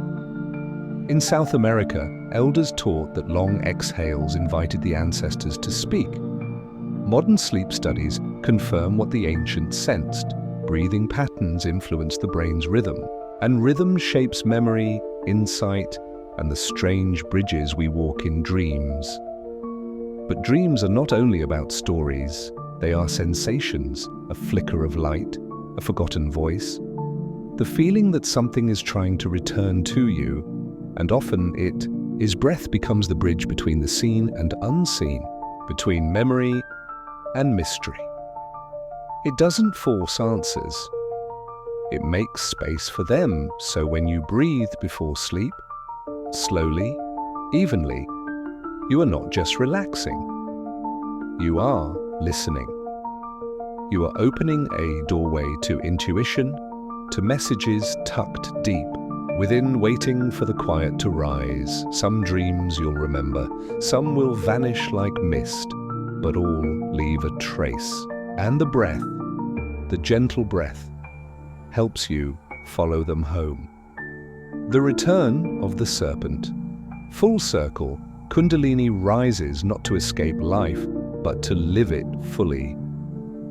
In South America, elders taught that long exhales invited the ancestors to speak. Modern sleep studies confirm what the ancients sensed. Breathing patterns influence the brain's rhythm, and rhythm shapes memory, insight, and the strange bridges we walk in dreams. But dreams are not only about stories, they are sensations, a flicker of light, a forgotten voice, the feeling that something is trying to return to you, and often it is. Breath becomes the bridge between the seen and unseen, between memory and mystery. It doesn't force answers. It makes space for them, so when you breathe before sleep, slowly, evenly, you are not just relaxing. You are listening. You are opening a doorway to intuition, to messages tucked deep within, waiting for the quiet to rise. Some dreams you'll remember, some will vanish like mist, but all leave a trace. And the breath, the gentle breath, helps you follow them home. The return of the serpent. Full circle, Kundalini rises not to escape life, but to live it fully.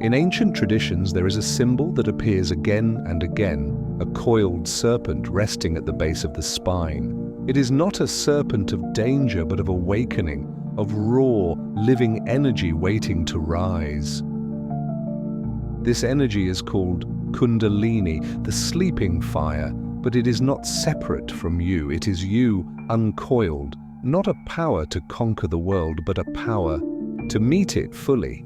In ancient traditions, there is a symbol that appears again and again, a coiled serpent resting at the base of the spine. It is not a serpent of danger, but of awakening, of raw, living energy waiting to rise. This energy is called Kundalini, the sleeping fire, but it is not separate from you. It is you uncoiled, not a power to conquer the world, but a power to meet it fully.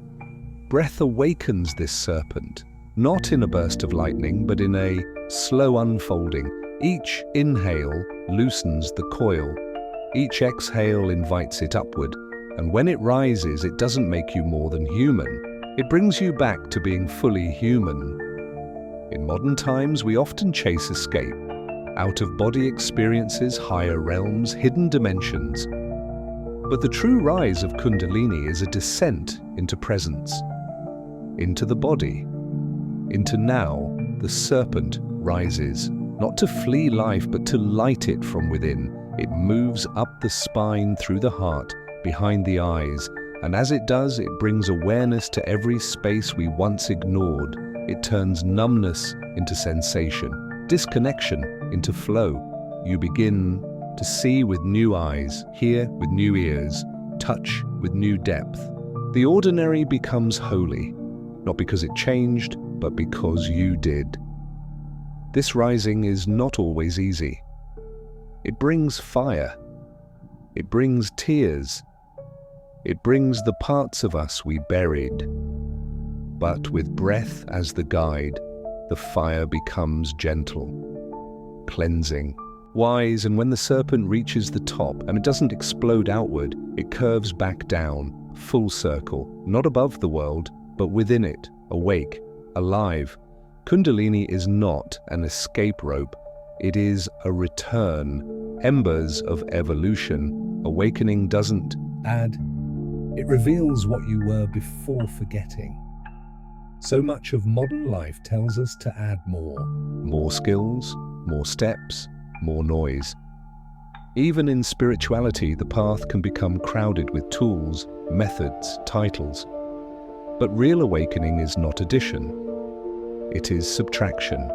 Breath awakens this serpent, not in a burst of lightning, but in a slow unfolding. Each inhale loosens the coil. Each exhale invites it upward. And when it rises, it doesn't make you more than human. It brings you back to being fully human. In modern times, we often chase escape. Out-of-body experiences, higher realms, hidden dimensions. But the true rise of Kundalini is a descent into presence, into the body, into now. The serpent rises, not to flee life, but to light it from within. It moves up the spine, through the heart, behind the eyes, and as it does, it brings awareness to every space we once ignored. It turns numbness into sensation, disconnection into flow. You begin to see with new eyes, hear with new ears, touch with new depth. The ordinary becomes holy, not because it changed, but because you did. This rising is not always easy. It brings fire. It brings tears. It brings the parts of us we buried. But with breath as the guide, the fire becomes gentle, cleansing, wise, and when the serpent reaches the top and it doesn't explode outward, it curves back down, full circle, not above the world, but within it, awake, alive. Kundalini is not an escape rope. It is a return, embers of evolution. Awakening doesn't Add, it reveals what you were before forgetting. So much of modern life tells us to add more. More skills, more steps, more noise. Even in spirituality, the path can become crowded with tools, methods, titles. But real awakening is not addition. It is subtraction.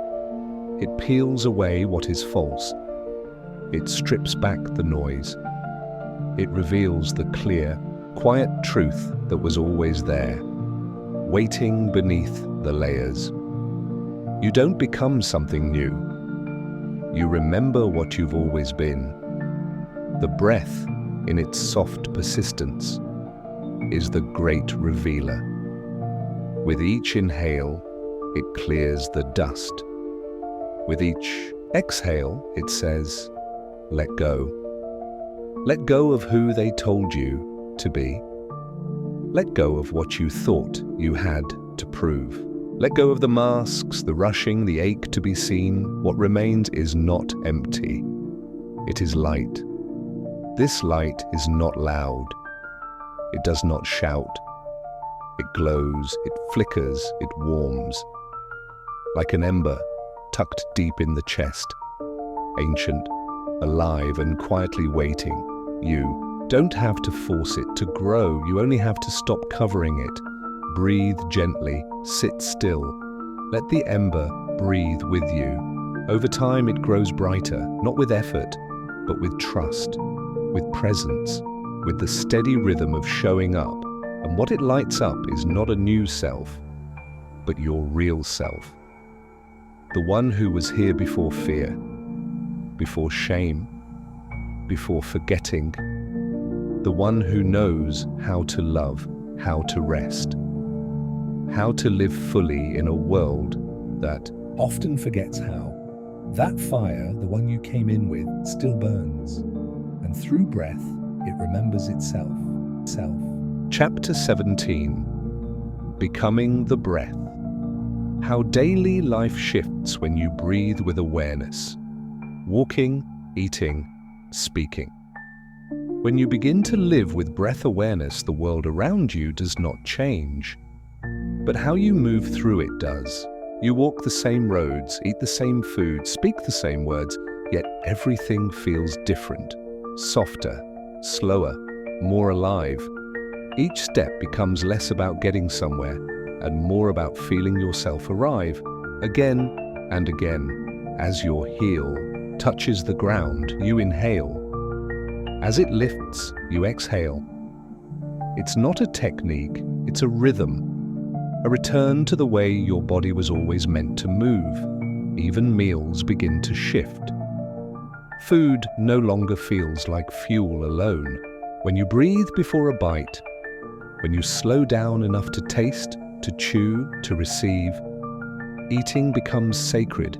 It peels away what is false. It strips back the noise. It reveals the clear, quiet truth that was always there, waiting beneath the layers. You don't become something new. You remember what you've always been. The breath, in its soft persistence, is the great revealer. With each inhale, it clears the dust. With each exhale, it says, let go. Let go of who they told you to be. Let go of what you thought you had to prove. Let go of the masks, the rushing, the ache to be seen. What remains is not empty. It is light. This light is not loud. It does not shout. It glows, it flickers, it warms. Like an ember tucked deep in the chest, ancient, alive and quietly waiting. You don't have to force it to grow. You only have to stop covering it. Breathe gently, sit still. Let the ember breathe with you. Over time it grows brighter, not with effort, but with trust, with presence, with the steady rhythm of showing up. And what it lights up is not a new self, but your real self. The one who was here before fear, before shame, before forgetting. The one who knows how to love, how to rest, how to live fully in a world that Often forgets how. That fire, the one you came in with, still burns. And through breath, it remembers itself. Chapter 17. Becoming the Breath. How daily life shifts when you breathe with awareness. walking, eating, speaking. When you begin to live with breath awareness, the world around you does not change, but how you move through it does. You walk the same roads, eat the same food, speak the same words, yet everything feels different, softer, slower, more alive. Each step becomes less about getting somewhere and more about feeling yourself arrive, again and again. As your heel touches the ground, you inhale. As it lifts, you exhale. It's not a technique, it's a rhythm, a return to the way your body was always meant to move. Even meals begin to shift. Food no longer feels like fuel alone. When you breathe before a bite, when you slow down enough to taste, to chew, to receive, eating becomes sacred.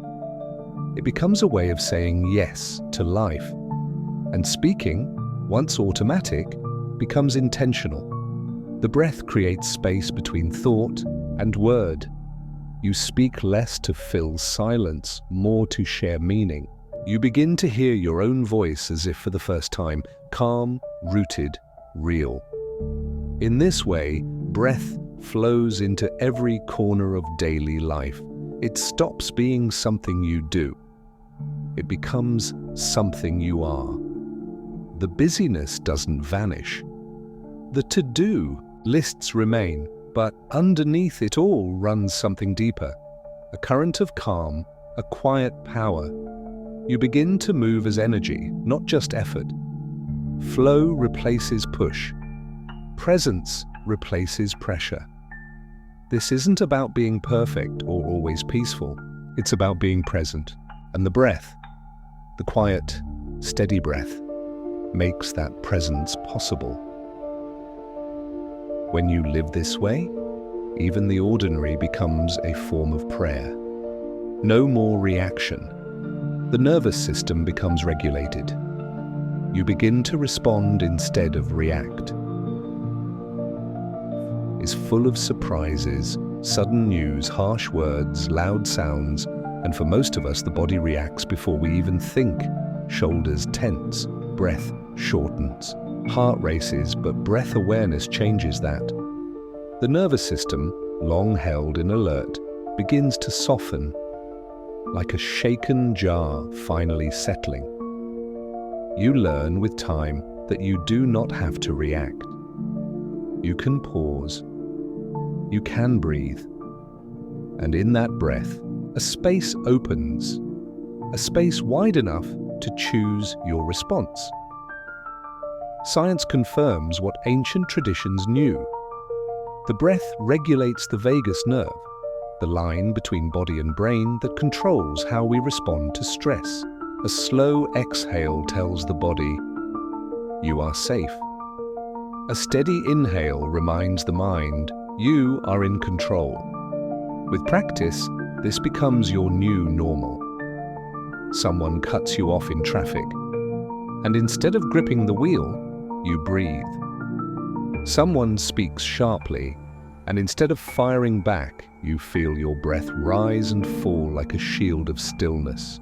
It becomes a way of saying yes to life. And speaking, once automatic, becomes intentional. The breath creates space between thought and word. You speak less to fill silence, more to share meaning. You begin to hear your own voice as if for the first time, calm, rooted, real. In this way, breath flows into every corner of daily life. It stops being something you do. It becomes something you are. The busyness doesn't vanish. The to-do lists remain, but underneath it all runs something deeper. A current of calm, a quiet power. You begin to move as energy, not just effort. Flow replaces push. Presence replaces pressure. This isn't about being perfect or always peaceful. It's about being present. And the breath, the quiet, steady breath, makes that presence possible. When you live this way, even the ordinary becomes a form of prayer. No more reaction. The nervous system becomes regulated. You begin to respond instead of react. Is full of surprises, sudden news, harsh words, loud sounds, and for most of us the body reacts before we even think. Shoulders tense, breath shortens, heart races, but breath awareness changes that. The nervous system, long held in alert, begins to soften, like a shaken jar finally settling. You learn with time that you do not have to react. You can pause. You can breathe. And in that breath, a space opens, a space wide enough to choose your response. Science confirms what ancient traditions knew. The breath regulates the vagus nerve, the line between body and brain that controls how we respond to stress. A slow exhale tells the body, you are safe. A steady inhale reminds the mind, you are in control. With practice, this becomes your new normal. Someone cuts you off in traffic, and instead of gripping the wheel, you breathe. Someone speaks sharply, and instead of firing back, you feel your breath rise and fall like a shield of stillness.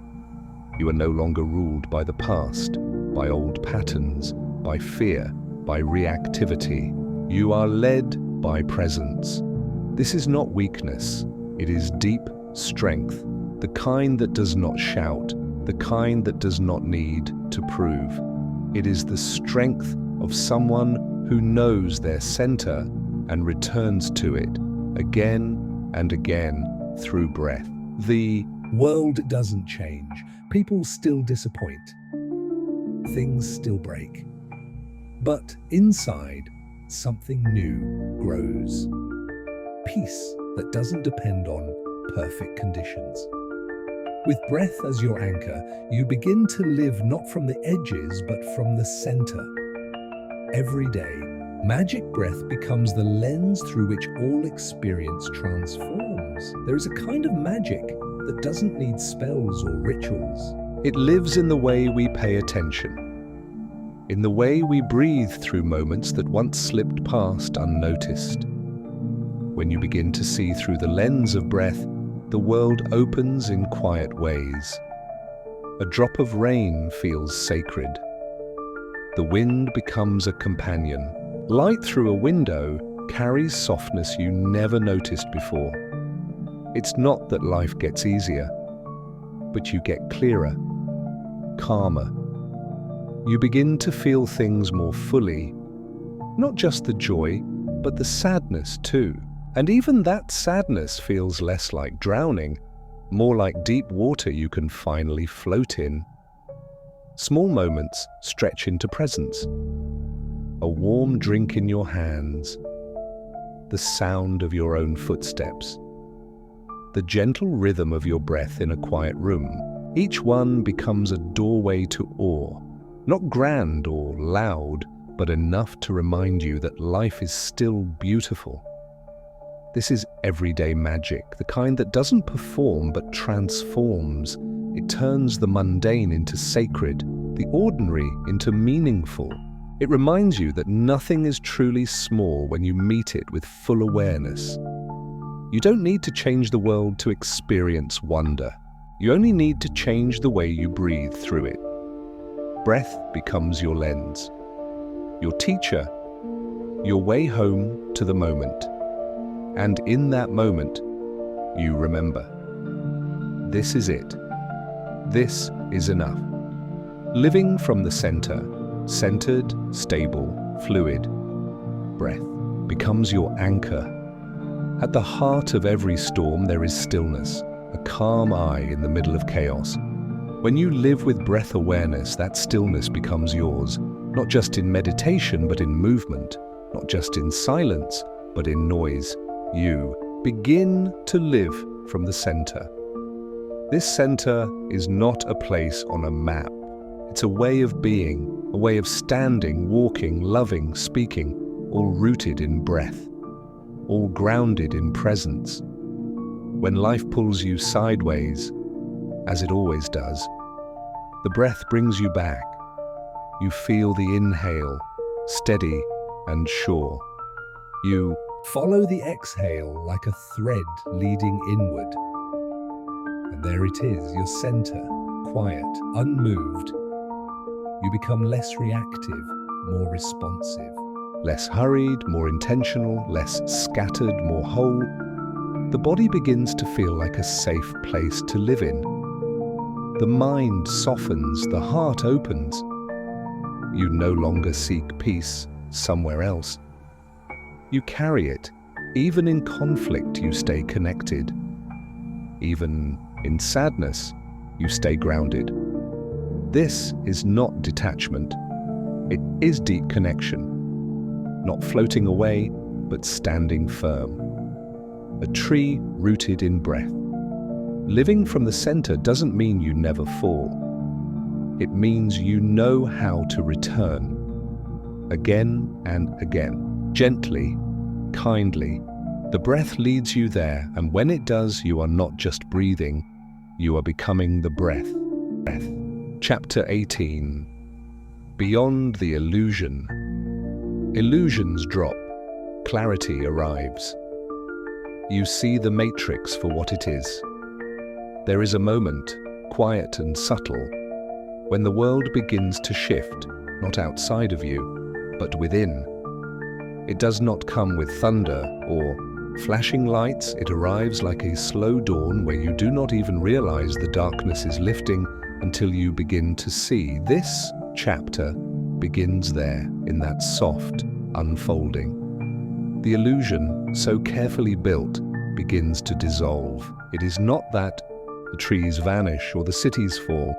You are no longer ruled by the past, by old patterns, by fear, by reactivity. You are led by presence. This is not weakness, it is deep strength, the kind that does not shout, the kind that does not need to prove. It is the strength of someone who knows their center and returns to it again and again through breath. The world doesn't change. People still disappoint. Things still break. But inside, something new grows. Peace that doesn't depend on perfect conditions. With breath as your anchor, you begin to live not from the edges, but from the center. Every day, magic breath becomes the lens through which all experience transforms. There is a kind of magic that doesn't need spells or rituals. It lives in the way we pay attention, in the way we breathe through moments that once slipped past unnoticed. When you begin to see through the lens of breath, the world opens in quiet ways. A drop of rain feels sacred. The wind becomes a companion. Light through a window carries softness you never noticed before. It's not that life gets easier, but you get clearer, calmer. You begin to feel things more fully, not just the joy, but the sadness too. And even that sadness feels less like drowning, more like deep water you can finally float in. Small moments stretch into presence. A warm drink in your hands, the sound of your own footsteps, the gentle rhythm of your breath in a quiet room. Each one becomes a doorway to awe, not grand or loud, but enough to remind you that life is still beautiful. This is everyday magic, the kind that doesn't perform but transforms. It turns the mundane into sacred, the ordinary into meaningful. It reminds you that nothing is truly small when you meet it with full awareness. You don't need to change the world to experience wonder. You only need to change the way you breathe through it. Breath becomes your lens, your teacher, your way home to the moment. And in that moment, you remember. This is it. This is enough. Living from the center, centered, stable, fluid, breath becomes your anchor. At the heart of every storm there is stillness, a calm eye in the middle of chaos. When you live with breath awareness, that stillness becomes yours, not just in meditation but in movement, not just in silence but in noise. You begin to live from the center. This center is not a place on a map. It's a way of being, a way of standing, walking, loving, speaking, all rooted in breath, all grounded in presence. When life pulls you sideways, as it always does, the breath brings you back. You feel the inhale, steady and sure. You follow the exhale like a thread leading inward. And there it is, your center, quiet, unmoved. You become less reactive, more responsive. Less hurried, more intentional, less scattered, more whole. The body begins to feel like a safe place to live in. The mind softens, the heart opens. You no longer seek peace somewhere else. You carry it. Even in conflict, you stay connected. Even in sadness, you stay grounded. This is not detachment. It is deep connection. Not floating away, but standing firm. A tree rooted in breath. Living from the center doesn't mean you never fall. It means you know how to return. Again and again. Gently, kindly. The breath leads you there, and when it does, you are not just breathing, you are becoming the breath. Chapter 18. Beyond the illusion. Illusions drop, clarity arrives. You see the matrix for what it is. There is a moment, quiet and subtle, when the world begins to shift, not outside of you, but within. It does not come with thunder or flashing lights. It arrives like a slow dawn where you do not even realize the darkness is lifting until you begin to see. This chapter begins there, in that soft unfolding. The illusion, so carefully built, begins to dissolve. It is not that the trees vanish or the cities fall.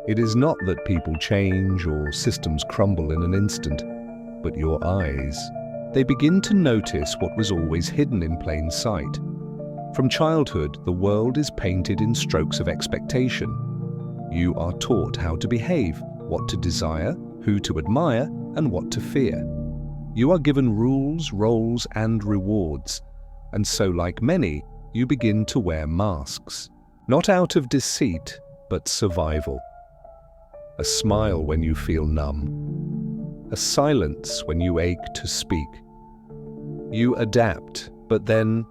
It is not that people change or systems crumble in an instant, but your eyes. They begin to notice what was always hidden in plain sight. From childhood, the world is painted in strokes of expectation. You are taught how to behave, what to desire, who to admire, and what to fear. You are given rules, roles, and rewards, and so, like many, you begin to wear masks. Not out of deceit, but survival. A smile when you feel numb. A silence when you ache to speak. You adapt, but then,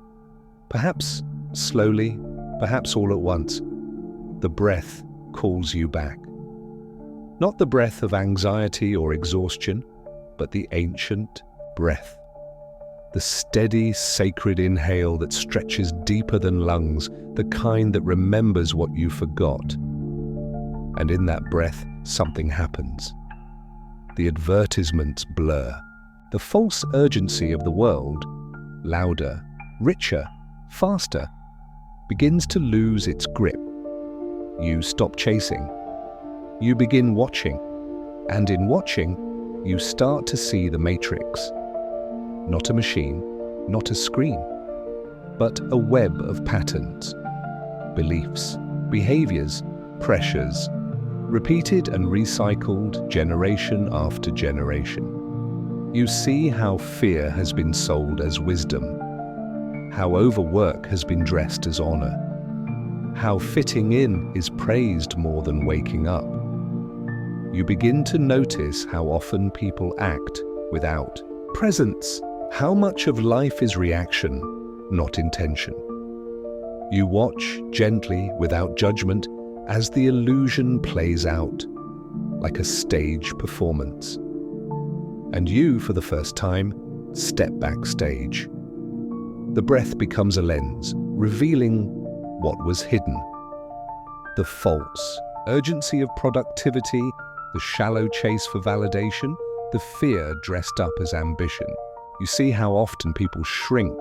perhaps slowly, perhaps all at once, the breath calls you back. Not the breath of anxiety or exhaustion, but the ancient breath. The steady, sacred inhale that stretches deeper than lungs, the kind that remembers what you forgot. And in that breath, something happens. The advertisements blur. The false urgency of the world, louder, richer, faster, begins to lose its grip. You stop chasing. You begin watching. And in watching, you start to see the matrix. Not a machine, not a screen, but a web of patterns, beliefs, behaviors, pressures, repeated and recycled generation after generation. You see how fear has been sold as wisdom, how overwork has been dressed as honor, how fitting in is praised more than waking up. You begin to notice how often people act without presence, how much of life is reaction, not intention. You watch gently, without judgment, as the illusion plays out, like a stage performance. And you, for the first time, step backstage. The breath becomes a lens, revealing what was hidden. The false urgency of productivity, the shallow chase for validation, the fear dressed up as ambition. You see how often people shrink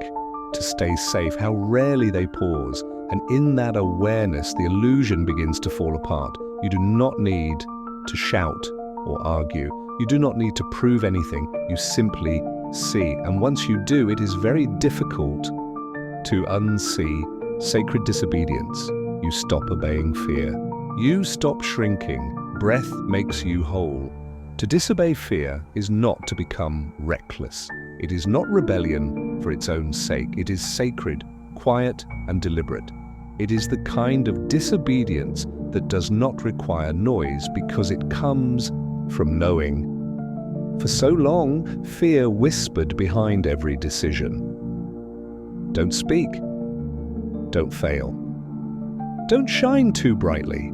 to stay safe, how rarely they pause, and in that awareness, the illusion begins to fall apart. You do not need to shout or argue. You do not need to prove anything. You simply see. And once you do, it is very difficult to unsee sacred disobedience. You stop obeying fear. You stop shrinking. Breath makes you whole. To disobey fear is not to become reckless. It is not rebellion for its own sake. It is sacred, quiet, and deliberate. It is the kind of disobedience that does not require noise because it comes from knowing. For so long, fear whispered behind every decision. Don't speak. Don't fail. Don't shine too brightly.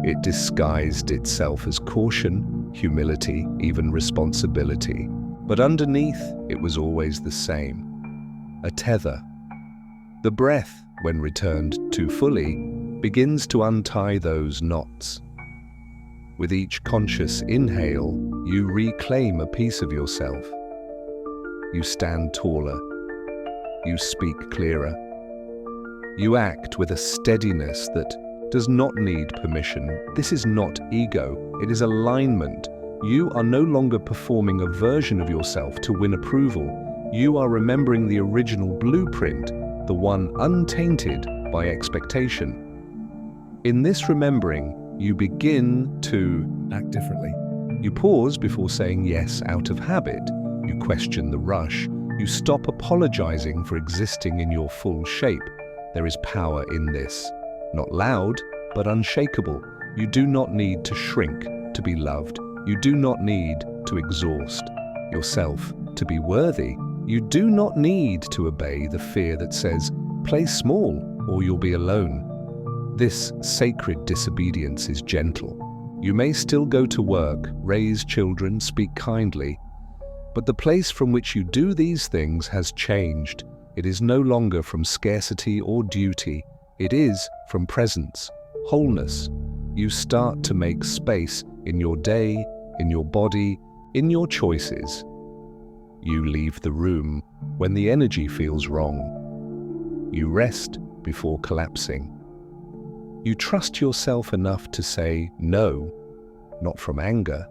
It disguised itself as caution, humility, even responsibility. But underneath, it was always the same. A tether. The breath, when returned too fully, begins to untie those knots. With each conscious inhale, you reclaim a piece of yourself. You stand taller. You speak clearer. You act with a steadiness that does not need permission. This is not ego, it is alignment. You are no longer performing a version of yourself to win approval. You are remembering the original blueprint, the one untainted by expectation. In this remembering, you begin to act differently. You pause before saying yes out of habit. You question the rush. You stop apologizing for existing in your full shape. There is power in this. Not loud, but unshakable. You do not need to shrink to be loved. You do not need to exhaust yourself to be worthy. You do not need to obey the fear that says, play small or you'll be alone. This sacred disobedience is gentle. You may still go to work, raise children, speak kindly, but the place from which you do these things has changed. It is no longer from scarcity or duty. It is from presence, wholeness. You start to make space in your day, in your body, in your choices. You leave the room when the energy feels wrong. You rest before collapsing. You trust yourself enough to say no, not from anger,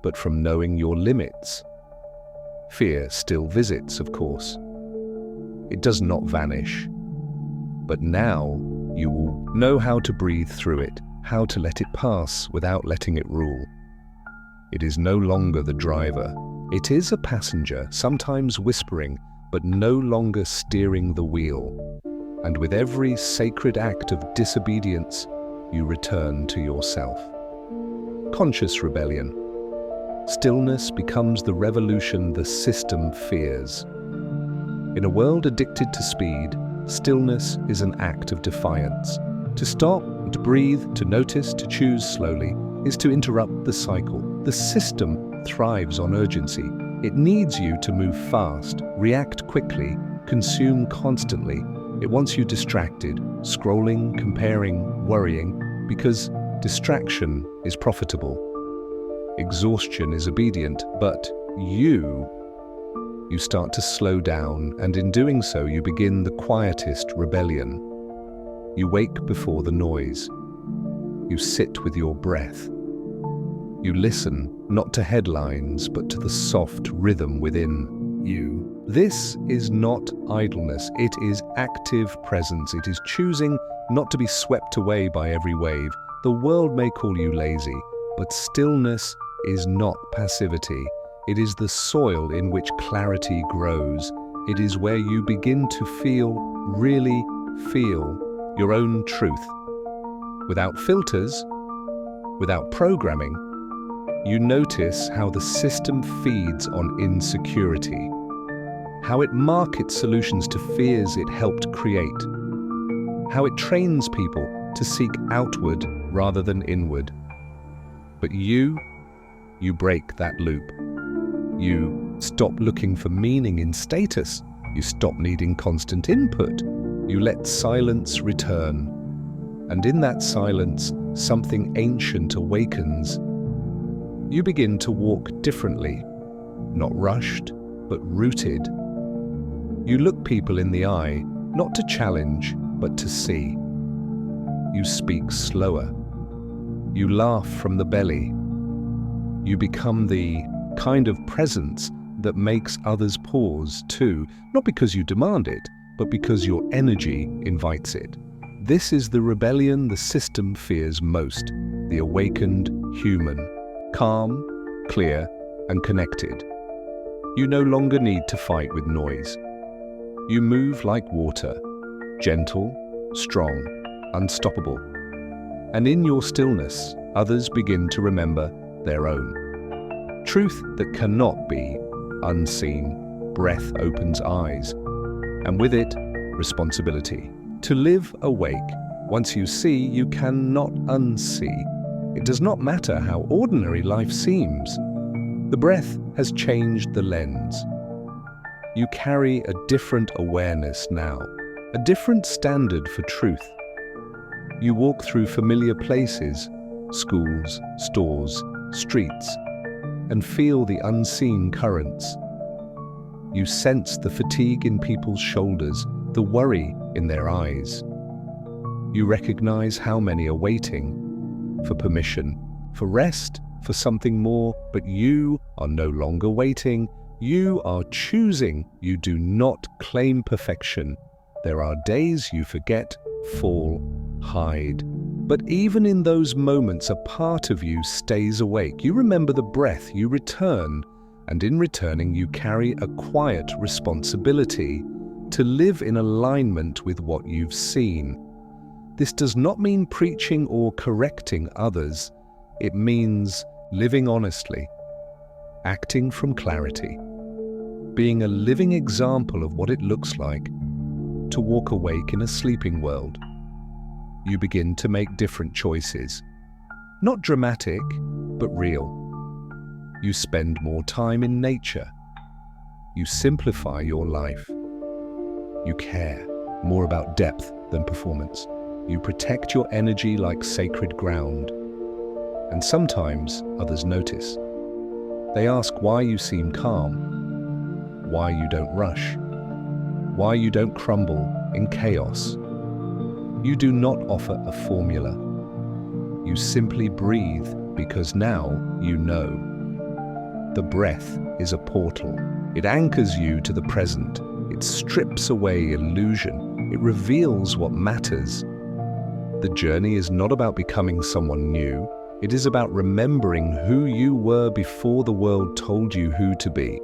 but from knowing your limits. Fear still visits, of course. It does not vanish. But now you will know how to breathe through it, how to let it pass without letting it rule. It is no longer the driver. It is a passenger, sometimes whispering, but no longer steering the wheel. And with every sacred act of disobedience, you return to yourself. Conscious rebellion. Stillness becomes the revolution the system fears. In a world addicted to speed, stillness is an act of defiance. To stop, To breathe, to notice, to choose slowly, is to interrupt the cycle. The system thrives on urgency. It needs you to move fast, react quickly, consume constantly. It wants you distracted, scrolling, comparing, worrying, because distraction is profitable. Exhaustion is obedient, but you start to slow down, and in doing so you begin the quietest rebellion. You wake before the noise. You sit with your breath. You listen, not to headlines, but to the soft rhythm within you. This is not idleness, it is active presence. It is choosing not to be swept away by every wave. The world may call you lazy, but stillness is not passivity. It is the soil in which clarity grows. It is where you begin to really feel your own truth. Without filters, without programming, you notice how the system feeds on insecurity, how it markets solutions to fears it helped create, how it trains people to seek outward rather than inward. But you break that loop. You stop looking for meaning in status. You stop needing constant input. You let silence return. And in that silence, something ancient awakens. You begin to walk differently, not rushed, but rooted. You look people in the eye, not to challenge, but to see. You speak slower. You laugh from the belly. You become the kind of presence that makes others pause too, not because you demand it, but because your energy invites it. This is the rebellion the system fears most, the awakened human, calm, clear, and connected. You no longer need to fight with noise. You move like water, gentle, strong, unstoppable. And in your stillness, others begin to remember their own. Truth that cannot be unseen. Breath opens eyes, and with it, responsibility. To live awake, once you see, you cannot unsee. It does not matter how ordinary life seems. The breath has changed the lens. You carry a different awareness now, a different standard for truth. You walk through familiar places, schools, stores, streets, and feel the unseen currents. You sense the fatigue in people's shoulders, the worry in their eyes. You recognize how many are waiting for permission, for rest, for something more, but you are no longer waiting. You are choosing. You do not claim perfection. There are days you forget, fall, hide. But even in those moments, a part of you stays awake. You remember the breath, you return, and in returning you carry a quiet responsibility to live in alignment with what you've seen. This does not mean preaching or correcting others. It means living honestly, acting from clarity, being a living example of what it looks like to walk awake in a sleeping world. You begin to make different choices. Not dramatic, but real. You spend more time in nature. You simplify your life. You care more about depth than performance. You protect your energy like sacred ground. And sometimes others notice. They ask why you seem calm, why you don't rush, why you don't crumble in chaos. You do not offer a formula. You simply breathe because now you know. The breath is a portal. It anchors you to the present. It strips away illusion. It reveals what matters. The journey is not about becoming someone new. It is about remembering who you were before the world told you who to be.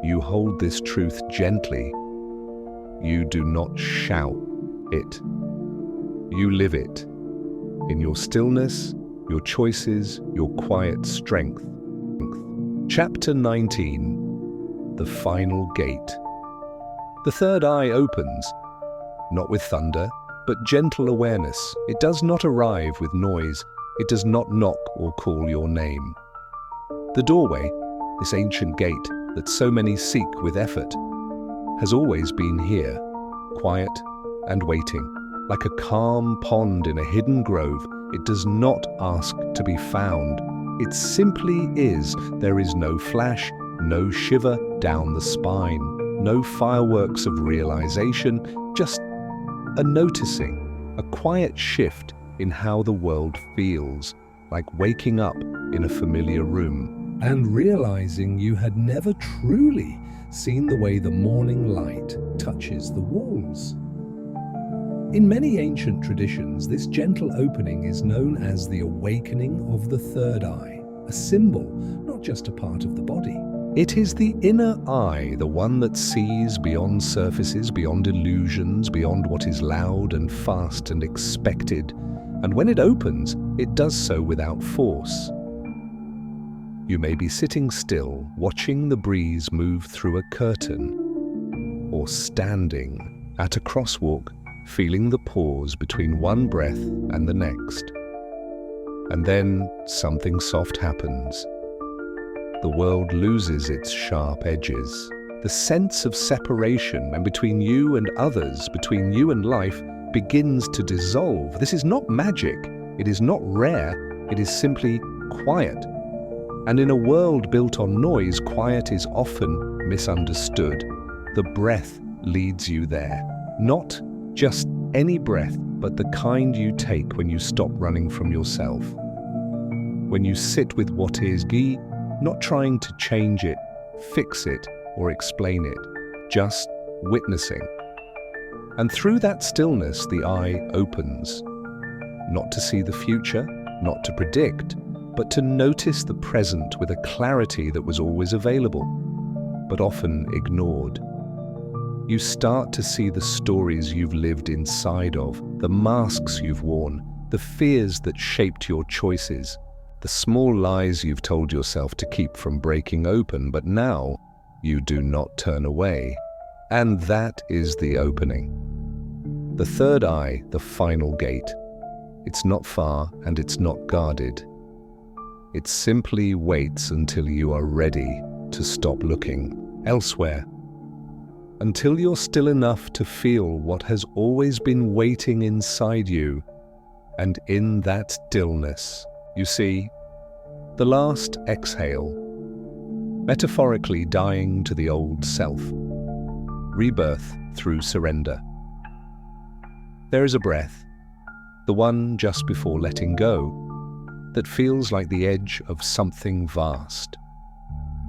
You hold this truth gently. You do not shout it. You live it. In your stillness, your choices, your quiet strength. Chapter 19. The Final Gate. The third eye opens, not with thunder, but gentle awareness. It does not arrive with noise. It does not knock or call your name. The doorway, this ancient gate that so many seek with effort, has always been here, quiet and waiting. Like a calm pond in a hidden grove, it does not ask to be found. It simply is. There is no flash, no shiver down the spine, no fireworks of realization, just a noticing, a quiet shift in how the world feels, like waking up in a familiar room. And realizing you had never truly seen the way the morning light touches the walls. In many ancient traditions, this gentle opening is known as the awakening of the third eye, a symbol, not just a part of the body. It is the inner eye, the one that sees beyond surfaces, beyond illusions, beyond what is loud and fast and expected. And when it opens, it does so without force. You may be sitting still, watching the breeze move through a curtain, or standing at a crosswalk, feeling the pause between one breath and the next. And then something soft happens. The world loses its sharp edges. The sense of separation and between you and others, between you and life, begins to dissolve. This is not magic. It is not rare. It is simply quiet. And in a world built on noise, quiet is often misunderstood. The breath leads you there. Not just any breath, but the kind you take when you stop running from yourself. When you sit with what is, not trying to change it, fix it, or explain it, just witnessing. And through that stillness, the eye opens. Not to see the future, not to predict, but to notice the present with a clarity that was always available, but often ignored. You start to see the stories you've lived inside of, the masks you've worn, the fears that shaped your choices, the small lies you've told yourself to keep from breaking open, but now you do not turn away. And that is the opening. The third eye, the final gate. It's not far and it's not guarded. It simply waits until you are ready to stop looking elsewhere. Until you're still enough to feel what has always been waiting inside you. And in that stillness, you see, the last exhale, metaphorically dying to the old self, rebirth through surrender. There is a breath, the one just before letting go, that feels like the edge of something vast.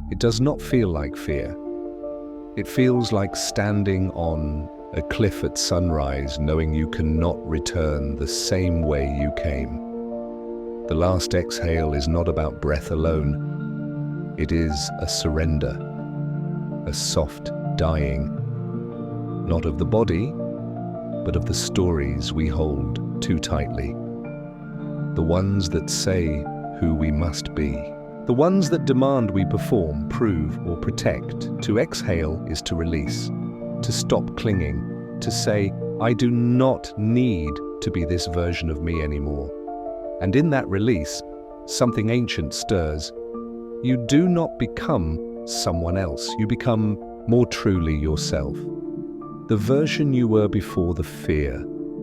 It does not feel like fear. It feels like standing on a cliff at sunrise, knowing you cannot return the same way you came. The last exhale is not about breath alone. It is a surrender, a soft dying, not of the body, but of the stories we hold too tightly. The ones that say who we must be. The ones that demand we perform, prove, or protect. To exhale is to release, to stop clinging, to say, I do not need to be this version of me anymore. And in that release, something ancient stirs. You do not become someone else. You become more truly yourself. The version you were before the fear,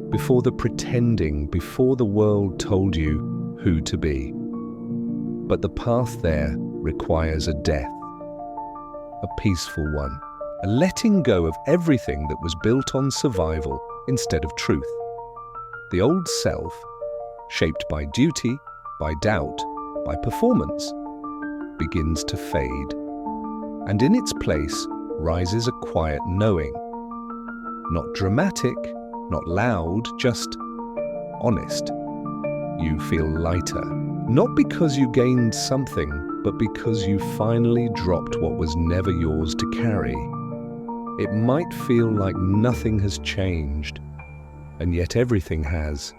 before the pretending, before the world told you who to be. But the path there requires a death, a peaceful one, a letting go of everything that was built on survival instead of truth. The old self, shaped by duty, by doubt, by performance, begins to fade. And in its place rises a quiet knowing. Not dramatic, not loud, just honest. You feel lighter. Not because you gained something, but because you finally dropped what was never yours to carry. It might feel like nothing has changed, and yet everything has.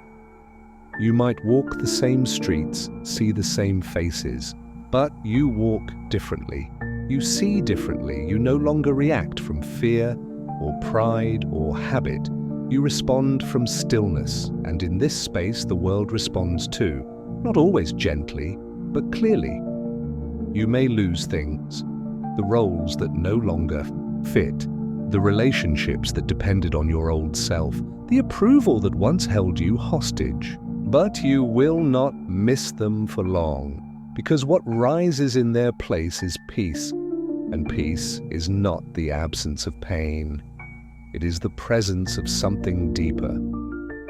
You might walk the same streets, see the same faces, but you walk differently. You see differently. You no longer react from fear or pride or habit. You respond from stillness, and in this space the world responds too, not always gently, but clearly. You may lose things, the roles that no longer fit, the relationships that depended on your old self, the approval that once held you hostage. But you will not miss them for long, because what rises in their place is peace, and peace is not the absence of pain. It is the presence of something deeper.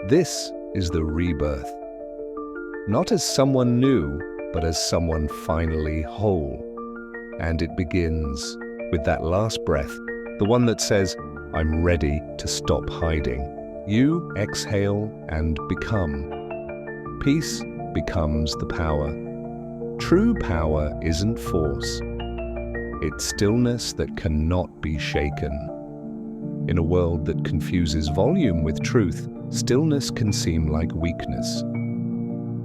This is the rebirth. Not as someone new, but as someone finally whole. And it begins with that last breath, the one that says, I'm ready to stop hiding. You exhale and become. Peace becomes the power. True power isn't force. It's stillness that cannot be shaken. In a world that confuses volume with truth, stillness can seem like weakness.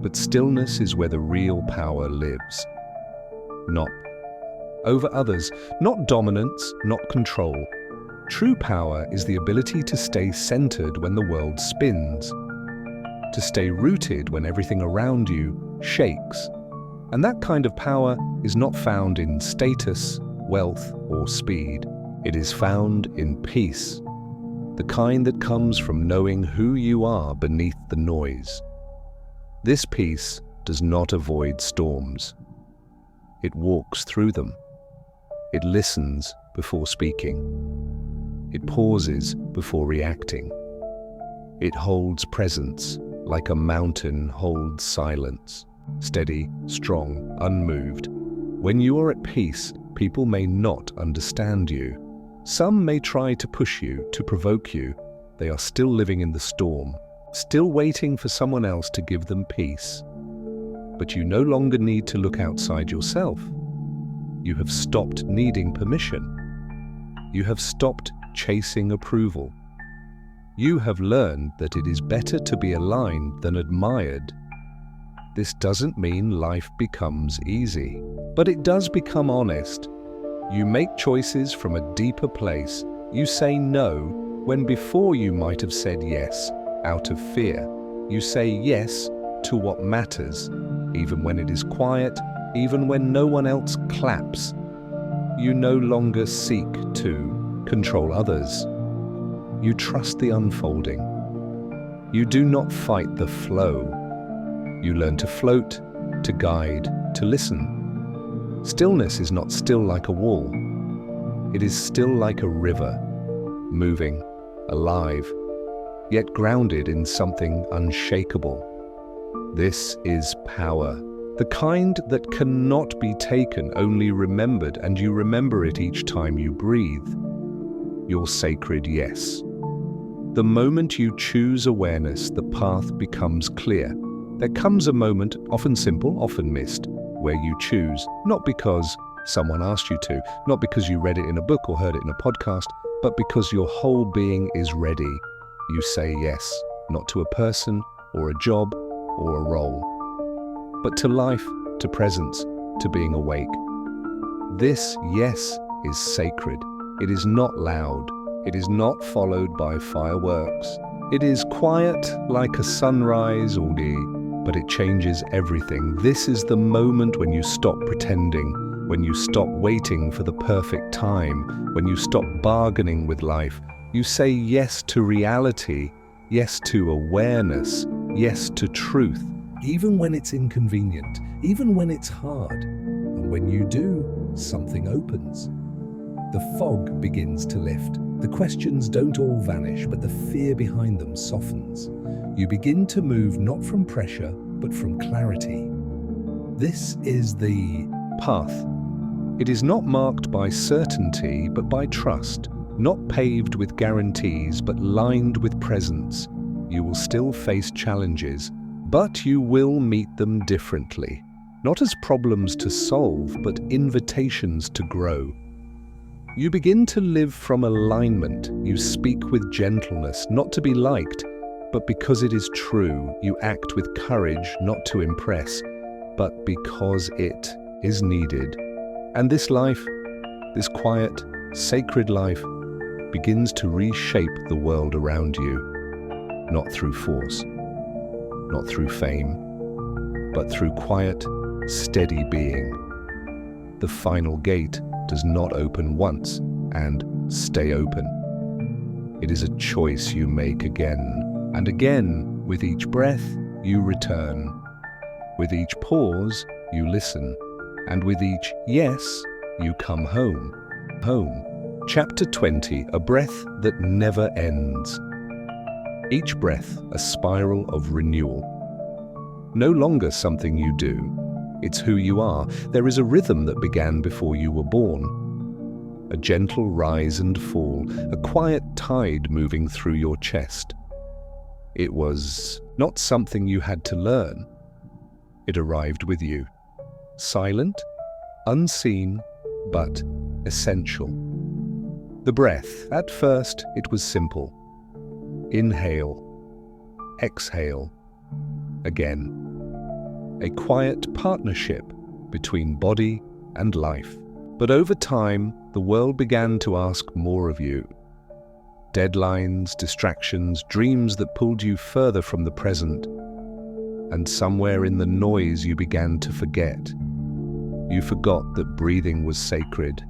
But stillness is where the real power lives. Not over others, not dominance, not control. True power is the ability to stay centered when the world spins, to stay rooted when everything around you shakes. And that kind of power is not found in status, wealth, or speed. It is found in peace, the kind that comes from knowing who you are beneath the noise. This peace does not avoid storms. It walks through them. It listens before speaking. It pauses before reacting. It holds presence like a mountain holds silence, steady, strong, unmoved. When you are at peace, people may not understand you. Some may try to push you, to provoke you. They are still living in the storm, still waiting for someone else to give them peace. But you no longer need to look outside yourself. You have stopped needing permission. You have stopped chasing approval. You have learned that it is better to be aligned than admired. This doesn't mean life becomes easy, but it does become honest. You make choices from a deeper place. You say no when before you might have said yes out of fear. You say yes to what matters, even when it is quiet, even when no one else claps. You no longer seek to control others. You trust the unfolding. You do not fight the flow. You learn to float, to guide, to listen. Stillness is not still like a wall. It is still like a river, moving, alive, yet grounded in something unshakable. This is power, the kind that cannot be taken, only remembered, and you remember it each time you breathe. Your sacred yes. The moment you choose awareness, the path becomes clear. There comes a moment, often simple, often missed, where you choose, not because someone asked you to, not because you read it in a book or heard it in a podcast, but because your whole being is ready. You say yes, not to a person or a job or a role, but to life, to presence, to being awake. This yes is sacred. It is not loud. It is not followed by fireworks. It is quiet like a sunrise all day, but it changes everything. This is the moment when you stop pretending, when you stop waiting for the perfect time, when you stop bargaining with life. You say yes to reality, yes to awareness, yes to truth. Even when it's inconvenient, even when it's hard. And when you do, something opens. The fog begins to lift. The questions don't all vanish, but the fear behind them softens. You begin to move not from pressure, but from clarity. This is the path. It is not marked by certainty, but by trust. Not paved with guarantees, but lined with presence. You will still face challenges, but you will meet them differently. Not as problems to solve, but invitations to grow. You begin to live from alignment. You speak with gentleness, not to be liked, but because it is true. You act with courage, not to impress, but because it is needed. And this life, this quiet, sacred life, begins to reshape the world around you. not through force, not through fame, but through quiet, steady being. The final gate does not open once and stay open. It is a choice you make again and again. With each breath, you return. With each pause, you listen. And with each yes, you come home. Home. Chapter 20, a breath that never ends. Each breath, a spiral of renewal. No longer something you do. It's who you are. There is a rhythm that began before you were born. A gentle rise and fall, a quiet tide moving through your chest. It was not something you had to learn. It arrived with you. Silent, unseen, but essential. The breath, at first, it was simple. Inhale, exhale, again. A quiet partnership between body and life. But over time, the world began to ask more of you. Deadlines, distractions, dreams that pulled you further from the present. And somewhere in the noise you began to forget. You forgot that breathing was sacred,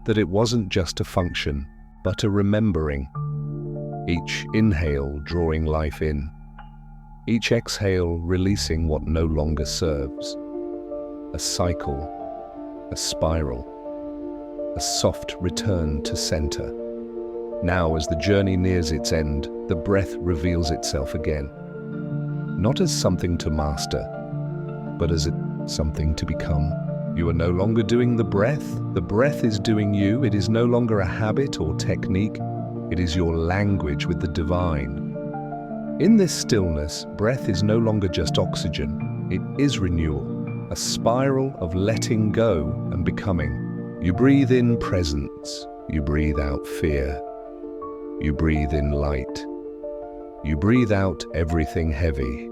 that it wasn't just a function, but a remembering. Each inhale drawing life in, each exhale releasing what no longer serves. A cycle, a spiral, a soft return to center. Now, as the journey nears its end, the breath reveals itself again. Not as something to master, but as something to become. You are no longer doing the breath is doing you. It is no longer a habit or technique, it is your language with the divine. In this stillness, breath is no longer just oxygen, it is renewal, a spiral of letting go and becoming. You breathe in presence, you breathe out fear. You breathe in light. You breathe out everything heavy.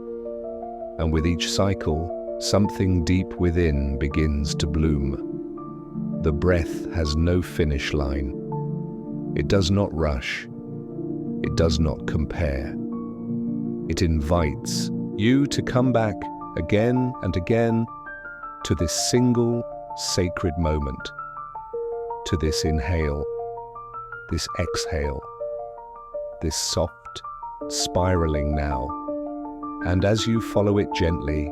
And with each cycle, something deep within begins to bloom. The breath has no finish line. It does not rush. It does not compare. It invites you to come back again and again to this single sacred moment, to this inhale, this exhale, this soft spiraling now. And as you follow it gently,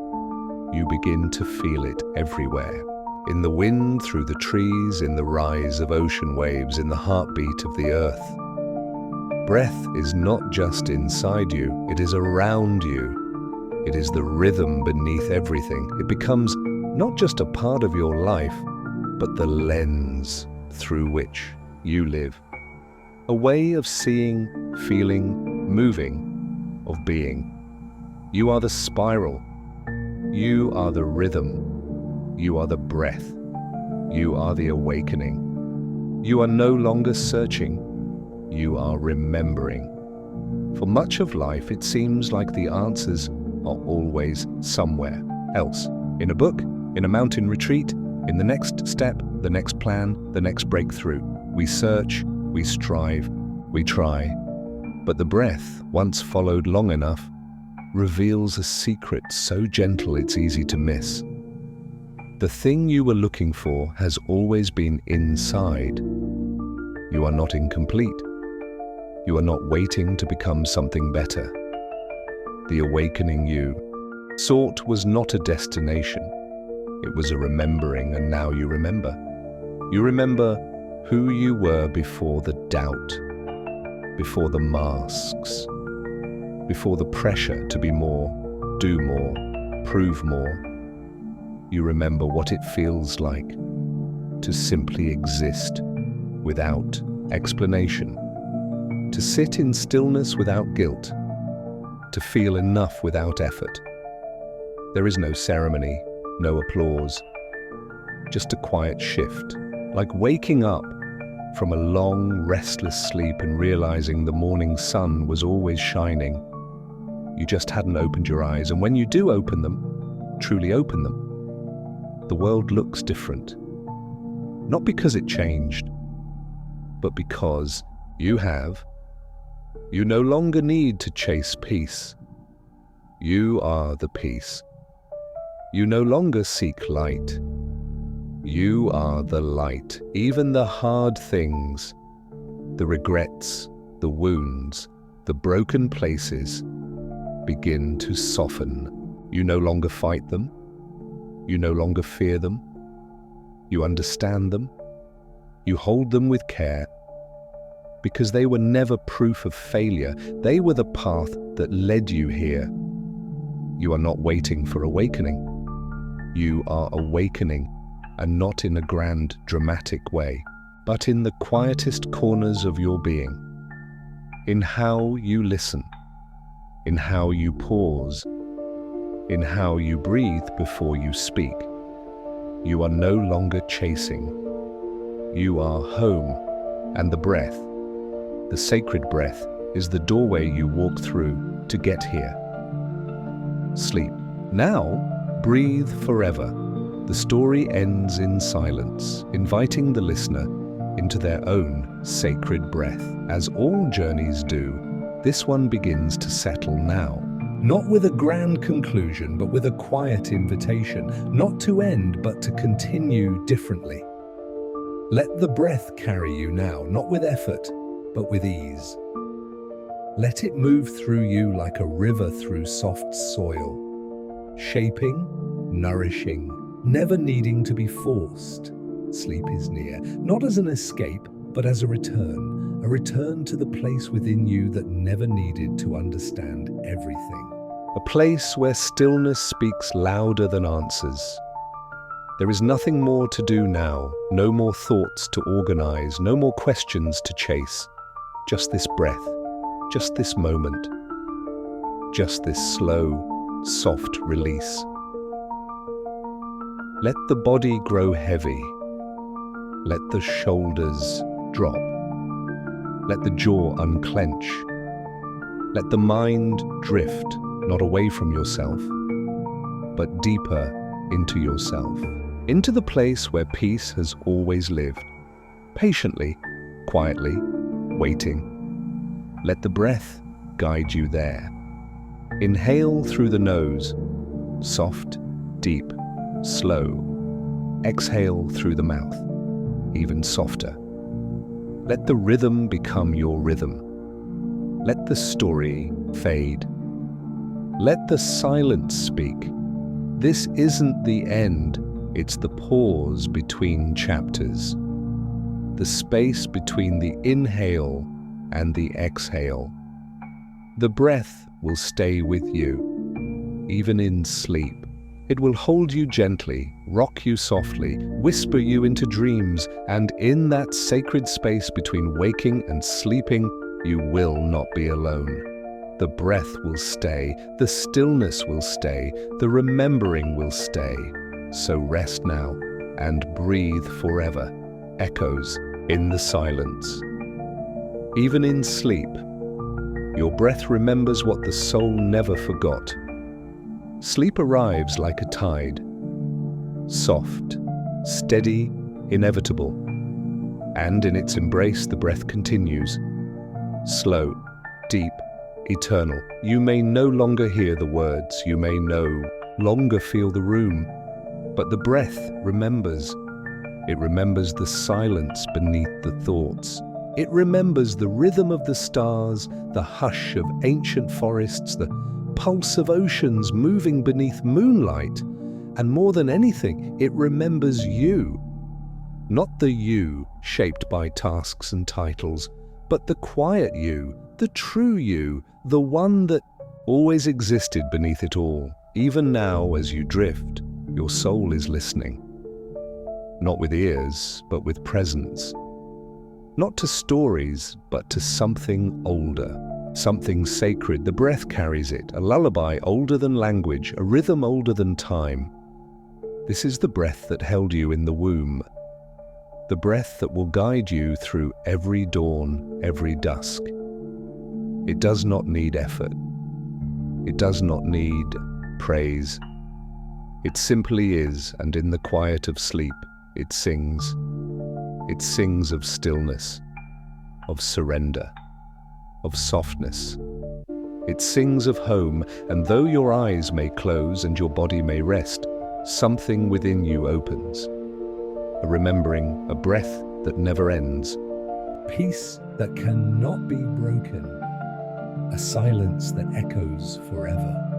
you begin to feel it everywhere. In the wind, through the trees, in the rise of ocean waves, in the heartbeat of the earth. Breath is not just inside you, it is around you. It is the rhythm beneath everything. It becomes not just a part of your life, but the lens through which you live. A way of seeing, feeling, moving, of being. You are the spiral. You are the rhythm. You are the breath. You are the awakening. You are no longer searching. You are remembering. For much of life, it seems like the answers are always somewhere else. In a book, in a mountain retreat, in the next step, the next plan, the next breakthrough. We search, we strive, we try. But the breath, once followed long enough, reveals a secret so gentle it's easy to miss. The thing you were looking for has always been inside. You are not incomplete. You are not waiting to become something better. The awakening you sought was not a destination. It was a remembering, and now you remember. You remember who you were before the doubt, before the masks, before the pressure to be more, do more, prove more. You remember what it feels like to simply exist without explanation, to sit in stillness without guilt, to feel enough without effort. There is no ceremony, no applause, just a quiet shift, like waking up from a long, restless sleep and realizing the morning sun was always shining. You just hadn't opened your eyes, and when you do open them, truly open them, the world looks different. Not because it changed, but because you have You no longer need to chase peace. You are the peace. You no longer seek light. You are the light. Even the hard things, the regrets, the wounds, the broken places begin to soften. You no longer fight them. You no longer fear them. You understand them. You hold them with care, because they were never proof of failure. They were the path that led you here. You are not waiting for awakening. You are awakening, and not in a grand, dramatic way, but in the quietest corners of your being, in how you listen, in how you pause, in how you breathe before you speak. You are no longer chasing. You are home, and the breath, the sacred breath, is the doorway you walk through to get here. Sleep. Now, breathe forever. The story ends in silence, inviting the listener into their own sacred breath. As all journeys do, this one begins to settle now. Not with a grand conclusion, but with a quiet invitation, not to end, but to continue differently. Let the breath carry you now, not with effort, but with ease. Let it move through you like a river through soft soil, shaping, nourishing, never needing to be forced. Sleep is near, not as an escape, but as a return to the place within you that never needed to understand everything. A place where stillness speaks louder than answers. There is nothing more to do now, no more thoughts to organize, no more questions to chase. Just this breath, just this moment, just this slow, soft release. Let the body grow heavy. Let the shoulders drop. Let the jaw unclench. Let the mind drift, not away from yourself, but deeper into yourself, into the place where peace has always lived, patiently, quietly, waiting. Let the breath guide you there. Inhale through the nose, soft, deep, slow. Exhale through the mouth, even softer. Let the rhythm become your rhythm. Let the story fade. Let the silence speak. This isn't the end, it's the pause between chapters. The space between the inhale and the exhale. The breath will stay with you, even in sleep. It will hold you gently, rock you softly, whisper you into dreams, and in that sacred space between waking and sleeping, you will not be alone. The breath will stay, the stillness will stay, the remembering will stay. So rest now and breathe forever, echoes in the silence. Even in sleep, your breath remembers what the soul never forgot. Sleep arrives like a tide, soft, steady, inevitable. And in its embrace, the breath continues, slow, deep, eternal. You may no longer hear the words, you may no longer feel the room, but the breath remembers. It remembers the silence beneath the thoughts. It remembers the rhythm of the stars, the hush of ancient forests, the pulse of oceans moving beneath moonlight. And more than anything, it remembers you. Not the you shaped by tasks and titles, but the quiet you, the true you, the one that always existed beneath it all. Even now, as you drift, your soul is listening. Not with ears, but with presence. Not to stories, but to something older. Something sacred. The breath carries it, a lullaby older than language, a rhythm older than time. This is the breath that held you in the womb. The breath that will guide you through every dawn, every dusk. It does not need effort. It does not need praise. It simply is, and in the quiet of sleep, it sings. It sings of stillness, of surrender, of softness. It sings of home, and though your eyes may close and your body may rest, something within you opens. A remembering, a breath that never ends. Peace that cannot be broken. A silence that echoes forever.